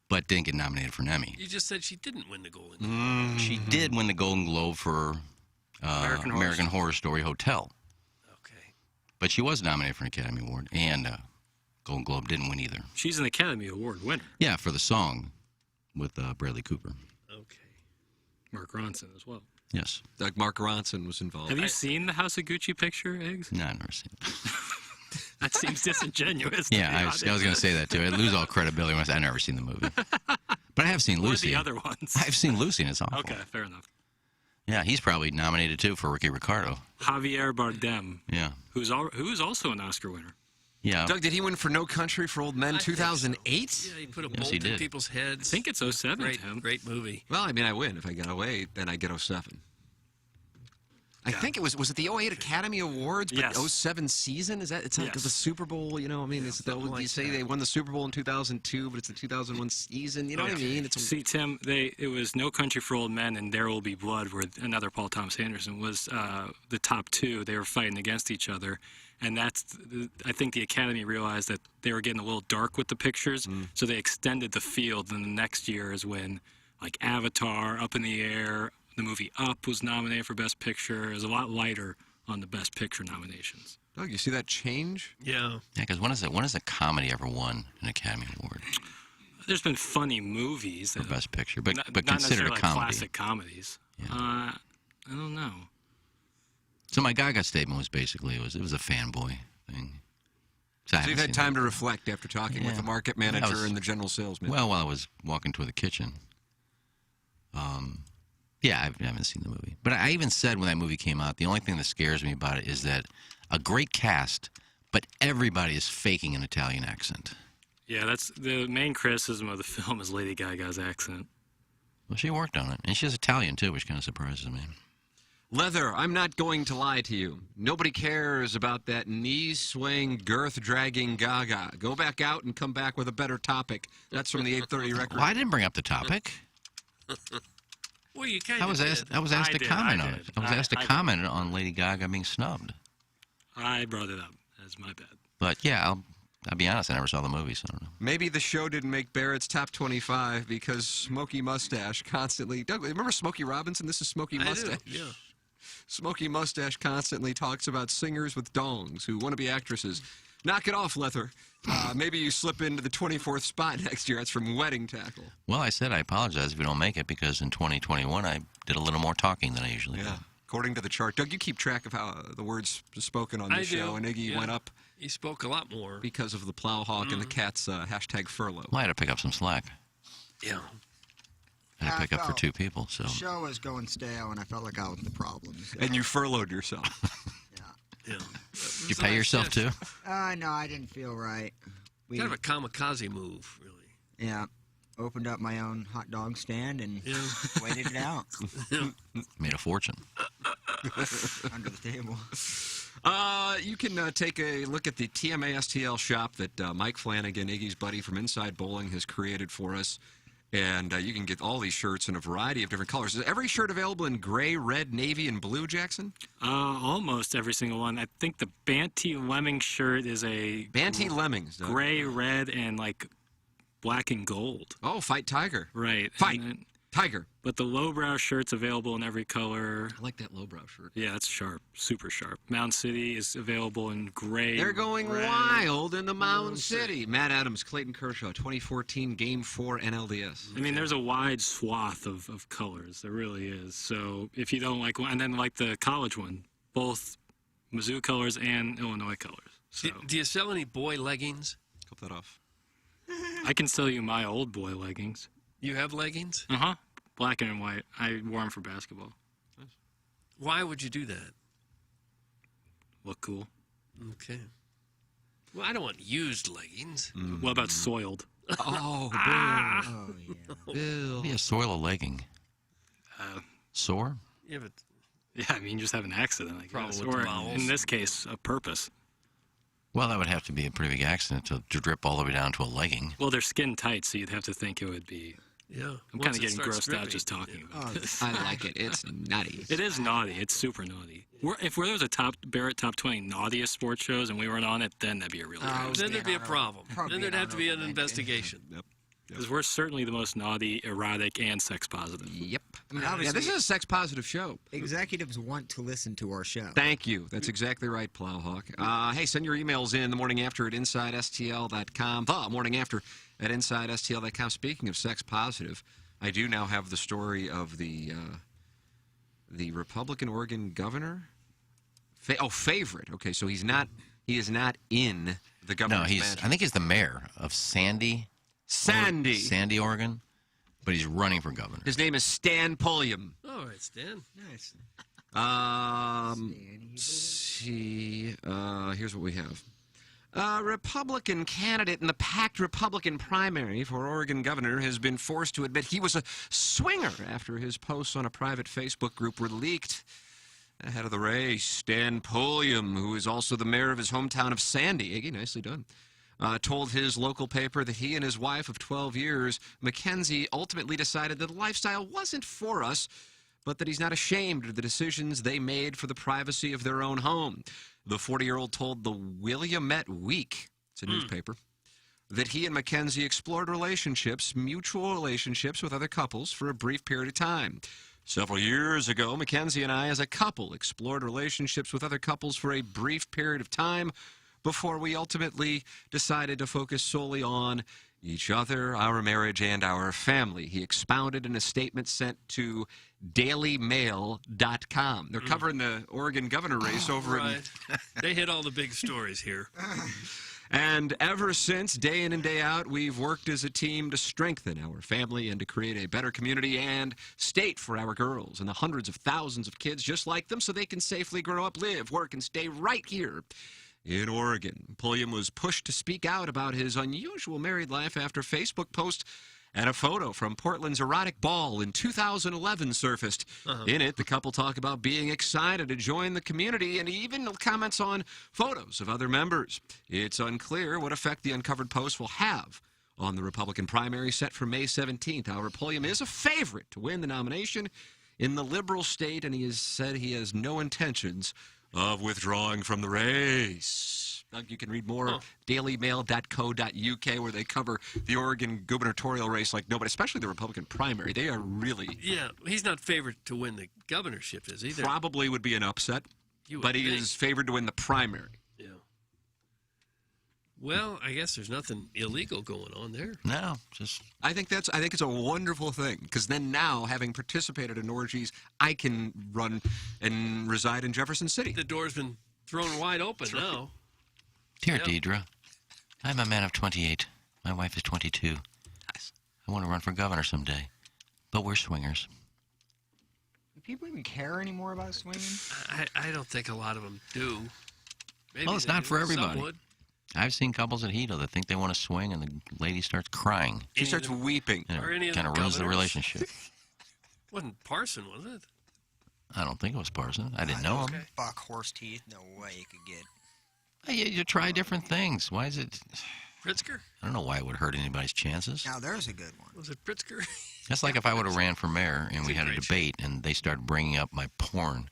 but didn't get nominated for an Emmy. You just said she didn't win the Golden Globe. She did win the Golden Globe for American Horror Story Hotel. Okay. But she was nominated for an Academy Award, and Golden Globe didn't win either. She's an Academy Award winner. Yeah, for the song with Bradley Cooper. Okay. Mark Ronson as well. Yes. Like Mark Ronson was involved. Have you seen the House of Gucci picture, Eggs? No, I've never seen it. That seems disingenuous. to Yeah, be I was honest. going to say that too. I'd lose all credibility when I I've never seen the movie. But I have seen Or Lucy. the other ones. I've seen Lucy, and it's awful. Okay, fair enough. Yeah, he's probably nominated too for Ricky Ricardo. Javier Bardem, Yeah. who's also an Oscar winner. Yeah. Doug, did he win for No Country for Old Men 2008? Yeah, he put a Yes, bolt he in did. people's heads. I think it's 07, Great, Tim. great movie. Well, I mean, I win. If I get 08, then I get 07. I think it was it the 08 Academy Awards, but Yes. 07 season? Is that, it's like Yes. the Super Bowl, you know, I mean, you say they won the Super Bowl in 2002, but it's the 2001 season, you know what I mean? See, Tim, it was No Country for Old Men and There Will Be Blood, where another Paul Thomas Anderson was the top two. They were fighting against each other. And I think the Academy realized that they were getting a little dark with the pictures, so they extended the field. And the next year is when, like, Avatar, Up in the Air, the movie Up was nominated for Best Picture. It was a lot lighter on the Best Picture nominations. Doug, you see that change? Yeah. Yeah, because when has a comedy ever won an Academy Award There's been funny movies for that Best Picture, but not considered a necessarily comedy? classic comedies. I don't know. So my Gaga statement was basically it was a fanboy thing. So you've had time to reflect after talking with the market manager and the general salesman. Well, while I was walking toward the kitchen. Yeah, I haven't seen the movie. But I even said when that movie came out, the only thing that scares me about it is that a great cast, but everybody is faking an Italian accent. Yeah, that's the main criticism of the film is Lady Gaga's accent. Well, she worked on it. And she's Italian, too, which kind of surprises me. Leather, I'm not going to lie to you. Nobody cares about that knee-swaying, girth-dragging Gaga. Go back out and come back with a better topic. That's from the 8:30 record. Well, I didn't bring up the topic. Well, you kind I was asked to comment on it. I was asked to comment on Lady Gaga being snubbed. I brought it up. That's my bad. But yeah, I'll be honest. I never saw the movie, so I don't know. Maybe the show didn't make Barrett's top 25 because Smokey Mustache constantly... Doug, remember Smokey Robinson? This is Smokey Mustache. I do, yeah. Smokey Mustache constantly talks about singers with dongs who want to be actresses. Knock it off, Leather. Maybe you slip into the 24th spot next year. That's from Wedding Tackle. Well, I said I apologize if we don't make it because in 2021 I did a little more talking than I usually do. According to the chart. Doug, you keep track of how the words spoken on the I show, do. and Iggy Yeah. went up He spoke a lot more. because of the Plowhawk and the Cat's hashtag furlough. Well, I had to pick up some slack. Yeah. I had to pick up for two people, so. The show was going stale, and I felt like I was the problem. So. And you furloughed yourself. Yeah. Did you pay yourself too? No, I didn't feel right. Kind of a kamikaze move, really. Yeah. Opened up my own hot dog stand and waited it out. Made a fortune. Under the table. You can take a look at the TMA STL shop that Mike Flanagan, Iggy's buddy from Inside Bowling, has created for us. And you can get all these shirts in a variety of different colors. Is every shirt available in gray, red, navy, and blue, Jackson? Almost every single one. I think the Banty Lemming shirt is a... Banty Lemmings. Gray, red, and like black and gold. Oh, Fight Tiger. Right. Fight Tiger. But the lowbrow shirt's available in every color. I like that lowbrow shirt. Yeah, that's sharp. Super sharp. Mound City is available in gray. They're going red. wild in the Mound City. Matt Adams, Clayton Kershaw, 2014 Game 4 NLDS. I mean, there's a wide swath of colors. There really is. So if you don't like one, and then like the college one, both Mizzou colors and Illinois colors. So Do you sell any boy leggings? Cut that off. I can sell you my old boy leggings. You have leggings? Uh-huh. Black and white. I wore them for basketball. Why would you do that? Look cool. Okay. Well, I don't want used leggings. What about soiled? Oh, Bill. Oh, yeah. Bill. Be a soil a legging. Sore? Yeah, but Yeah, I mean, you just have an accident, I Problem guess. with the Or bowels. in this case, a purpose. Well, that would have to be a pretty big accident to drip all the way down to a legging. Well, they're skin tight, so you'd have to think it would be. Yeah. I'm Once kind of it getting starts grossed out dripping. just talking about this. I like it. It's nutty. It is naughty. It's super naughty. If there was a Barrett top 20 naughtiest sports shows and we weren't on it, then that'd be a real Then there'd be a problem. Probably Then there'd an have to be an honorable investigation. Yep. Because we're certainly the most naughty, erotic, and sex positive. Yep. I mean, Yeah, obviously, this is a sex-positive show. executives want to listen to our show. Thank you. That's exactly right, Plowhawk. Hey, send your emails in the morning after at InsideSTL.com. The morning after at InsideSTL.com. Speaking of sex positive, I do now have the story of the the Republican Oregon governor. Favorite. Okay, so he is not in the governor's mansion. I think he's the mayor of Sandy, Oregon, but he's running for governor. His name is Stan Pulliam. All right, Stan. Nice. Let's see. Here's what we have. A Republican candidate in the packed Republican primary for Oregon governor has been forced to admit he was a swinger after his posts on a private Facebook group were leaked. Ahead of the race, Stan Pulliam, who is also the mayor of his hometown of Sandy, Iggy, nicely done, told his local paper that he and his wife of 12 years, Mackenzie, ultimately decided that the lifestyle wasn't for us, but that he's not ashamed of the decisions they made for the privacy of their own home. The 40-year-old told the Willamette Week, it's a newspaper, that he and Mackenzie explored mutual relationships with other couples for a brief period of time. Several years ago, Mackenzie and I, as a couple, explored relationships with other couples for a brief period of time before we ultimately decided to focus solely on each other, our marriage, and our family. He expounded in a statement sent to dailymail.com. They're covering the Oregon governor race over in... They hit all the big stories here. And ever since, day in and day out, we've worked as a team to strengthen our family and to create a better community and state for our girls and the hundreds of thousands of kids just like them so they can safely grow up, live, work, and stay right here in Oregon. Pulliam was pushed to speak out about his unusual married life after Facebook post and a photo from Portland's erotic ball in 2011 surfaced. In it, the couple talk about being excited to join the community and even comments on photos of other members. It's unclear what effect the uncovered post will have on the Republican primary set for May 17th. However, Pulliam is a favorite to win the nomination in the liberal state, and he has said he has no intentions of withdrawing from the race. Doug, you can read more at dailymail.co.uk, where they cover the Oregon gubernatorial race like nobody, especially the Republican primary. They are really... Yeah, he's not favored to win the governorship, is he? Probably would be an upset, but he is favored to win the primary. Yeah. Well, I guess there's nothing illegal going on there. No, just... I think it's a wonderful thing, because then now, having participated in orgies, I can run and reside in Jefferson City. The door's been thrown wide open now. Dear Deidre, I'm a man of 28. My wife is 22. Nice. I want to run for governor someday, but we're swingers. Do people even care anymore about swinging? I don't think a lot of them do. Maybe well, it's not for everybody. Some would. I've seen couples at Hito that think they want to swing, and the lady starts crying. She starts weeping. And it kind of ruins the relationship. Wasn't Parson, was it? I don't think it was Parson. I didn't know him. Buck horse teeth, no way you could get... You try different things. Why is it... Pritzker? I don't know why it would hurt anybody's chances. Now, there's a good one. Was it Pritzker? That's like if I would have ran for mayor and we had a debate and they started bringing up my porn.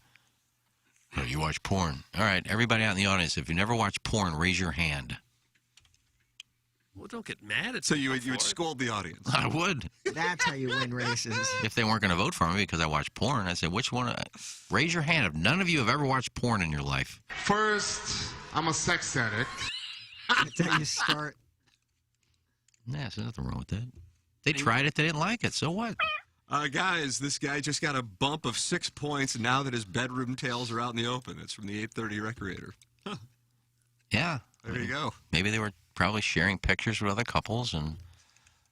Oh, you watch porn. All right, everybody out in the audience, if you never watch porn, raise your hand. Well, don't get mad at So you would scold the audience. I would. That's how you win races. If they weren't going to vote for me because I watch porn, I'd say, which one? Raise your hand if none of you have ever watched porn in your life. First, I'm a sex addict. That's how you start. Nah, there's nothing wrong with that. They tried it, they didn't like it, so what? Guys, this guy just got a bump of 6 points now that his bedroom tales are out in the open. It's from the 8:30 Recreator. Huh. Yeah. There you go. Maybe they were probably sharing pictures with other couples, and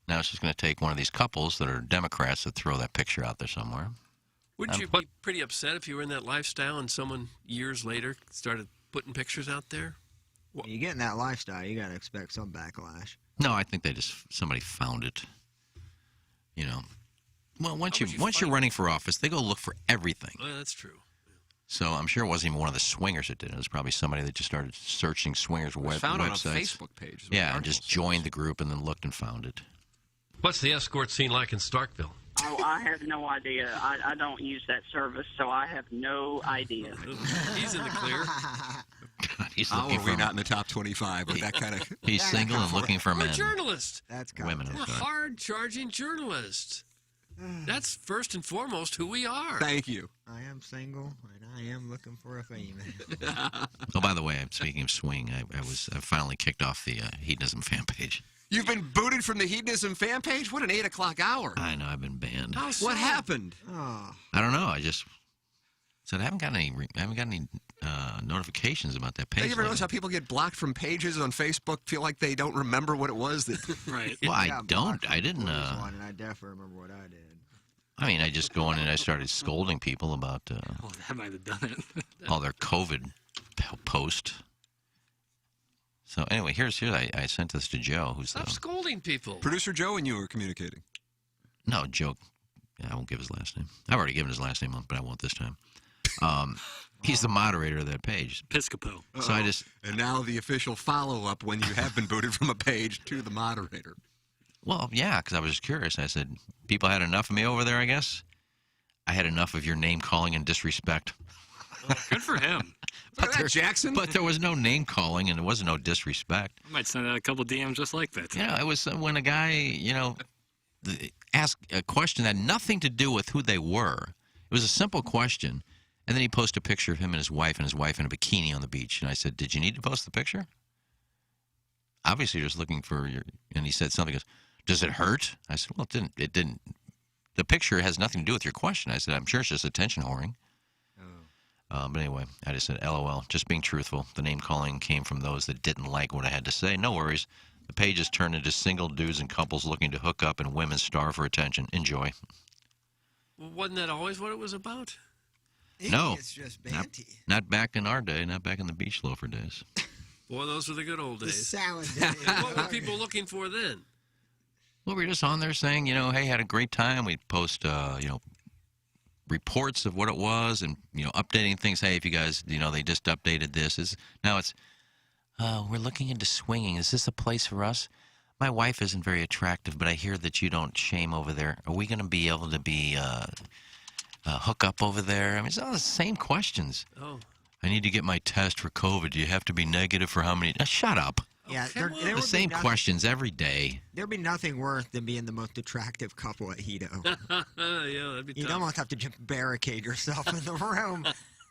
now it's just going to take one of these couples that are Democrats to throw that picture out there somewhere. Wouldn't you be pretty upset if you were in that lifestyle and someone years later started putting pictures out there? When you get in that lifestyle, you got to expect some backlash. No, I think somebody found it. You know, well, once you're running for office, they go look for everything. Well, that's true. So I'm sure it wasn't even one of the swingers that did it. It was probably somebody that just started searching swingers websites. Found on a Facebook page. Yeah, and just joined the group and then looked and found it. What's the escort scene like in Starkville? Oh, I have no idea. I don't use that service, so I have no idea. He's in the clear. God, he's How looking are we for not in the top 25 with that kind of... He's single and looking for We're men. journalists. That's women. We're hard-charging journalists. That's first and foremost who we are. Thank you. I am single, and I am looking for a female. Oh, by the way, speaking of swing, I finally kicked off the hedonism fan page. You've been booted from the hedonism fan page? What an 8 o'clock hour. I know, I've been banned. What happened? Oh. I don't know. I just Said I haven't got any notifications about that page. You ever notice how people get blocked from pages on Facebook? Feel like they don't remember what it was that. Right. Well, I don't. I didn't. One, and I definitely remember what I did. I mean, I just go in and I started scolding people about that might have done it. all their COVID post. So anyway, here's I sent this to Joe, who's Stop scolding people. Producer Joe and you were communicating. No, Joe. I won't give his last name. I've already given his last name, but I won't this time. He's the moderator of that page. Piscopo. So I just and now the official follow-up when you have been booted from a page to the moderator. Well, yeah, because I was just curious. I said, people had enough of me over there, I guess. I had enough of your name calling and disrespect. Oh, good for him. Jackson. But there was no name calling and there was no disrespect. I might send out a couple DMs just like that. It was when a guy, asked a question that had nothing to do with who they were. It was a simple question. And then he posted a picture of him and his wife in a bikini on the beach. And I said, did you need to post the picture? Obviously, you're just looking for your... And he said something, he goes, does it hurt? I said, well, it didn't. The picture has nothing to do with your question. I said, I'm sure it's just attention whoring. But anyway, I just said, LOL, just being truthful. The name calling came from those that didn't like what I had to say. No worries. The page has turned into single dudes and couples looking to hook up and women starve for attention. Enjoy. Well, wasn't that always what it was about? No. It's just banty. Not back in our day, not back in the beach loafer days. Boy, those were the good old The days. salad days. What were people looking for then? Well, we were just on there saying, hey, had a great time. We'd post, reports of what it was and, updating things. Hey, if you guys, they just updated this. Now it's, we're looking into swinging. Is this a place for us? My wife isn't very attractive, but I hear that you don't shame over there. Are we going to be able to be hook up over there? I mean, it's all the same questions. Oh. I need to get my test for COVID. Do you have to be negative for how many? Shut up. Yeah, there The same questions every day. There'd be nothing worse than being the most attractive couple at Hito. Yeah, that'd be You'd tough. almost have to just barricade yourself in the room.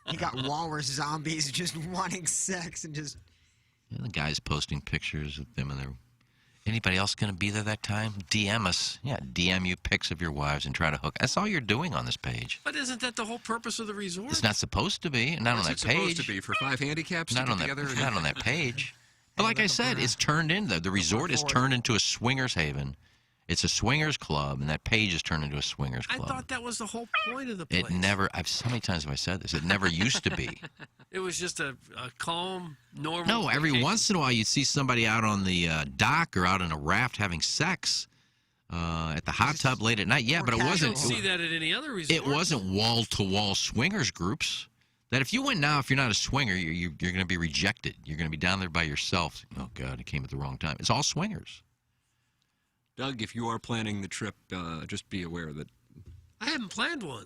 You got walrus zombies just wanting sex and just... The guy's posting pictures of them and their... Anybody else going to be there that time? DM us. Yeah, DM you pics of your wives and try to hook. That's all you're doing on this page. But isn't that the whole purpose of the resort? It's not supposed to be. Not on that What's it page. supposed to be for 5 handicaps Not to on get that. together? Not on that page. But like I said, it's turned into the resort is turned into a swingers haven. It's a swingers club, and that page is turned into a swingers I club. thought that was the whole point of the place. It never. How many times have I said this? It never used to be. It was just a calm, normal. No, every vacation. once in a while you'd see somebody out on the dock or out in a raft having sex at the hot tub late at night. Yeah, but it You wasn't. don't see that at any other resort. It wasn't wall-to-wall swingers groups. That if you went now, if you're not a swinger, you're going to be rejected. You're going to be down there by yourself. Oh, God, it came at the wrong time. It's all swingers. Doug, if you are planning the trip, just be aware that... I haven't planned one.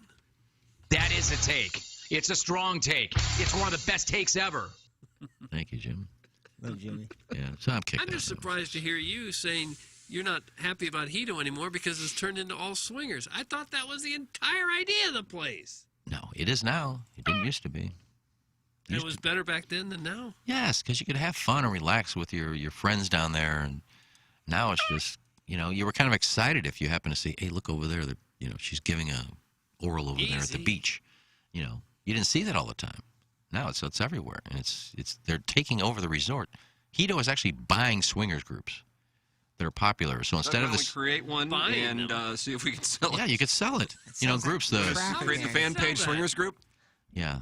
That is a take. It's a strong take. It's one of the best takes ever. Thank you, Jim. Love Jimmy. Yeah, so I'm kicked I'm just out. surprised to hear you saying you're not happy about Hito anymore because it's turned into all swingers. I thought that was the entire idea of the place. No, it is now. It didn't used to be. It was better back then than now. Yes, because you could have fun and relax with your friends down there. And now it's just, you were kind of excited if you happen to see, hey, look over there. She's giving a oral over there at the beach. You didn't see that all the time. Now it's everywhere, and they're taking over the resort. Hito is actually buying swingers groups that are popular. So instead of this, create one and see if we can sell it. Yeah, you could sell it. Groups create the fan page swingers group. Yeah,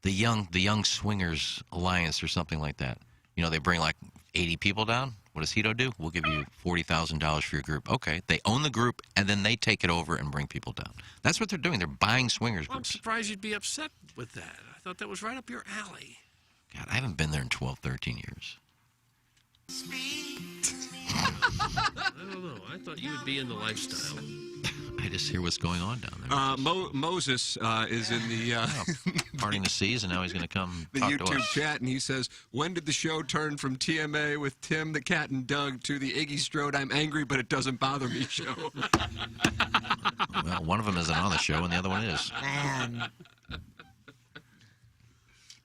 the young swingers alliance or something like that. They bring like 80 people down. What does Hito do? We'll give you $40,000 for your group. Okay, they own the group and then they take it over and bring people down. That's what they're doing. They're buying swingers Well, I'm groups. surprised you'd be upset with that. I thought that was right up your alley. God, I haven't been there in 12, 13 years. I don't know. I thought you would be in the lifestyle. I just hear what's going on down there. Moses is in the parting the seas, and now he's going to come the talk to YouTube us. chat, and he saes, "When did the show turn from TMA with Tim, the Cat, and Doug to the Iggy Strode I'm angry but it doesn't bother me show?" Well, one of them isn't on the show, and the other one is. Man.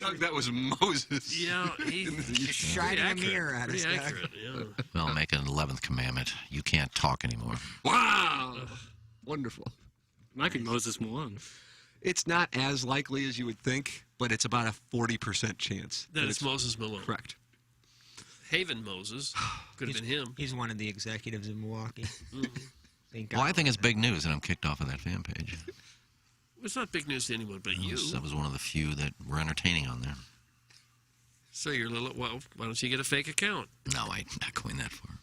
Doug, that was Moses. Yeah, he's shining a mirror at us, Pretty Doug. accurate, yeah. Well, make an 11th commandment. You can't talk anymore. Wow. Wonderful. Might be Moses Malone. It's not as likely as you would think, but it's about a 40% chance. That it's Moses Malone. Correct. Haven Moses. Could have been him. He's one of the executives in Milwaukee. Well, I think it's big news, and I'm kicked off of that fan page. It's not big news to anyone but you. That was one of the few that were entertaining on there. So you're a little, well, why don't you get a fake account? No, I'm not going that far.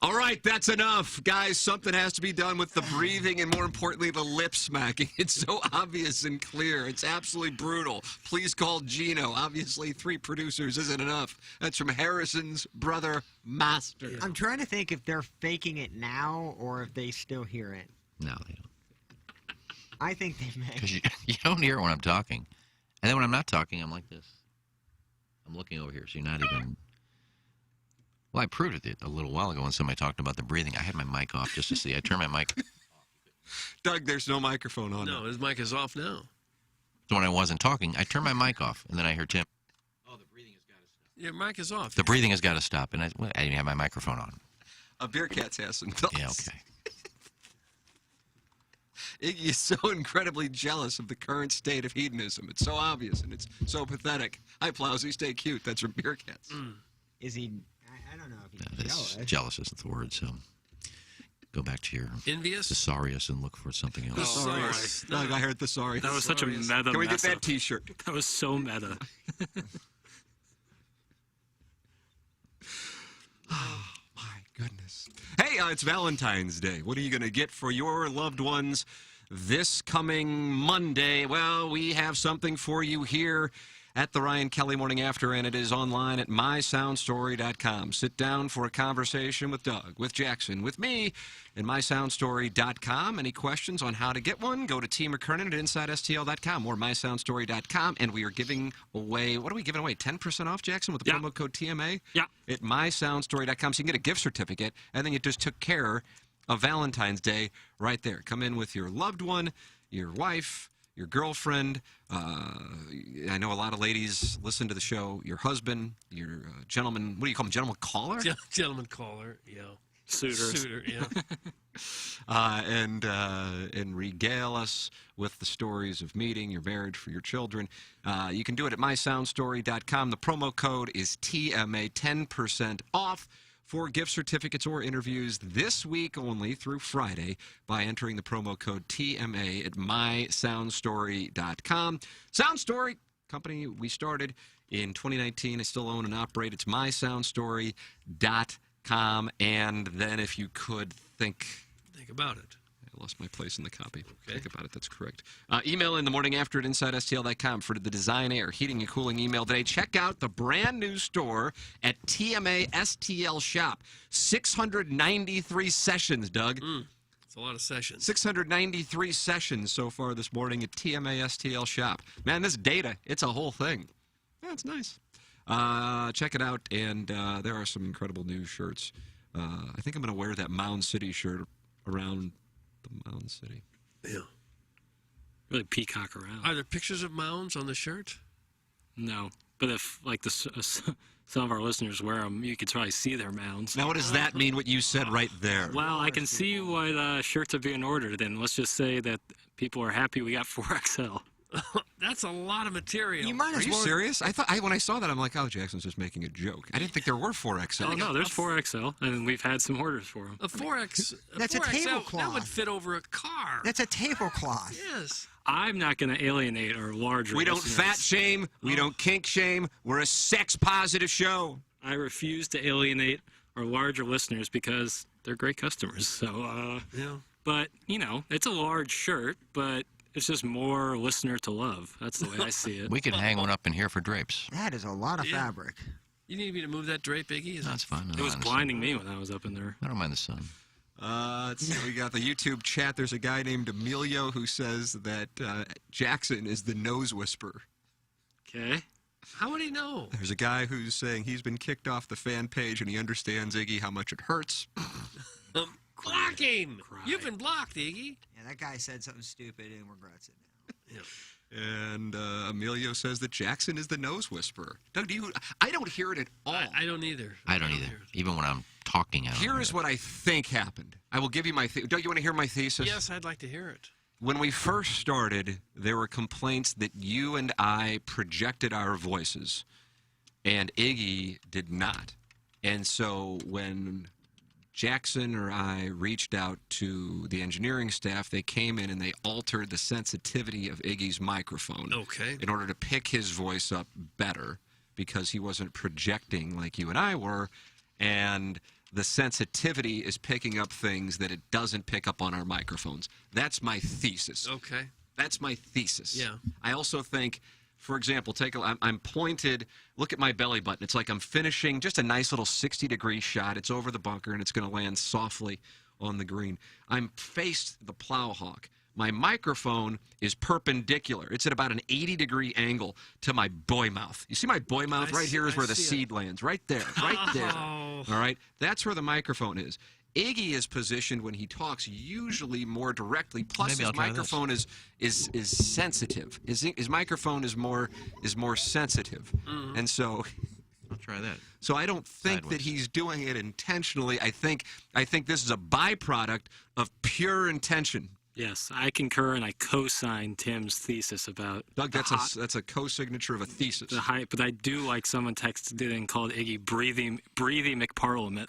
All right, that's enough. Guys, something has to be done with the breathing and, more importantly, the lip smacking. It's so obvious and clear. It's absolutely brutal. Please call Gino. Obviously, 3 producers isn't enough. That's from Harrison's brother, Master. I'm trying to think if they're faking it now or if they still hear it. No, they don't. I think they may. Because you don't hear it when I'm talking. And then when I'm not talking, I'm like this. I'm looking over here, so you're not even... Well, I proved it a little while ago when somebody talked about the breathing. I had my mic off just to see. I turned my mic off. Doug, there's no microphone on. No, his mic is off now. So when I wasn't talking, I turned my mic off, and then I heard Tim. Oh, the breathing has got to stop. Your mic is off. The breathing has got to stop, and I didn't have my microphone on. A Beer Cats has some thoughts. Yeah, okay. Iggy is so incredibly jealous of the current state of hedonism. It's so obvious, and it's so pathetic. Hi, Plowsy. Stay cute. That's from Beer Cats. Is he... I don't know if he's jealous. Jealous isn't the word, so go back to your envious thesaurus and look for something else. Thesaurus. Doug, I heard thesaurus. That was such a meta. Can we get that T-shirt? That was so meta. Oh, my goodness. Hey, it's Valentine's Day. What are you going to get for your loved ones this coming Monday? Well, we have something for you here at the Ryan Kelly Morning After, and it is online at mysoundstory.com. Sit down for a conversation with Doug, with Jackson, with me, at mysoundstory.com. Any questions on how to get one, go to T. McKernan at InsideSTL.com or mysoundstory.com, and we are giving away, what are we giving away, 10% off, Jackson, with the promo code TMA? Yeah. At mysoundstory.com, so you can get a gift certificate, and then you just took care of Valentine's Day right there. Come in with your loved one, your wife, your girlfriend. I know a lot of ladies listen to the show. Your husband, your gentleman. What do you call him? Gentleman caller? Gentleman caller, yeah. Suitor, yeah. And regale us with the stories of meeting, your marriage, for your children. You can do it at mysoundstory.com. The promo code is TMA, 10% off for gift certificates or interviews this week only through Friday by entering the promo code TMA at mysoundstory.com. Soundstory, company we started in 2019. I still own and operate. It's mysoundstory.com. And then if you could think about it. I lost my place in the copy. Okay. Think about it. That's correct. Email in the morning after at InsideSTL.com for the Design Air Heating and Cooling email today. Check out the brand new store at TMA STL Shop. 693 sessions, Doug. It's a lot of sessions. 693 sessions so far this morning at TMA STL Shop. Man, this data, it's a whole thing. Yeah, it's nice. Check it out, and there are some incredible new shirts. I think I'm going to wear that Mound City shirt around the Mound City. Yeah. Really peacock around. Are there pictures of mounds on the shirt? No. But if, like, some of our listeners wear them, you could probably see their mounds. Now, what does that mean, what you said right there? Well, I can see why the shirts are being ordered, and let's just say that people are happy we got 4XL. That's a lot of material. Are you serious? I thought when I saw that, I'm like, oh, Jackson's just making a joke. I didn't think there were 4XL. Oh, no, there's 4XL, and we've had some orders for them. A 4X. That's a 4XL, tablecloth. That would fit over a car. That's a tablecloth. Yes. I'm not going to alienate our larger We don't listeners. fat shame. We don't kink shame. We're a sex-positive show. I refuse to alienate our larger listeners because they're great customers. So, yeah. But, it's a large shirt, but it's just more listener to love. That's the way I see it. We could hang one up in here for drapes. That is a lot of fabric. You need me to move that drape, Iggy? That's fine. It was blinding me when I was up in there. I don't mind the sun. Let's see, we got the YouTube chat. There's a guy named Emilio who says that Jackson is the nose whisperer. Okay. How would he know? There's a guy who's saying he's been kicked off the fan page and he understands, Iggy, how much it hurts. Block him! You've been blocked, Iggy. Yeah, that guy said something stupid and regrets it now. Yeah. And Emilio says that Jackson is the nose whisperer. Doug, I don't hear it at all. I don't either. I don't either. Even when I'm talking, I don't Here is what I think happened. I will give you my Doug, you want to hear my thesis? Yes, I'd like to hear it. when we first started, there were complaints that you and I projected our voices, and Iggy did not. And so when Jackson or I reached out to the engineering staff, they came in and they altered the sensitivity of Iggy's microphone in order to pick his voice up better, because he wasn't projecting like you and I were, and the sensitivity is picking up things that it doesn't pick up on our microphones. That's my thesis. Okay. That's my thesis. Yeah. I also think, for example, I'm pointed, look at my belly button. It's like I'm finishing just a nice little 60-degree shot. It's over the bunker, and it's going to land softly on the green. I'm faced the Plowhawk. My microphone is perpendicular. It's at about an 80-degree angle to my boy mouth. You see my boy mouth? Right here is where the seed lands. Right there. Right there. All right? That's where the microphone is. Iggy is positioned when he talks usually more directly. Plus, his microphone is sensitive. His microphone is more sensitive, and so I'll try that. So I don't think that he's doing it intentionally. I think this is a byproduct of pure intention. Yes, I concur, and I co-sign Tim's thesis about Doug. That's a co-signature of a thesis. The hype, but I do like someone texted it and called Iggy breathy McParliament.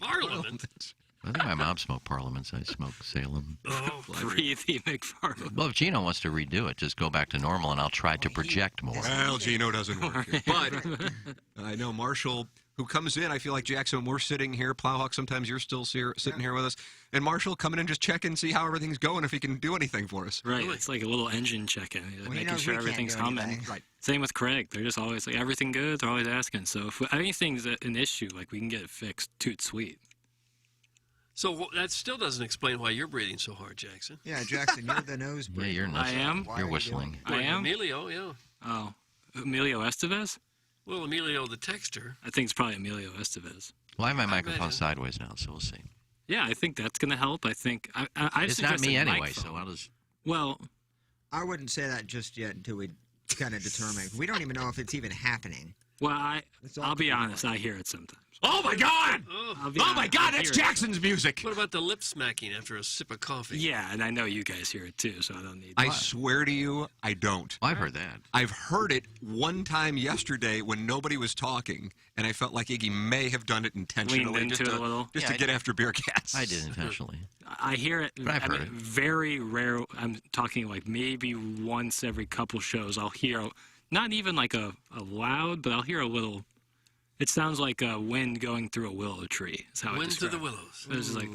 Parliament. I think my mom smoked Parliaments. I smoked Salem. Oh, breathy McParliament. Well, if Gino wants to redo it, just go back to normal, and I'll try to project more. Well, Gino doesn't work here. But I know Marshall, who comes in. I feel like, Jackson, when we're sitting here, Plowhawk, sometimes you're still sitting here with us. And Marshall coming in, just check and see how everything's going, if he can do anything for us. Right. It's like a little engine check-in, making sure everything's humming. Right. Same with Craig. They're just always like, everything good? They're always asking. So if anything's an issue, like, we can get it fixed, toot sweet. So that still doesn't explain why you're breathing so hard, Jackson. Yeah, Jackson, you're the nose breather. Yeah, you're I am? You're whistling. I am? Emilio, yeah. Oh. Emilio Estevez? Well, Emilio the texter. I think it's probably Emilio Estevez. Well, I have my microphone sideways now, so we'll see. Yeah, I think that's going to help. I think it's not me anyway, so I'll just. Well, I wouldn't say that just yet until we kind of determine. We don't even know if it's even happening. Well, I'll be honest. I hear it sometimes. Oh my God! Oh my God! That's Jackson's music. What about the lip smacking after a sip of coffee? Yeah, and I know you guys hear it too, so I don't need. I swear to you, I don't. Well, I've heard that. I've heard it one time yesterday when nobody was talking, and I felt like Iggy may have done it intentionally, Leaned into it a little, just to get after beer cats. I did intentionally. I hear it. But I've heard it. Very rare. I'm talking like maybe once every couple shows. I'll hear, not even like a loud, but I'll hear a little. It sounds like a wind going through a willow tree. Is how wind through the willows. It's like,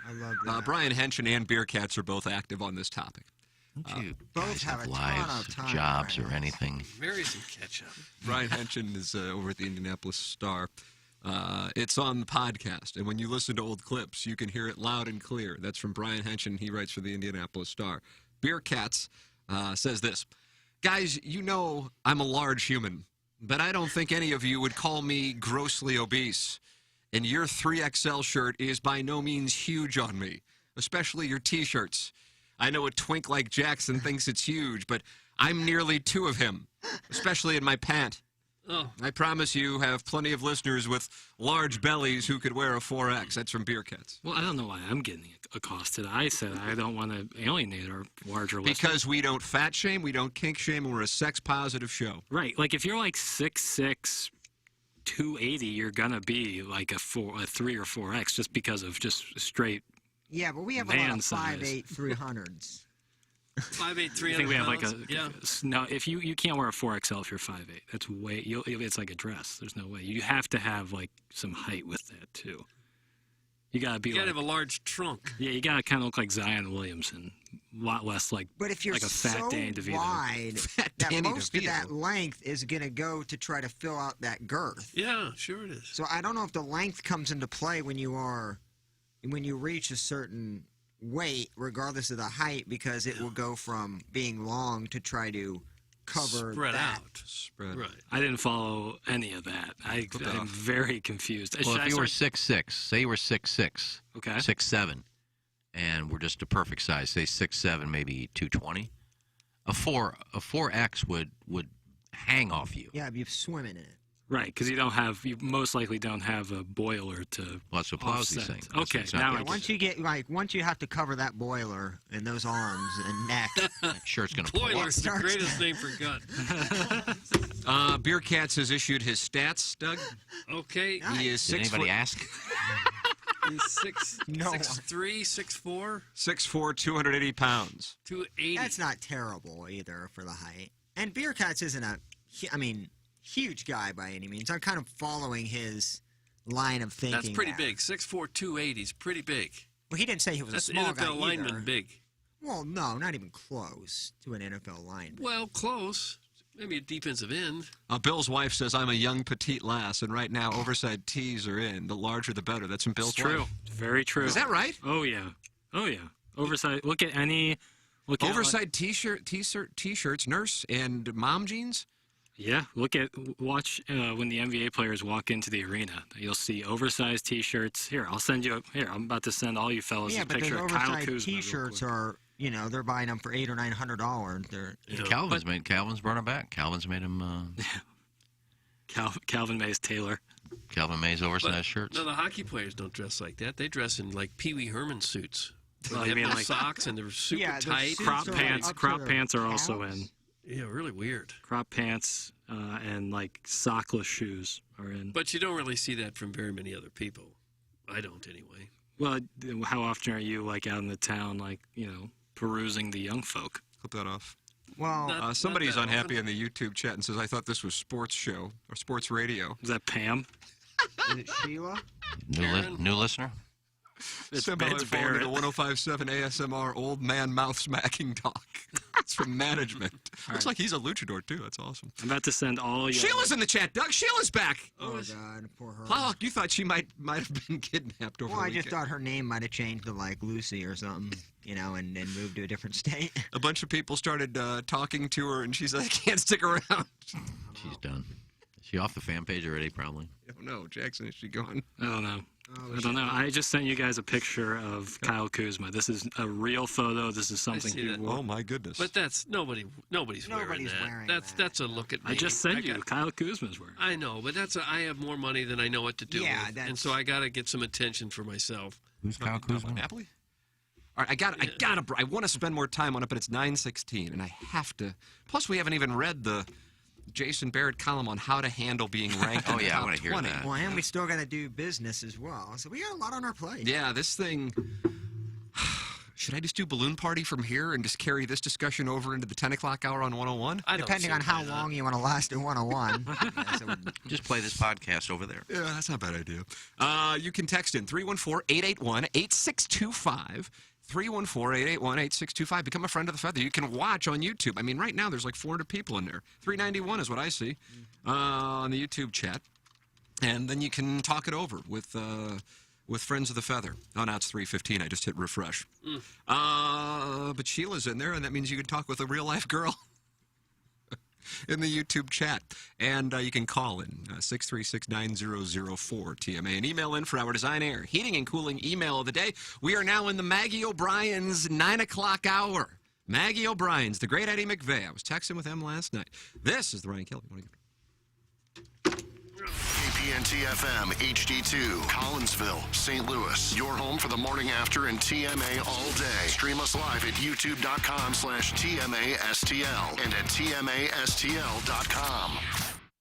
I love that. Brian Henson and Beer Cats are both active on this topic. Don't you both guys have have a ton lives, of time, jobs, Brian. or anything? Marry some ketchup. Brian Henson is over at the Indianapolis Star. It's on the podcast, and when you listen to old clips, you can hear it loud and clear. That's from Brian Henson. He writes for the Indianapolis Star. Beer Cats says this. Guys, you know I'm a large human, but I don't think any of you would call me grossly obese. And your 3XL shirt is by no means huge on me, especially your T-shirts. I know a twink like Jackson thinks it's huge, but I'm nearly 2 of him, especially in my pant. Oh. I promise you have plenty of listeners with large bellies who could wear a 4X. That's from Beer Cats. well, I don't know why I'm getting accosted. I said I don't want to alienate our larger listeners. Because we don't fat shame, we don't kink shame, and we're a sex-positive show. Right. Like, if you're like 6'6", 280, you're going to be like a 3 or 4X just because of just straight Yeah, but we have a lot man of size. 5'8", 300s. 5'8", 300 I think we have like a yeah. no. If you can't wear a 4XL if you're 5'8", that's way. It's like a dress. There's no way. You have to have like some height with that too. You gotta be. You gotta have a large trunk. Yeah, you gotta kind of look like Zion Williamson. A lot less like. But if you're like a fat so Danny DeVito. wide, that most of that length is going to go to try to fill out that girth. Yeah, sure it is. So I don't know if the length comes into play when you reach a certain weight, regardless of the height, because it will go from being long to try to cover Spread that. out. Spread. Right. I didn't follow any of that. I'm very confused. Well, if you were 6'6", say you were 6'6", okay, 6'7", and we're just a perfect size, say 6'7", maybe 220, a 4X would hang off you. Yeah, you're swimming in it. Right, because you most likely don't have a boiler to. Well, that's what Plowsy's offset. saying. Okay, That's now exactly once you have to cover that boiler and those arms and neck. Sure, it's going to pull up. Boiler's the greatest name for gun. Beer Cats has issued his stats, Doug. Okay. He is Did anybody ask? He's 6'3", 6'4", 6'4", 280 pounds. 280. That's not terrible either for the height. And Beer Cats isn't huge guy by any means. I'm kind of following his line of thinking. That's pretty there. big. 6'4", 280 is pretty big. Well, he didn't say he was That's a small NFL guy either. lineman big. Well, no, not even close to an NFL lineman. Well, close. Maybe a defensive end. Bill's wife says, I'm a young petite lass, and right now oversized tees are in. The larger, the better. That's from Bill's It's true. wife. Very true. Is that right? Oh, yeah. Oh, yeah. Oversized. Look at any... Oversized t-shirts, nurse, and mom jeans? Yeah, watch when the NBA players walk into the arena. You'll see oversized T-shirts. Here, I'm about to send all you fellas a picture of Kyle Kuzma. Yeah, but those oversized T-shirts are, they're buying them for $800 or $900. Calvin's brought them back. Calvin's made them. Calvin May's tailor. Calvin May's oversized shirts. No, the hockey players don't dress like that. They dress in like Pee Wee Herman suits. Well, They you mean have like socks and they're super tight. Crop pants are also in. Yeah, really weird. Crop pants and like sockless shoes are in. But you don't really see that from very many other people. I don't, anyway. Well, how often are you like out in the town, like perusing the young folk? Clip that off. Well, somebody's unhappy in the YouTube chat and says, I thought this was sports show or sports radio. Is that Pam? Is it Sheila? New listener? Somehow I'm falling into 105.7 ASMR old man mouth smacking talk. It's from management. Looks like he's a luchador, too. That's awesome. I'm about to send all you. Sheila's in the chat, Doug. Sheila's back. Oh, God. Poor her. Oh, you thought she might have been kidnapped over the I weekend. just thought her name might have changed to, like, Lucy or something, and moved to a different state. A bunch of people started talking to her, and she said, I can't stick around. She's done. Is she off the fan page already, probably? I don't know. Jackson, is she gone? I don't know. I don't know. I just sent you guys a picture of Kyle Kuzma. This is a real photo. This is something he wore. Oh my goodness! But that's nobody's wearing that. That's a look at me. I just sent you Kyle Kuzma's wearing. I know, but I have more money than I know what to do with, that's... and so I got to get some attention for myself. Who's Kyle Kuzma? Napoli? All right, I want to spend more time on it, but it's 9:16, and I have to. Plus, we haven't even read the Jason Barrett column on how to handle being ranked in the top I want to hear 20. that. Well, and we still got to do business as well. So we got a lot on our plate. Yeah, this thing... Should I just do balloon party from here and just carry this discussion over into the 10 o'clock hour on 101? Depending on how long you want to last at 101. Just play this podcast over there. Yeah, that's not a bad idea. You can text in 314-881-8625. 314-881-8625. Become a friend of the Feather. You can watch on YouTube. I mean, right now there's like 400 people in there. 391 is what I see on the YouTube chat. And then you can talk it over with Friends of the Feather. Oh, now it's 3:15. I just hit refresh. But Sheila's in there, and that means you can talk with a real-life girl in the YouTube chat. And you can call in 636-9004 TMA and email in for our Design Air Heating and Cooling email of the day. We are now in the Maggie O'Brien's 9 o'clock hour. Maggie O'Brien's, the great Eddie McVeigh. I was texting with him last night. This is the Ryan Kelly Morning. KPNT FM HD2, Collinsville, St. Louis. Your home for the morning after and TMA all day. Stream us live at youtube.com/TMASTL and at TMASTL.com.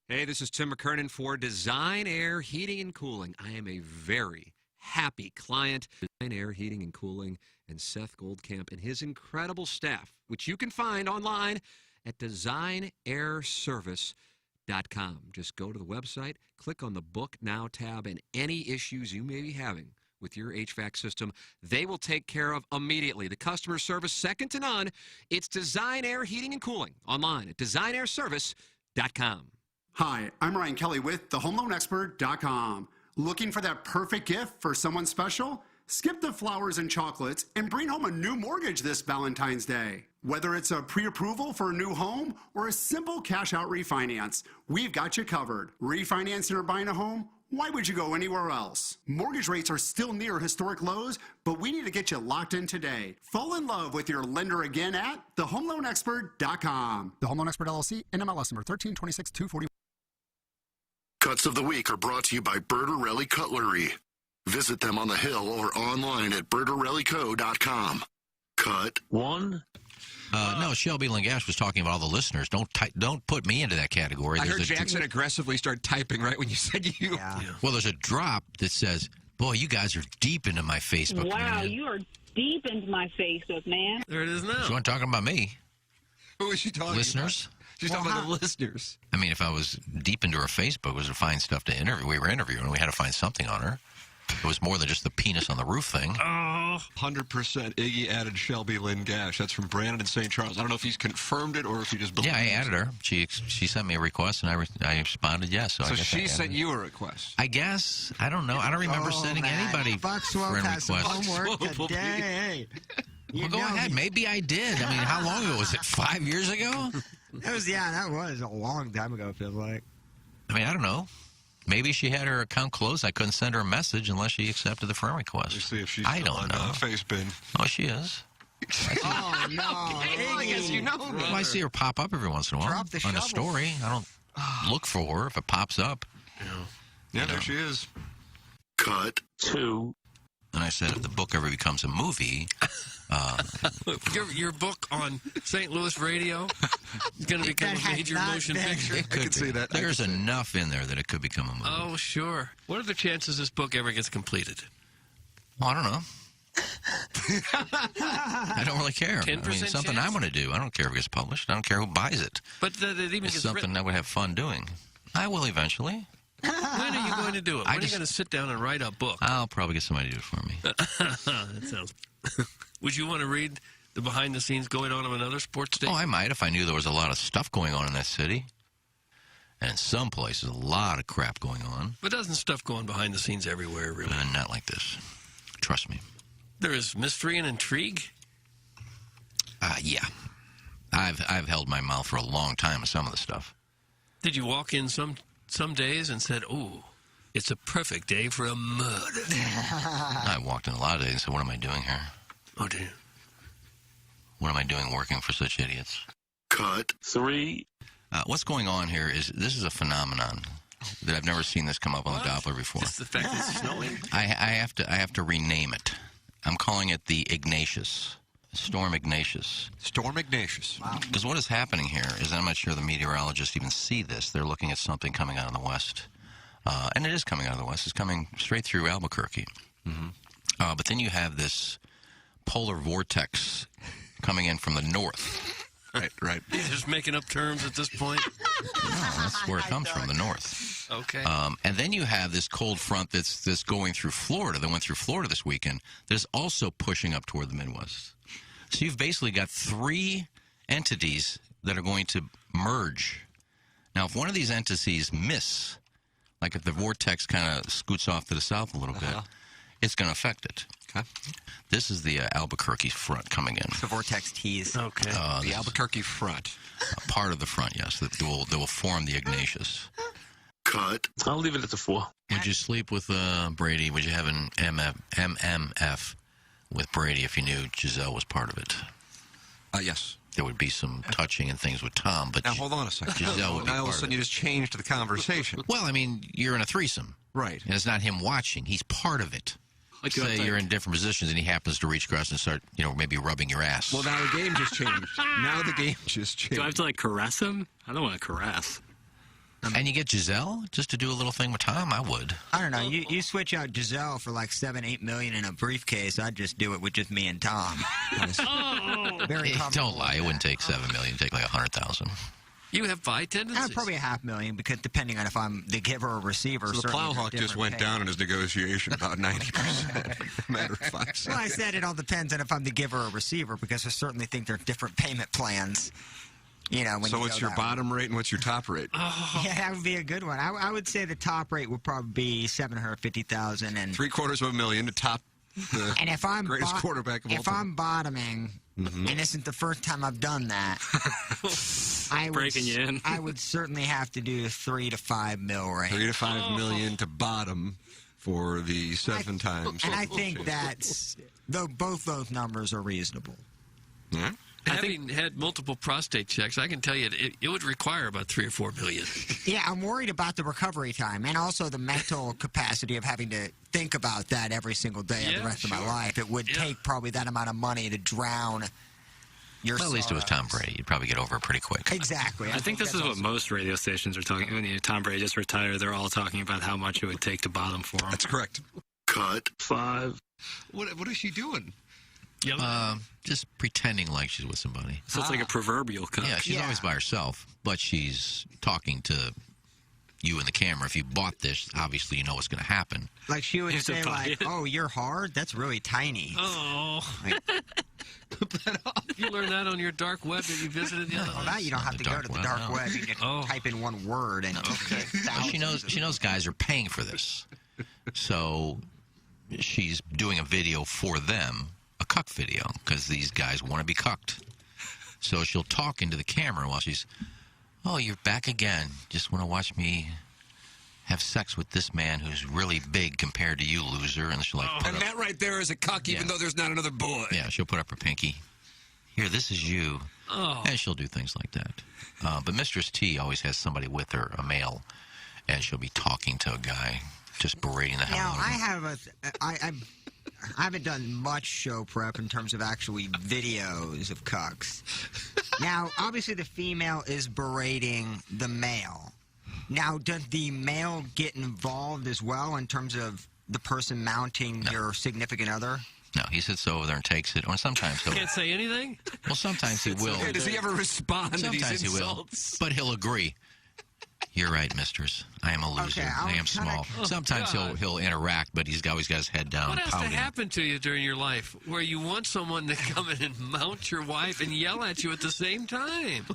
Hey, this is Tim McKernan for Design Air Heating and Cooling. I am a very happy client. Design Air Heating and Cooling and Seth Goldcamp and his incredible staff, which you can find online at designairservice.com. Just go to the website, click on the Book Now tab, and any issues you may be having with your HVAC system, they will take care of immediately. The customer service, second to none. It's Design Air Heating and Cooling online at designairservice.com. Hi, I'm Ryan Kelly with thehomeloanexpert.com. Looking for that perfect gift for someone special? Skip the flowers and chocolates and bring home a new mortgage this Valentine's Day. Whether it's a pre-approval for a new home or a simple cash-out refinance, we've got you covered. Refinancing or buying a home? Why would you go anywhere else? Mortgage rates are still near historic lows, but we need to get you locked in today. Fall in love with your lender again at thehomeloanexpert.com. The Home Loan Expert LLC, NMLS number 1326240. Cuts of the Week are brought to you by Bertarelli Cutlery. Visit them on the Hill or online at bertarellico.com. Cut 1. No, Shelby Lingash was talking about all the listeners. Don't put me into that category. I heard Jackson aggressively start typing right when you said you. Yeah. Well, there's a drop that says, boy, you guys are deep into my Facebook. Wow, man. you are deep into my Facebook, man. There it is now. She wasn't talking about me. Who was she talking Listeners? about? She's talking about the listeners. I mean, if I was deep into her Facebook, it was to find stuff to interview. We were interviewing. We had to find something on her. It was more than just the penis on the roof thing. 100% Iggy added Shelby Lynn Gash. That's from Brandon in St. Charles. I don't know if he's confirmed it or if he just believes. Yeah, I added her. She sent me a request, and I responded yes. So I guess she sent you a request. I guess. I don't know. I don't remember sending anybody friend requests. Homework today. Well, go ahead. Maybe I did. I mean, how long ago was it? 5 years ago? That was a long time ago, it feels like. I mean, I don't know. Maybe she had her account closed. I couldn't send her a message unless she accepted the friend request. Let's see if she's I don't know. Facebin. Oh, she is. Oh, no. I guess you know. Well, I see her pop up every once in a while Drop the on a shovel. story. I don't look for her if it pops up. Yeah, there she is. Cut 2. And I said, if the book ever becomes a movie... Your book on St. Louis radio is going to become a major motion picture. It could see that. There's enough in there that it could become a movie. Oh, sure. What are the chances this book ever gets completed? Well, I don't know. I don't really care. 10% I mean, it's something chance? I want to do. I don't care if it gets published. I don't care who buys it. But that it even It's gets something written. I would have fun doing. I will eventually. When are you going to do it? When are you going to sit down and write a book? I'll probably get somebody to do it for me. That sounds... Would you want to read the behind-the-scenes going on of another sports station? Oh, I might if I knew there was a lot of stuff going on in that city. And in some places, a lot of crap going on. But doesn't stuff go on behind the scenes everywhere, really? Not like this. Trust me. There is mystery and intrigue? Yeah. I've held my mouth for a long time with some of the stuff. Did you walk in some days and said, "Ooh, it's a perfect day for a murder"? I walked in a lot of days and said, what am I doing here? Oh, dear. What am I doing working for such idiots? Cut 3. What's going on here is this is a phenomenon that I've never seen this come up on the Doppler before. Just the fact that it's snowing? I have to rename it. I'm calling it the Ignatius. Storm Ignatius. Storm Ignatius. Wow. Because what is happening here is, I'm not sure the meteorologists even see this. They're looking at something coming out of the west. And it is coming out of the west. It's coming straight through Albuquerque. Mm-hmm. But then you have this polar vortex coming in from the north. Right. You're just making up terms at this point? No, that's where it comes from, the north. Okay. And then you have this cold front that's going through Florida, that went through Florida this weekend, that is also pushing up toward the Midwest. So you've basically got 3 entities that are going to merge. Now, if one of these entities miss, like if the vortex kind of scoots off to the south a little bit, it's going to affect it. Okay. This is the Albuquerque front coming in. The vortex tease. Okay. The Albuquerque front. Part of the front, yes. That will form the Ignatius. Cut. I'll leave it at the 4. Would you sleep with Brady? Would you have an MMF with Brady if you knew Giselle was part of it? Yes. There would be some touching and things with Tom, but Now, hold on a second. Giselle would be now, all of a part sudden, of you it. just changed the conversation. Well, I mean, you're in a threesome. Right. And it's not him watching. He's part of it. Like Say you're in different positions and he happens to reach across and start, maybe rubbing your ass. Well, now the game just changed. Now the game just changed. Do I have to, caress him? I don't want to caress. And you get Giselle just to do a little thing with Tom? I would. I don't know. You switch out Giselle for like $7-8 million in a briefcase. I'd just do it with just me and Tom. Very Hey, don't lie. It wouldn't take $7 million. It'd take like $100,000. You have bi tendencies? Probably $500,000 because depending on if I'm the giver or receiver. So the certainly Plowhawk there's just different went pay. down in his negotiation about 90%. Matter of 5 seconds. Well, I said it all depends on if I'm the giver or receiver because I certainly think there are different payment plans. When So you what's go your that bottom rate and what's your top rate? Yeah, that would be a good one. I would say the top rate would probably be $750,000 and $750,000 to top the and if I'm greatest quarterback of all if time. I'm bottoming, and this isn't the first time I've done that, Breaking you in. I would certainly have to do $3 to $5 million range. $3 to $5 million to bottom for the 7 times. And I think that's both those numbers are reasonable. Yeah. Having had multiple prostate checks, I can tell you it would require about $3 or $4 million. Yeah, I'm worried about the recovery time and also the mental capacity of having to think about that every single day of the rest of my life. It would take probably that amount of money to drown your Well, at least it was Tom Brady. You'd probably get over it pretty quick. Exactly. I think this is what most radio stations are talking. When Tom Brady just retired, they're all talking about how much it would take to bottom for him. That's correct. Cut. 5. What is she doing? Just pretending like she's with somebody. So it's like a proverbial cut. Yeah, she's always by herself, but she's talking to you in the camera. If you bought this, obviously you know what's going to happen. Like she would say, like, "Oh, you're hard. That's really tiny." Oh. You learned that on your dark web that you visited the other Well, now you don't have to go to the dark web. You can just type in one word and Well, she knows guys are paying for this, so she's doing a video for them, a cuck video, because these guys want to be cucked. So she'll talk into the camera while she's, "Oh, you're back again. Just want to watch me have sex with this man who's really big compared to you, loser." And she'll put And up, that right there is a cuck, even though there's not another boy. yeah, she'll put up her pinky. "Here, this is you." Oh. And she'll do things like that. But Mistress T always has somebody with her, a male, and she'll be talking to a guy, just berating the hell Now, out of I him. have I haven't done much show prep in terms of actually videos of cucks. Now, obviously, the female is berating the male. Now, does the male get involved as well in terms of the person mounting your significant other? No, he sits over there and takes it. Or sometimes he'll. Can't say anything? Well, sometimes he will. Does he ever respond to Sometimes these he will, insults? but he'll agree. "You're right, mistress. I am a loser. Okay, I am small." Oh, Sometimes God. he'll interact, but he's always got his head down, What has to pouting. happen to you during your life where you want someone to come in and mount your wife and yell at you at the same time?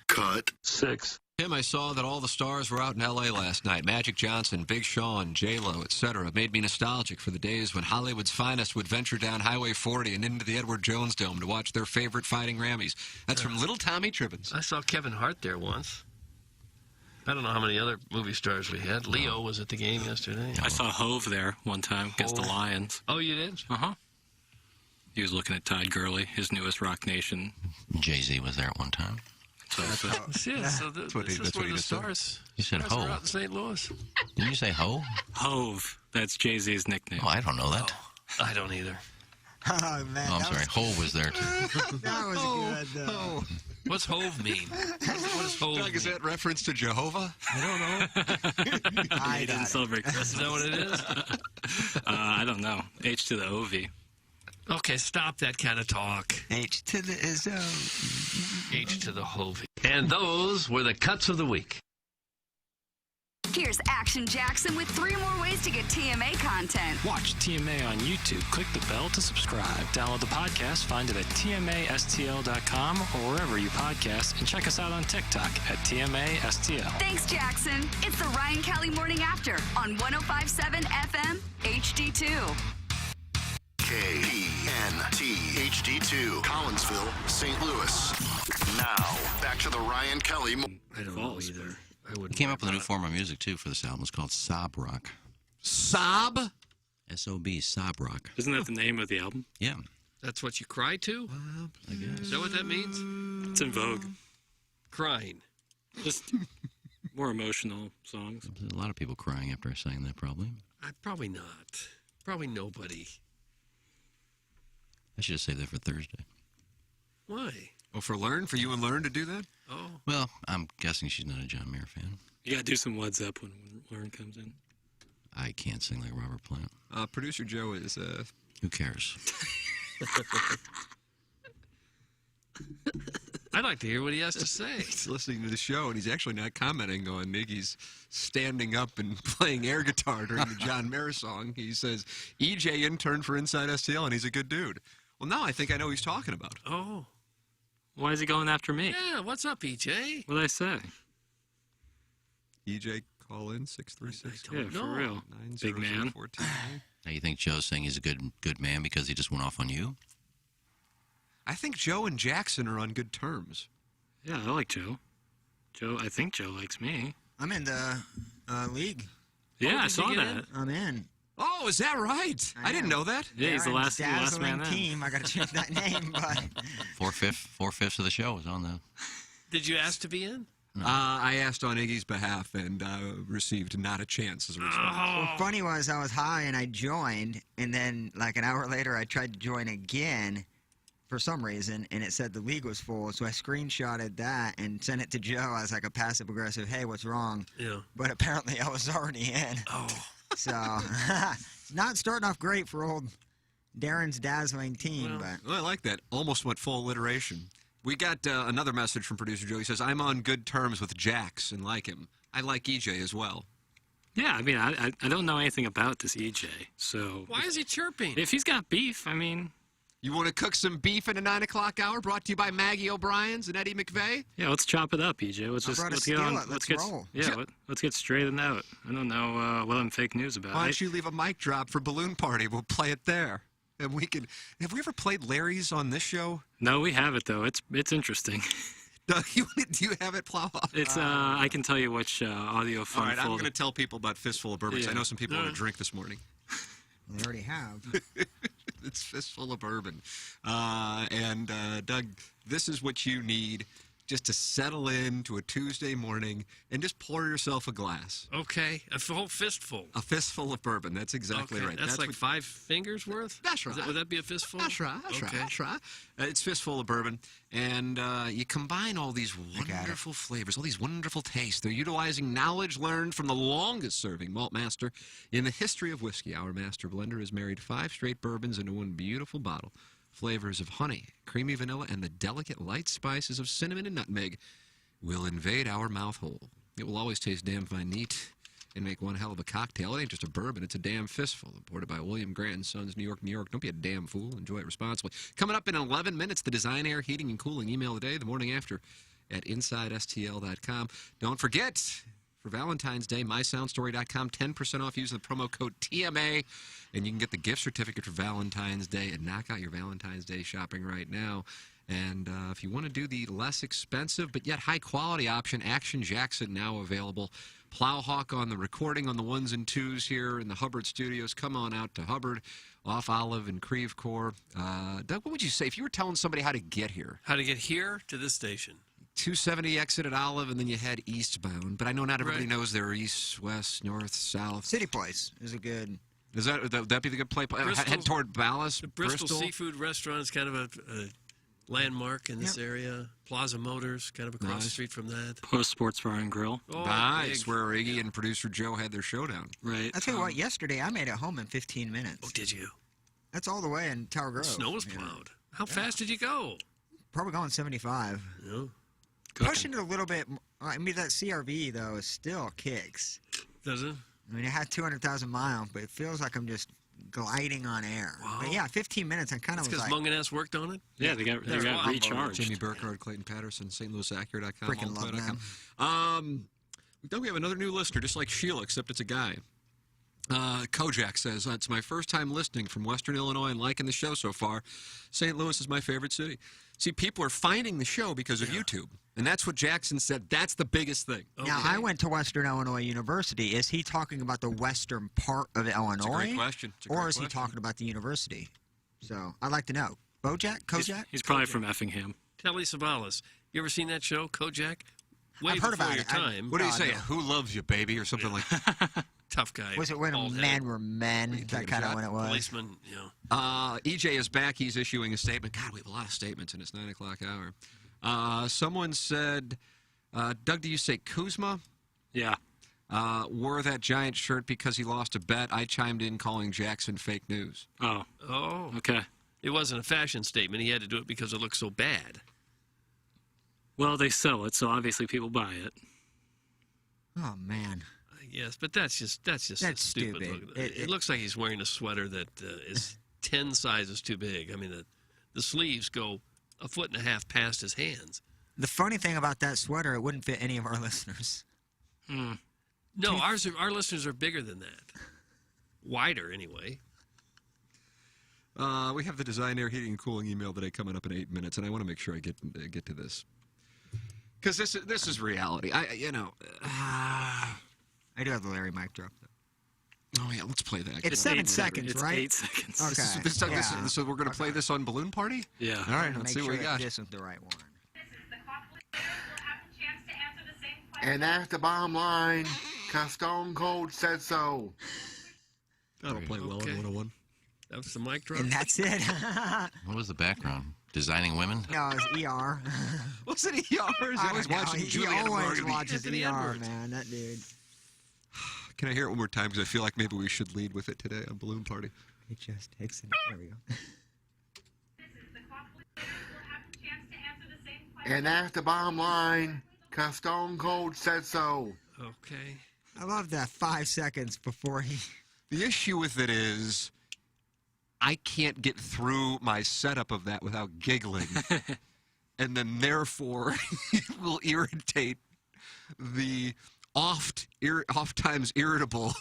Cut. 6. Tim, I saw that all the stars were out in L.A. last night. Magic Johnson, Big Sean, J-Lo, etc. It made me nostalgic for the days when Hollywood's finest would venture down Highway 40 and into the Edward Jones Dome to watch their favorite fighting Grammys. That's from Little Tommy Tribbins. I saw Kevin Hart there once. I don't know how many other movie stars we had. Leo was at the game yesterday. I saw Hove there one time against the Lions. Oh, you did? Uh-huh. He was looking at Todd Gurley, his newest Rock Nation. Jay-Z was there at one time. So this is where the stars You said are Hove. out in St. Louis. Didn't you say Ho? Hove. That's Jay-Z's nickname. Oh, I don't know that. I don't either. Oh, man. Oh, I'm sorry. Hove was there, too. That was good. What's Hove mean? What does Hove Doug, is mean? that reference to Jehovah? I don't know. He didn't celebrate Christmas. Is that what it is? I don't know. H to the OV. Okay, stop that kind of talk. H to the Izzo. H to the Hove. And those were the cuts of the week. Here's Action Jackson with 3 more ways to get TMA content. Watch TMA on YouTube. Click the bell to subscribe. Download the podcast. Find it at tmastl.com or wherever you podcast. And check us out on TikTok at TMASTL. Thanks, Jackson. It's the Ryan Kelly Morning After on 105.7 FM HD2. KPNT HD2, Collinsville, St. Louis. Now, back to the Ryan Kelly. I don't know either. He came up with a new form of music, too, for this album. It's called Sob Rock. Sob? S-O-B, Sob Rock. Isn't that the name of the album? Yeah. That's what you cry to? I guess. Is that what that means? It's in vogue. Crying. Just more emotional songs. There's a lot of people crying after I sang that, probably. Probably not. Probably nobody. I should have saved that for Thursday. Why? Oh, for you and Learn to do that? Oh. Well, I'm guessing she's not a John Mayer fan. You got to do some Led Zeppelin when Lauren comes in. I can't sing like Robert Plant. Producer Joe is... Who cares? I'd like to hear what he has to say. He's listening to the show, and he's actually not commenting on Iggy's standing up and playing air guitar during the John Mayer song. He says, EJ interned for Inside STL, and he's a good dude. Well, now I think I know who he's talking about. Oh. Why is he going after me? Yeah, what's up, EJ? What did I say? EJ, call in 636. Yeah, for real. Big man. Now, you think Joe's saying he's a good man because he just went off on you? I think Joe and Jackson are on good terms. Yeah, I like Joe. I think Joe likes me. I'm in the league. Yeah, I saw that. I'm in. Oh, Oh, is that right? I didn't know that. Yeah, he's the last man Dazzling in. team. I got to change that name, but Four-fifths of the show is on the. Did you ask to be in? I asked on Iggy's behalf and received not a chance as a response. What funny was I was high and I joined, and then like an hour later I tried to join again for some reason, and it said the league was full, so I screenshotted that and sent it to Joe as like a passive-aggressive, hey, what's wrong? Yeah. But apparently I was already in. Oh. So, not starting off great for old Darren's dazzling team, but... Well, I like that. Almost went full alliteration. We got another message from producer Joe. He says, I'm on good terms with Jax and like him. I like EJ as well. Yeah, I mean, I don't know anything about this EJ, so... Why is he chirping? If he's got beef, I mean... You want to cook some beef in a 9 o'clock hour brought to you by Maggie O'Brien's and Eddie McVeigh? Yeah, let's chop it up, EJ. Let's get straightened out. I don't know what I'm fake news about. Why don't you leave a mic drop for Balloon Party? We'll play it there. And we can. Have we ever played Larry's on this show? No, we have it though. It's interesting. Do you have it, Plow? It's I can tell you which audio file. All right, I'm going to tell people about Fistful of Bourbon. Yeah. I know some people want to drink this morning. They already have. It's Fistful of Bourbon. Doug, this is what you need just to settle into a Tuesday morning and just pour yourself a glass. Okay, a whole fistful. A fistful of bourbon. That's exactly right. That's like 5 fingers worth? That's right. Would that be a fistful? That's right. That's right. It's Fistful of Bourbon. And you combine all these wonderful flavors, all these wonderful tastes. They're utilizing knowledge learned from the longest-serving malt master in the history of whiskey. Our master blender has married 5 straight bourbons into one beautiful bottle. Flavors of honey, creamy vanilla, and the delicate light spices of cinnamon and nutmeg will invade our mouth hole. It will always taste damn fine neat and make one hell of a cocktail. It ain't just a bourbon, it's a damn fistful. Imported by William Grant & Sons, New York, New York. Don't be a damn fool. Enjoy it responsibly. Coming up in 11 minutes, the Design Air Heating and Cooling email of the day, the morning after at InsideSTL.com. Don't forget, for Valentine's Day, MySoundStory.com, 10% off using the promo code TMA, and you can get the gift certificate for Valentine's Day and knock out your Valentine's Day shopping right now. And if you want to do the less expensive but yet high-quality option, Action Jackson now available. Plowhawk on the recording on the 1s and 2s here in the Hubbard Studios. Come on out to Hubbard, off Olive and Creve Coeur. Doug, what would you say if you were telling somebody how to get here? How to get here to this station? 270 exit at Olive, and then you head eastbound. But I know not everybody knows there are east, west, north, south. City Place is a good... Would that be the good play? Head toward Ballas, the Bristol Seafood Restaurant is kind of a landmark in this area. Plaza Motors, kind of across the street from that. Post Sports Bar and Grill. Oh, nice, where Iggy and producer Joe had their showdown. Right. I'll tell you what, yesterday I made it home in 15 minutes. Oh, did you? That's all the way in Tower Grove. Snow was plowed. How fast did you go? Probably going 75. Yeah. Pushing it a little bit. I mean, that CRV, though, still kicks. Does it? I mean, it had 200,000 miles, but it feels like I'm just gliding on air. Wow. But yeah, 15 minutes, I kind of was because like... Mungan S worked on it? Yeah, they got recharged. Jimmy Burkhardt, Clayton Patterson, StLouisAccurate.com. Freaking love them. Then we have another new listener, just like Sheila, except it's a guy. Kojak says, it's my first time listening from Western Illinois and liking the show so far. St. Louis is my favorite city. See, people are finding the show because of YouTube. And that's what Jackson said. That's the biggest thing. Okay. Now, I went to Western Illinois University. Is he talking about the western part of Illinois? It's a great question. Or is he talking about the university? So, I'd like to know. Kojak? He's probably from Effingham. Telly Savalas. You ever seen that show, Kojak? I've heard about your it. Time. What do you say? Who loves you, baby? Or something like that. Tough guy. Was it when men were men? Is that kind of when it was? Policeman, yeah. EJ is back. He's issuing a statement. God, we have a lot of statements in this 9 o'clock hour. Someone said, Doug, do you say Kuzma? Yeah. Wore that giant shirt because he lost a bet. I chimed in calling Jackson fake news. Oh. Okay. It wasn't a fashion statement. He had to do it because it looked so bad. Well, they sell it, so obviously people buy it. Oh, man. Yes, but that's just stupid. It looks like he's wearing a sweater that is 10 sizes too big. I mean, the sleeves go a foot and a half past his hands. The funny thing about that sweater, it wouldn't fit any of our listeners. No, our listeners are bigger than that. Wider, anyway. We have the Design Air Heating and Cooling email today coming up in 8 minutes, and I want to make sure I get to this. Because this is reality. I do have the Larry mic drop, though. Oh, yeah, let's play that. It's 7 seconds, It's right? 8 seconds. Okay. So we're going to play this on Balloon Party? Yeah. All right, let's see what we got. This is the right one. And that's the bottom line, because Stone Cold said so. That'll play well in 101. That was the mic drop. And that's it. What was the background? Designing women? No, it's ER. What's it ER? He's always watching He Julian always Barrett. watches ER, man. That dude. Can I hear it one more time? Because I feel like maybe we should lead with it today on Balloon Party. It just takes it. There we go. And that's the bottom line, because Stone Cold said so. Okay. I love that 5 seconds before he... The issue with it is I can't get through my setup of that without giggling. And then therefore it will irritate the oft-times irritable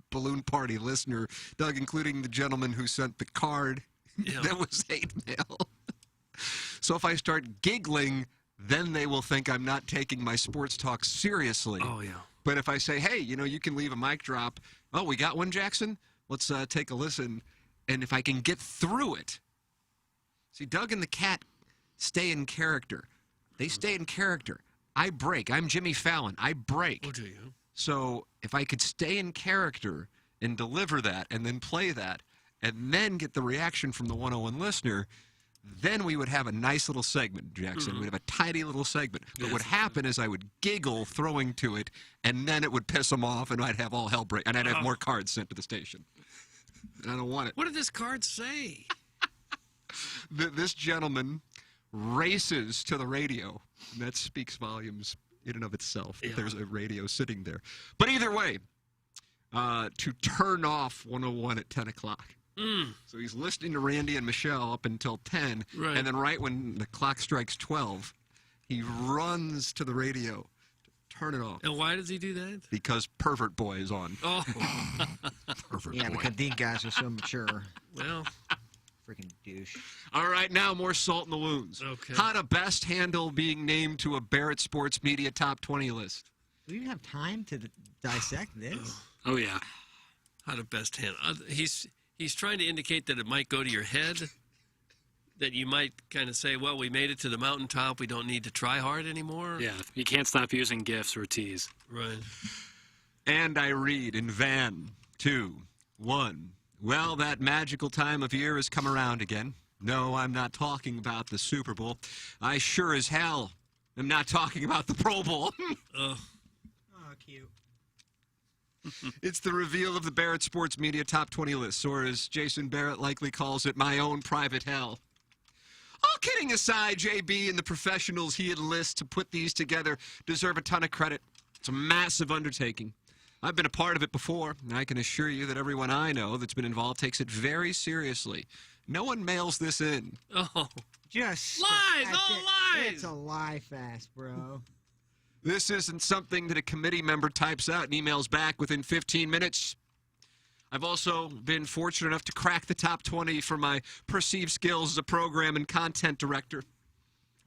Balloon Party listener, Doug, including the gentleman who sent the card that was hate mail. So if I start giggling, then they will think I'm not taking my sports talk seriously. Oh, yeah. But if I say, hey, you can leave a mic drop. Oh, we got one, Jackson? Let's take a listen. And if I can get through it. See, Doug and the cat stay in character. They stay in character. I break. I'm Jimmy Fallon. I break. Oh, do you? So if I could stay in character and deliver that and then play that and then get the reaction from the 101 listener, then we would have a nice little segment, Jackson. We'd have a tidy little segment. But what would happen is I would giggle throwing to it, and then it would piss them off, and I'd have all hell break, and I'd have more cards sent to the station. And I don't want it. What did this card say? This gentleman races to the radio, and that speaks volumes in and of itself. That there's a radio sitting there. But either way, to turn off 101 at 10 o'clock. So he's listening to Randy and Michelle up until 10, and then right when the clock strikes 12, he runs to the radio to turn it off. And why does he do that? Because Pervert Boy is on. Oh. Pervert Yeah, Boy. because these guys are so mature. Well. Freaking douche. All right, now more salt in the wounds. Okay. How to best handle being named to a Barrett Sports Media Top 20 list. Do you have time to dissect this? Oh, yeah. How to best handle. He's trying to indicate that it might go to your head, that you might kind of say, well, we made it to the mountaintop. We don't need to try hard anymore. Yeah, you can't stop using GIFs or teas. Right. And I read in Van 2, 1. Well, that magical time of year has come around again. No, I'm not talking about the Super Bowl. I sure as hell am not talking about the Pro Bowl. Oh, cute. It's the reveal of the Barrett Sports Media Top 20 list, or as Jason Barrett likely calls it, my own private hell. All kidding aside, JB and the professionals he enlists to put these together deserve a ton of credit. It's a massive undertaking. I've been a part of it before, and I can assure you that everyone I know that's been involved takes it very seriously. No one mails this in. Oh. Just lies, all lies. It's a lie fest, bro. This isn't something that a committee member types out and emails back within 15 minutes. I've also been fortunate enough to crack the top 20 for my perceived skills as a program and content director.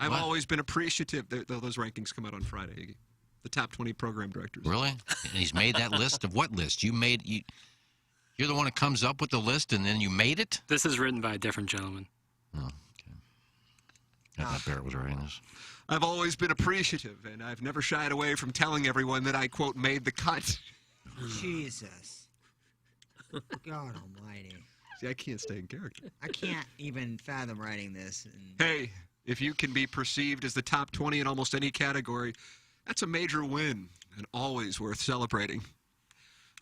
I've always been appreciative. Those rankings come out on Friday, Iggy. The top 20 program directors. Really? And he's made that list of what list? You're the one that comes up with the list and then you made it? This is written by a different gentleman. Oh, okay. I thought Barrett was writing this. I've always been appreciative, and I've never shied away from telling everyone that I, quote, made the cut. Jesus. God almighty. See, I can't stay in character. I can't even fathom writing this. Hey, if you can be perceived as the top 20 in almost any category, that's a major win and always worth celebrating.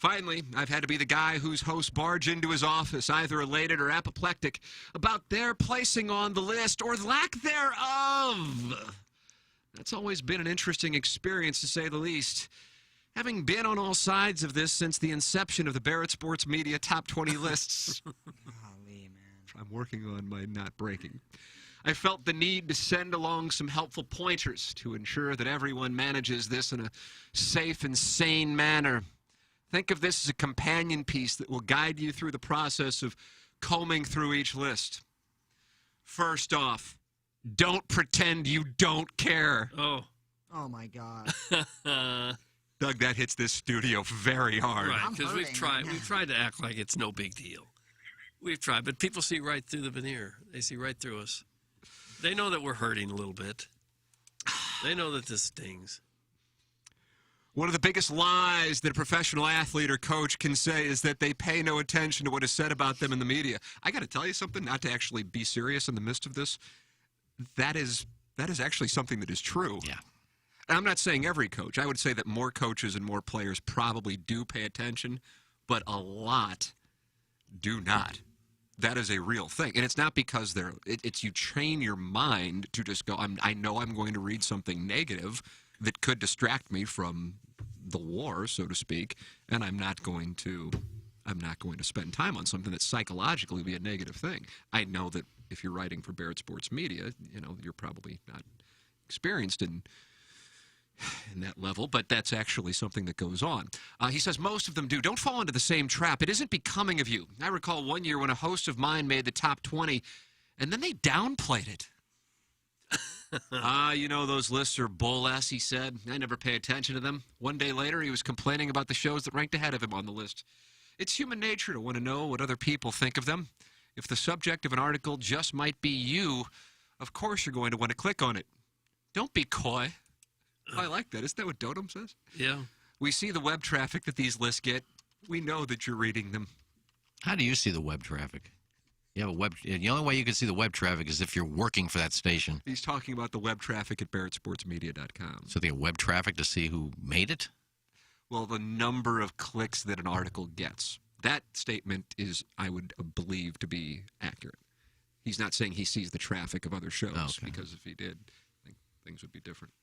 Finally, I've had to be the guy whose hosts barge into his office, either elated or apoplectic, about their placing on the list or lack thereof. That's always been an interesting experience, to say the least. Having been on all sides of this since the inception of the Barrett Sports Media Top 20 lists. Golly, man. I'm working on my not breaking. I felt the need to send along some helpful pointers to ensure that everyone manages this in a safe and sane manner. Think of this as a companion piece that will guide you through the process of combing through each list. First off, don't pretend you don't care. Oh. Oh, my God. Doug, that hits this studio very hard. Right, because we've tried to act like it's no big deal. We've tried, but people see right through the veneer. They see right through us. They know that we're hurting a little bit. They know that this stings. One of the biggest lies that a professional athlete or coach can say is that they pay no attention to what is said about them in the media. I got to tell you something, not to actually be serious in the midst of this. That is actually something that is true. Yeah. And I'm not saying every coach. I would say that more coaches and more players probably do pay attention, but a lot do not. That is a real thing. And it's not because it's you train your mind to just go, I know I'm going to read something negative that could distract me from the war, so to speak, and I'm not going to spend time on something that psychologically would be a negative thing. I know that if you're writing for Barrett Sports Media, you're probably not experienced in that level, but that's actually something that goes on. He says most of them do. Don't fall into the same trap. It isn't becoming of you. I recall one year when a host of mine made the top 20, and then they downplayed it. Those lists are bull ass, he said. I never pay attention to them. One day later, he was complaining about the shows that ranked ahead of him on the list. It's human nature to want to know what other people think of them. If the subject of an article just might be you, of course you're going to want to click on it. Don't be coy. Oh, I like that. Isn't that what Dotem says? Yeah. We see the web traffic that these lists get. We know that you're reading them. How do you see the web traffic? You have a web. The only way you can see the web traffic is if you're working for that station. He's talking about the web traffic at BarrettSportsMedia.com. So they have web traffic to see who made it? Well, the number of clicks that an article gets. That statement is, I would believe, to be accurate. He's not saying he sees the traffic of other shows, because if he did, I think things would be different.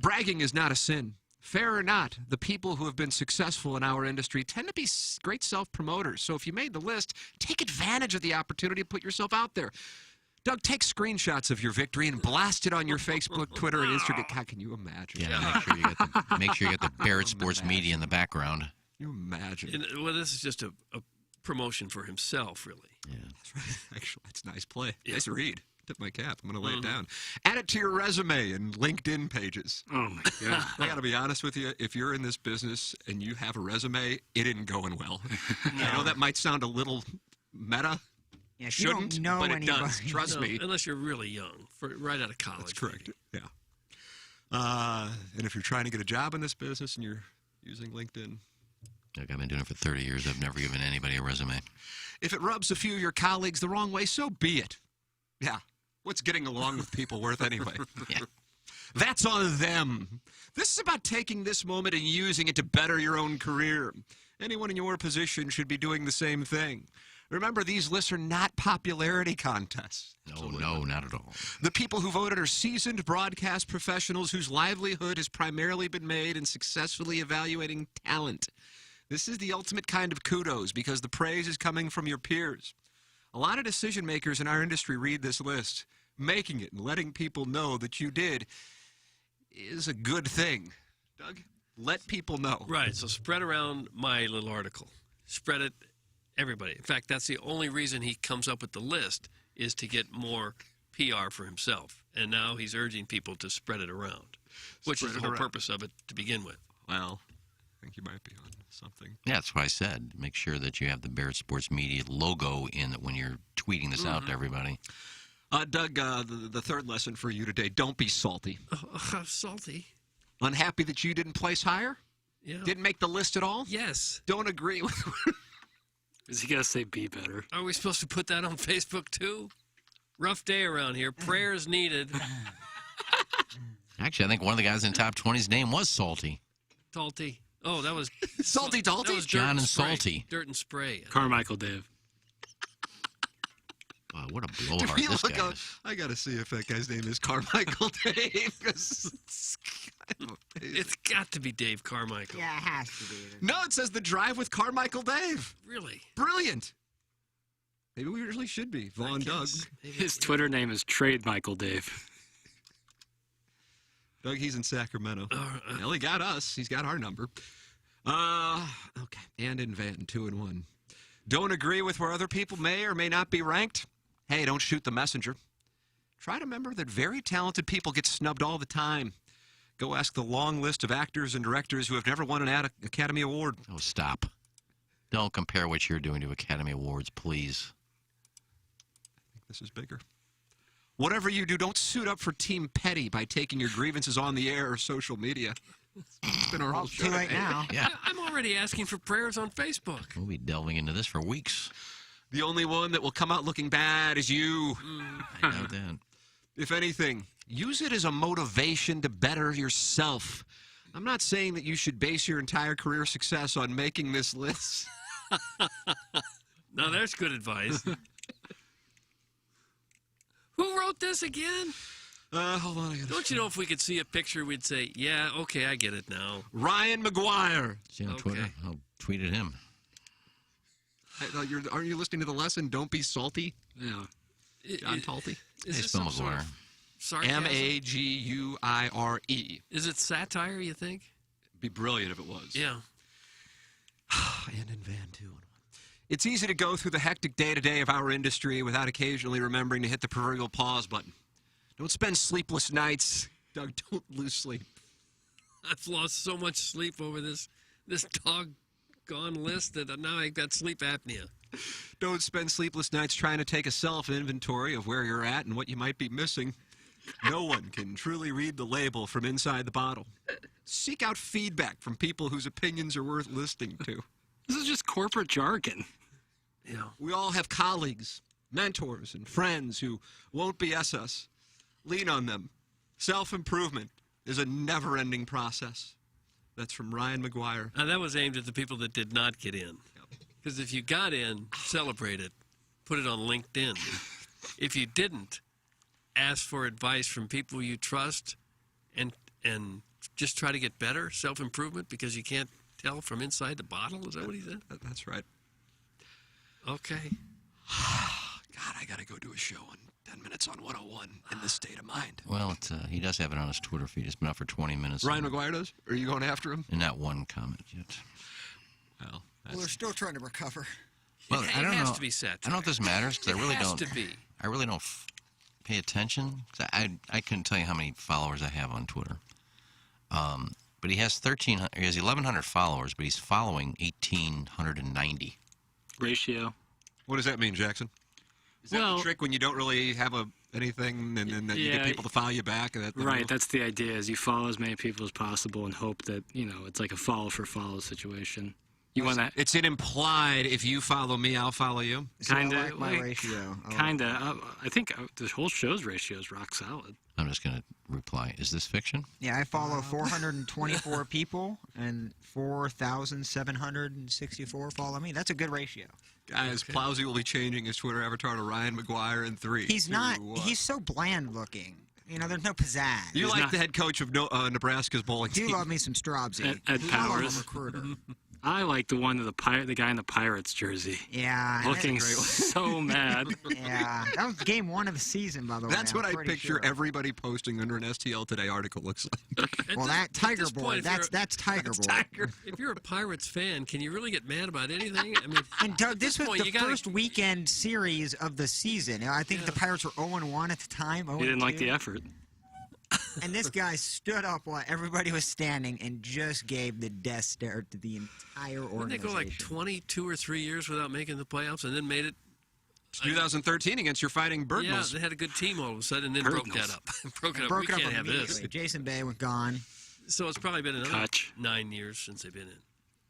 Bragging is not a sin. Fair or not, the people who have been successful in our industry tend to be great self-promoters. So if you made the list, take advantage of the opportunity to put yourself out there. Doug, take screenshots of your victory and blast it on your Facebook, Twitter, and Instagram. How can you imagine? Yeah, make sure you get the Barrett Sports Media in the background. Can you imagine? Well, this is just a promotion for himself, really. Yeah, that's right. Actually, that's a nice play. Yeah. Nice read. Tip my cap. I'm going to lay it down. Add it to your resume and LinkedIn pages. Oh, my God. I got to be honest with you. If you're in this business and you have a resume, it isn't going well. No. I know that might sound a little meta. Yeah, shouldn't, but it does. Trust me. Unless you're really young, right out of college. That's correct. Maybe. Yeah. And if you're trying to get a job in this business and you're using LinkedIn. Look, I've been doing it for 30 years. I've never given anybody a resume. If it rubs a few of your colleagues the wrong way, so be it. Yeah. What's getting along with people worth anyway? Yeah. That's on them. This is about taking this moment and using it to better your own career. Anyone in your position should be doing the same thing. Remember, these lists are not popularity contests. No, not at all. The people who voted are seasoned broadcast professionals whose livelihood has primarily been made in successfully evaluating talent. This is the ultimate kind of kudos because the praise is coming from your peers. A lot of decision makers in our industry read this list. Making it and letting people know that you did is a good thing. Doug, let people know. Right, so spread around my little article. Spread it, everybody. In fact, that's the only reason he comes up with the list is to get more PR for himself. And now he's urging people to spread it around, which is the whole purpose of it to begin with. Well, I think you might be on something. Yeah, that's what I said. Make sure that you have the Barrett Sports Media logo in it when you're tweeting this out to everybody. Doug, the third lesson for you today, don't be salty. Salty? Unhappy that you didn't place higher? Yeah. Didn't make the list at all? Yes. Don't agree with... Is he going to say be better? Are we supposed to put that on Facebook, too? Rough day around here. Prayers needed. Actually, I think one of the guys in the top 20's name was Salty. Salty. Oh, that was... Salty Dalty? That was John and Salty. Dirt and Spray. Carmichael Dave. Wow, what a blowhard this guy is. I got to see if that guy's name is Carmichael Dave. It's got to be Dave Carmichael. Yeah, it has to be. No, it says The Drive with Carmichael Dave. Really? Brilliant. Maybe we really should be. Vaughn Doug. His Twitter name is Trade Michael Dave. Doug, he's in Sacramento. Well, he got us. He's got our number. Okay. And in Van, 2 and 1. Don't agree with where other people may or may not be ranked? Hey, don't shoot the messenger. Try to remember that very talented people get snubbed all the time. Go ask the long list of actors and directors who have never won an Academy Award. Oh, stop. Don't compare what you're doing to Academy Awards, please. I think this is bigger. Whatever you do, don't suit up for Team Petty by taking your grievances on the air or social media. It's been our whole show. Too late now. Yeah. I'm already asking for prayers on Facebook. We'll be delving into this for weeks. The only one that will come out looking bad is you. I know that. If anything, use it as a motivation to better yourself. I'm not saying that you should base your entire career success on making this list. Now, there's good advice. Who wrote this again? Hold on. Don't you know if we could see a picture, we'd say, yeah, okay, I get it now. Ryan McGuire. See on Twitter? I'll tweet at him. Aren't you listening to the lesson? Don't be salty. Yeah. John Talty. Is this some sort of sarcasm? Maguire. Is it satire, you think? It'd be brilliant if it was. Yeah. And in Van, too. It's easy to go through the hectic day-to-day of our industry without occasionally remembering to hit the proverbial pause button. Don't spend sleepless nights. Doug, don't lose sleep. I've lost so much sleep over this doggone list that now I've got sleep apnea. Don't spend sleepless nights trying to take a self-inventory of where you're at and what you might be missing. No one can truly read the label from inside the bottle. Seek out feedback from people whose opinions are worth listening to. This is just corporate jargon. Yeah. We all have colleagues, mentors, and friends who won't BS us. Lean on them. Self-improvement is a never-ending process. That's from Ryan McGuire. Now, that was aimed at the people that did not get in. Because if you got in, celebrate it. Put it on LinkedIn. If you didn't, ask for advice from people you trust and just try to get better, self-improvement, because you can't tell from inside the bottle. Is that what he said? That's right. Okay. God, I got to go do a show in 10 minutes on 101 in this state of mind. Well, he does have it on his Twitter feed. It's been up for 20 minutes. Ryan McGuire does? Are you going after him? And not one comment yet. Well, they're still trying to recover. Well, I don't know. To be set. I don't know if this matters because I really don't. It has to be. I really don't pay attention. I couldn't tell you how many followers I have on Twitter. But he has 1,100 followers, but he's following 1,890. Ratio. What does that mean, Jackson? Is that the trick when you don't really have anything and then you get people to follow you back? Right, that's the idea, is you follow as many people as possible and hope that, it's like a follow-for-follow situation. You want that? It's an implied, if you follow me, I'll follow you. Kind of like my ratio. Kind of. I think the whole show's ratio is rock solid. I'm just going to reply, is this fiction? Yeah, I follow 424 people, and 4,764 follow me. That's a good ratio. Guys, Plowsy will be changing his Twitter avatar to Ryan McGuire in 3. He's not. He's so bland looking. There's no pizzazz. You like the head coach of Nebraska's bowling team. You love me some Strobsy. Ed Powers. Recruiter. I like the one of the guy in the Pirates jersey. Yeah. Looking so mad. Yeah. That was game 1 of the season, by the way. That's what I picture everybody posting under an STL Today article looks like. Well, that Tiger Boy, that's Tiger Boy. If you're a Pirates fan, can you really get mad about anything? I mean, and Doug, this was the first weekend series of the season. I think the Pirates were 0-1 at the time. He didn't like the effort. And this guy stood up while everybody was standing and just gave the death stare to the entire organization. Didn't they go like 22 or 3 years without making the playoffs and then made it? 2013 against your Fighting Birdnals. Yeah, they had a good team all of a sudden and then broke that up. broke it up. We can't have this. Jason Bay was gone. So it's probably been another 9 years since they've been in.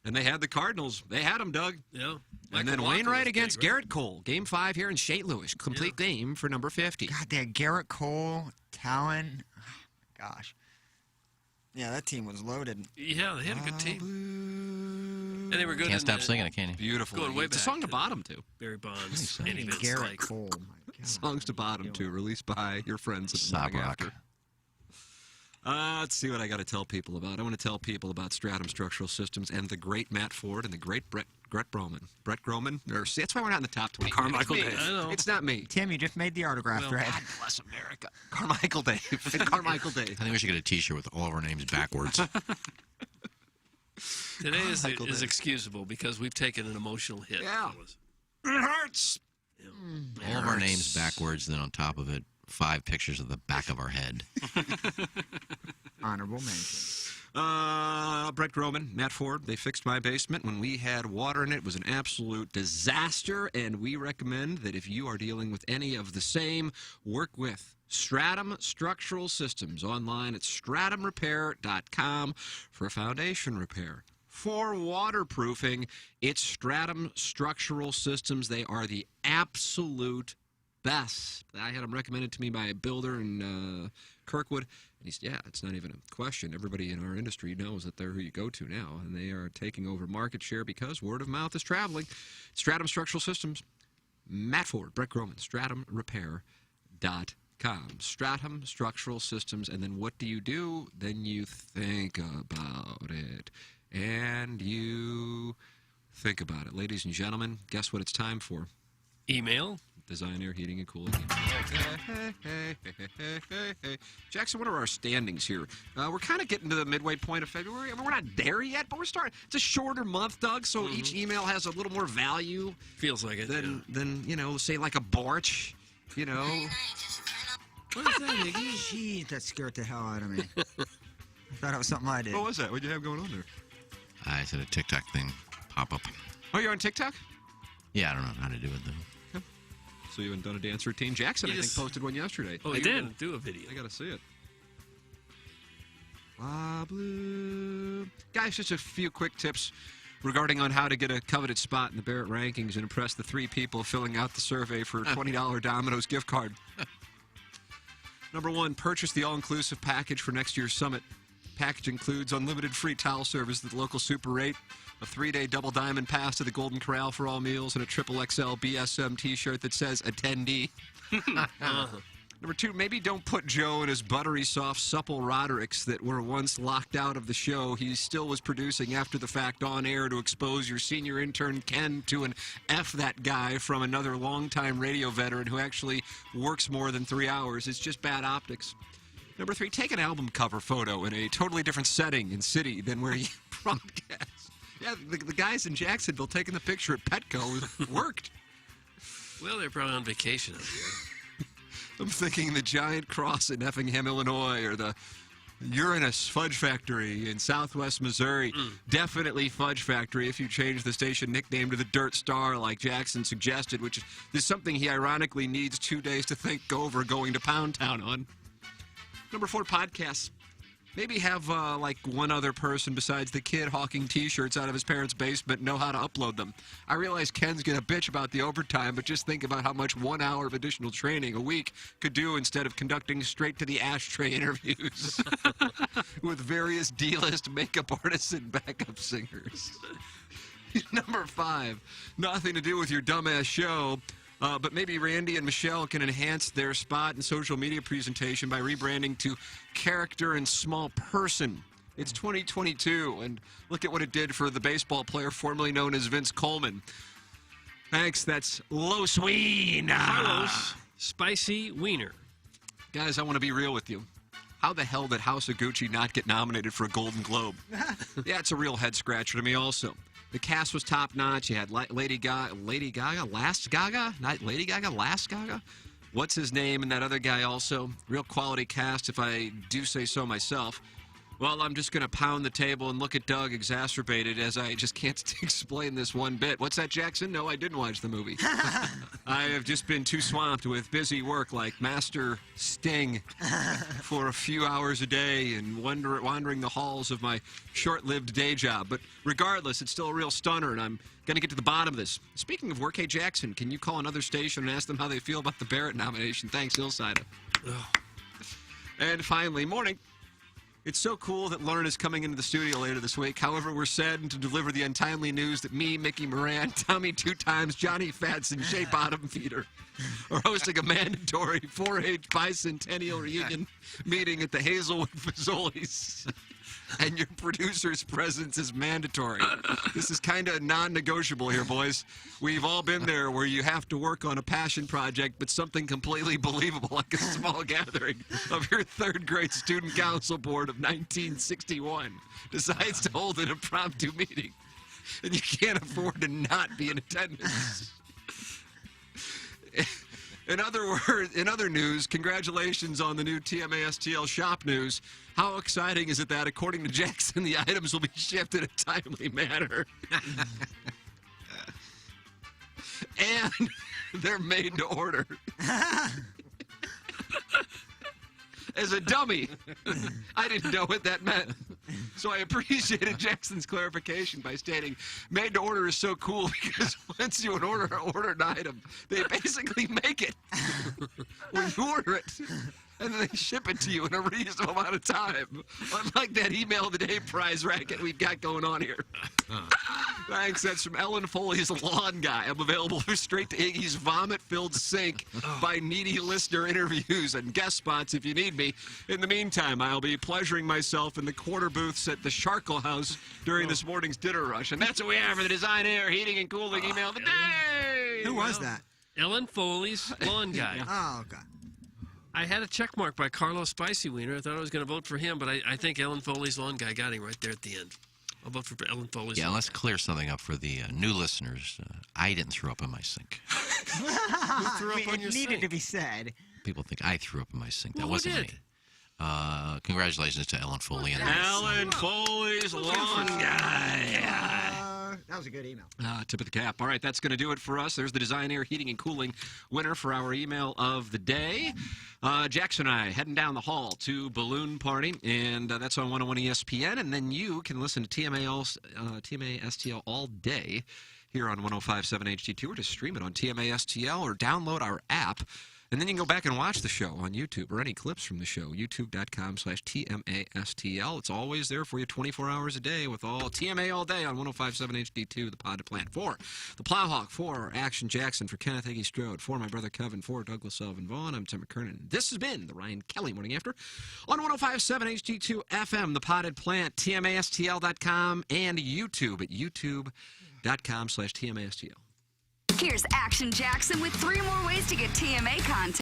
And they had the Cardinals. They had them, Doug. Yeah. And then Wainwright against Garrett Cole. Game 5 here in St. Louis. Complete game for number 50. God, they had Garrett Cole, Talon. Gosh. Yeah, that team was loaded. Yeah, they had a good team. And they were good. Can't stop singing it, can you? Beautiful. Going way it's a back song to bottom to. Barry Bonds. Garrett Cole. My God. Songs to bottom to, released by your friends at the Morning After. Let's see what I got to tell people about. I want to tell people about Stratum Structural Systems and the great Matt Ford and the great Brett Broman. Brett Groman? That's why we're not in the top 20. Carmichael Dave. I know. It's not me. Tim, you just made the autograph thread. God bless America. Carmichael Dave. Carmichael Dave. I think we should get a T-shirt with all of our names backwards. Today is excusable because we've taken an emotional hit. Yeah. It hurts. Yeah. All of our names backwards, then on top of it, 5 pictures of the back of our head. Honorable mention. Brett Groman, Matt Ford, they fixed my basement. When we had water in it, it was an absolute disaster, and we recommend that if you are dealing with any of the same, work with Stratum Structural Systems online at stratumrepair.com for foundation repair. For waterproofing, it's Stratum Structural Systems. They are the absolute best. I had them recommended to me by a builder in Kirkwood. And he said, yeah, it's not even a question. Everybody in our industry knows that they're who you go to now, and they are taking over market share because word of mouth is traveling. Stratum Structural Systems, Matt Ford, Brett Groman, stratumrepair.com. Stratum Structural Systems, and then what do? Then you think about it. And you think about it. Ladies and gentlemen, guess what it's time for? Email. Design, Air, Heating, and Cooling. Hey. Jackson, what are our standings here? We're kind of getting to the midway point of February. I mean, we're not there yet, but we're starting. It's a shorter month, Doug, so each email has a little more value. Feels like it. Than say, like a Borch, What is that, Iggy? Gee, that scared the hell out of me. I thought it was something I did. What was that? What did you have going on there? I said a TikTok thing pop up. Oh, you're on TikTok? Yeah, I don't know how to do it, though. So you haven't done a dance routine? Jackson, I think, posted one yesterday. Oh, I did do a video. I got to see it. Blue. Guys, just a few quick tips regarding on how to get a coveted spot in the Barrett rankings and impress the 3 people filling out the survey for a $20 Domino's gift card. Number 1, purchase the all-inclusive package for next year's summit. Package includes unlimited free towel service at the local Super 8, a 3-day double diamond pass to the Golden Corral for all meals, and a triple XL BSM t-shirt that says attendee. Number 2, maybe don't put Joe and his buttery soft supple Rodericks that were once locked out of the show he still was producing after the fact on air to expose your senior intern Ken to an F that guy from another longtime radio veteran who actually works more than 3 hours. It's just bad optics. Number 3, take an album cover photo in a totally different setting and city than where you broadcast. Yeah, the guys in Jacksonville taking the picture at Petco worked. Well, they're probably on vacation up here. I'm thinking the Giant Cross in Effingham, Illinois, or the Uranus Fudge Factory in Southwest Missouri. Definitely Fudge Factory if you change the station nickname to the Dirt Star like Jackson suggested, which is something he ironically needs 2 days to think over going to Pound Town on. Number 4, podcasts. Maybe have like one other person besides the kid hawking T-shirts out of his parents' basement know how to upload them. I realize Ken's going to bitch about the overtime, but just think about how much 1 hour of additional training a week could do instead of conducting straight-to-the ashtray interviews with various D-list makeup artists and backup singers. Number 5, nothing to do with your dumbass show. But maybe Randy and Michelle can enhance their spot and social media presentation by rebranding to Character and Small Person. It's 2022, and look at what it did for the baseball player formerly known as Vince Coleman. Thanks, that's Los Wiener. Carlos Spicy Wiener. Guys, I want to be real with you. How the hell did House of Gucci not get nominated for a Golden Globe? Yeah, it's a real head-scratcher to me also. The cast was top-notch. You had Lady Gaga, Last Gaga? What's his name? And that other guy also. Real quality cast, if I do say so myself. Well, I'm just going to pound the table and look at Doug exacerbated as I just can't explain this one bit. What's that, Jackson? No, I didn't watch the movie. I have just been too swamped with busy work like Master Sting for a few hours a day and wandering the halls of my short-lived day job. But regardless, it's still a real stunner, and I'm going to get to the bottom of this. Speaking of work, hey, Jackson, can you call another station and ask them how they feel about the Barrett nomination? Thanks, Hillside. And finally, morning. It's so cool that Lauren is coming into the studio later this week. However, we're saddened to deliver the untimely news that me, Mickey Moran, Tommy 2 Times, Johnny Fats, and Shea Bottom Feeder are hosting a mandatory 4-H bicentennial reunion meeting at the Hazelwood Fazoli's. And your producer's presence is mandatory. This is kind of non-negotiable here, boys. We've all been there where you have to work on a passion project, but something completely believable like a small gathering of your third-grade student council board of 1961 decides to hold an impromptu meeting, and you can't afford to not be in attendance. In other news, congratulations on the new TMASTL shop news. How exciting is it that, according to Jackson, the items will be shipped in a timely manner? And they're made to order. As a dummy, I didn't know what that meant. So I appreciated Jackson's clarification by stating, made to order is so cool because once you order an item, they basically make it when you order it. And then they ship it to you in a reasonable amount of time. Unlike that email of the day prize racket we've got going on here. Thanks. That's from Ellen Foley's Lawn Guy. I'm available for Straight to Iggy's vomit-filled sink by needy listener interviews and guest spots if you need me. In the meantime, I'll be pleasuring myself in the quarter booths at the Sharkle House during this morning's dinner rush. And that's what we have for the Design Air Heating and Cooling email of the day. Who was that? Ellen Foley's Lawn Guy. Oh, okay. I had a check mark by Carlos Spicy Wiener. I thought I was going to vote for him, but I think Ellen Foley's Lawn Guy got him right there at the end. I'll vote for Ellen Foley's. Yeah, let's clear something up for the new listeners. I didn't throw up in my sink. Who threw up on your sink? It needed to be said. People think I threw up in my sink. That Well, wasn't who me. did? Congratulations to Ellen Foley. And Ellen Foley's Lawn Guy. That was a good email. Tip of the cap. All right, that's going to do it for us. There's the Design Air Heating and Cooling winner for our email of the day. Jackson and I heading down the hall to Balloon Party, and that's on 101 ESPN. And then you can listen to TMA STL all day here on 105.7 HD2, or just stream it on TMA STL or download our app. And then you can go back and watch the show on YouTube or any clips from the show, youtube.com/TMASTL. It's always there for you 24 hours a day with all TMA all day on 105.7 HD2, the Pod to Plant. For the Plowhawk, for Action Jackson, for Kenneth Iggy Strode, for my brother Kevin, for Douglas Sullivan Vaughn, I'm Tim McKernan. This has been the Ryan Kelly Morning After on 105.7 HD2 FM, the Potted Plant, TMASTL.com, and YouTube at youtube.com/TMASTL. Here's Action Jackson with 3 more ways to get TMA content.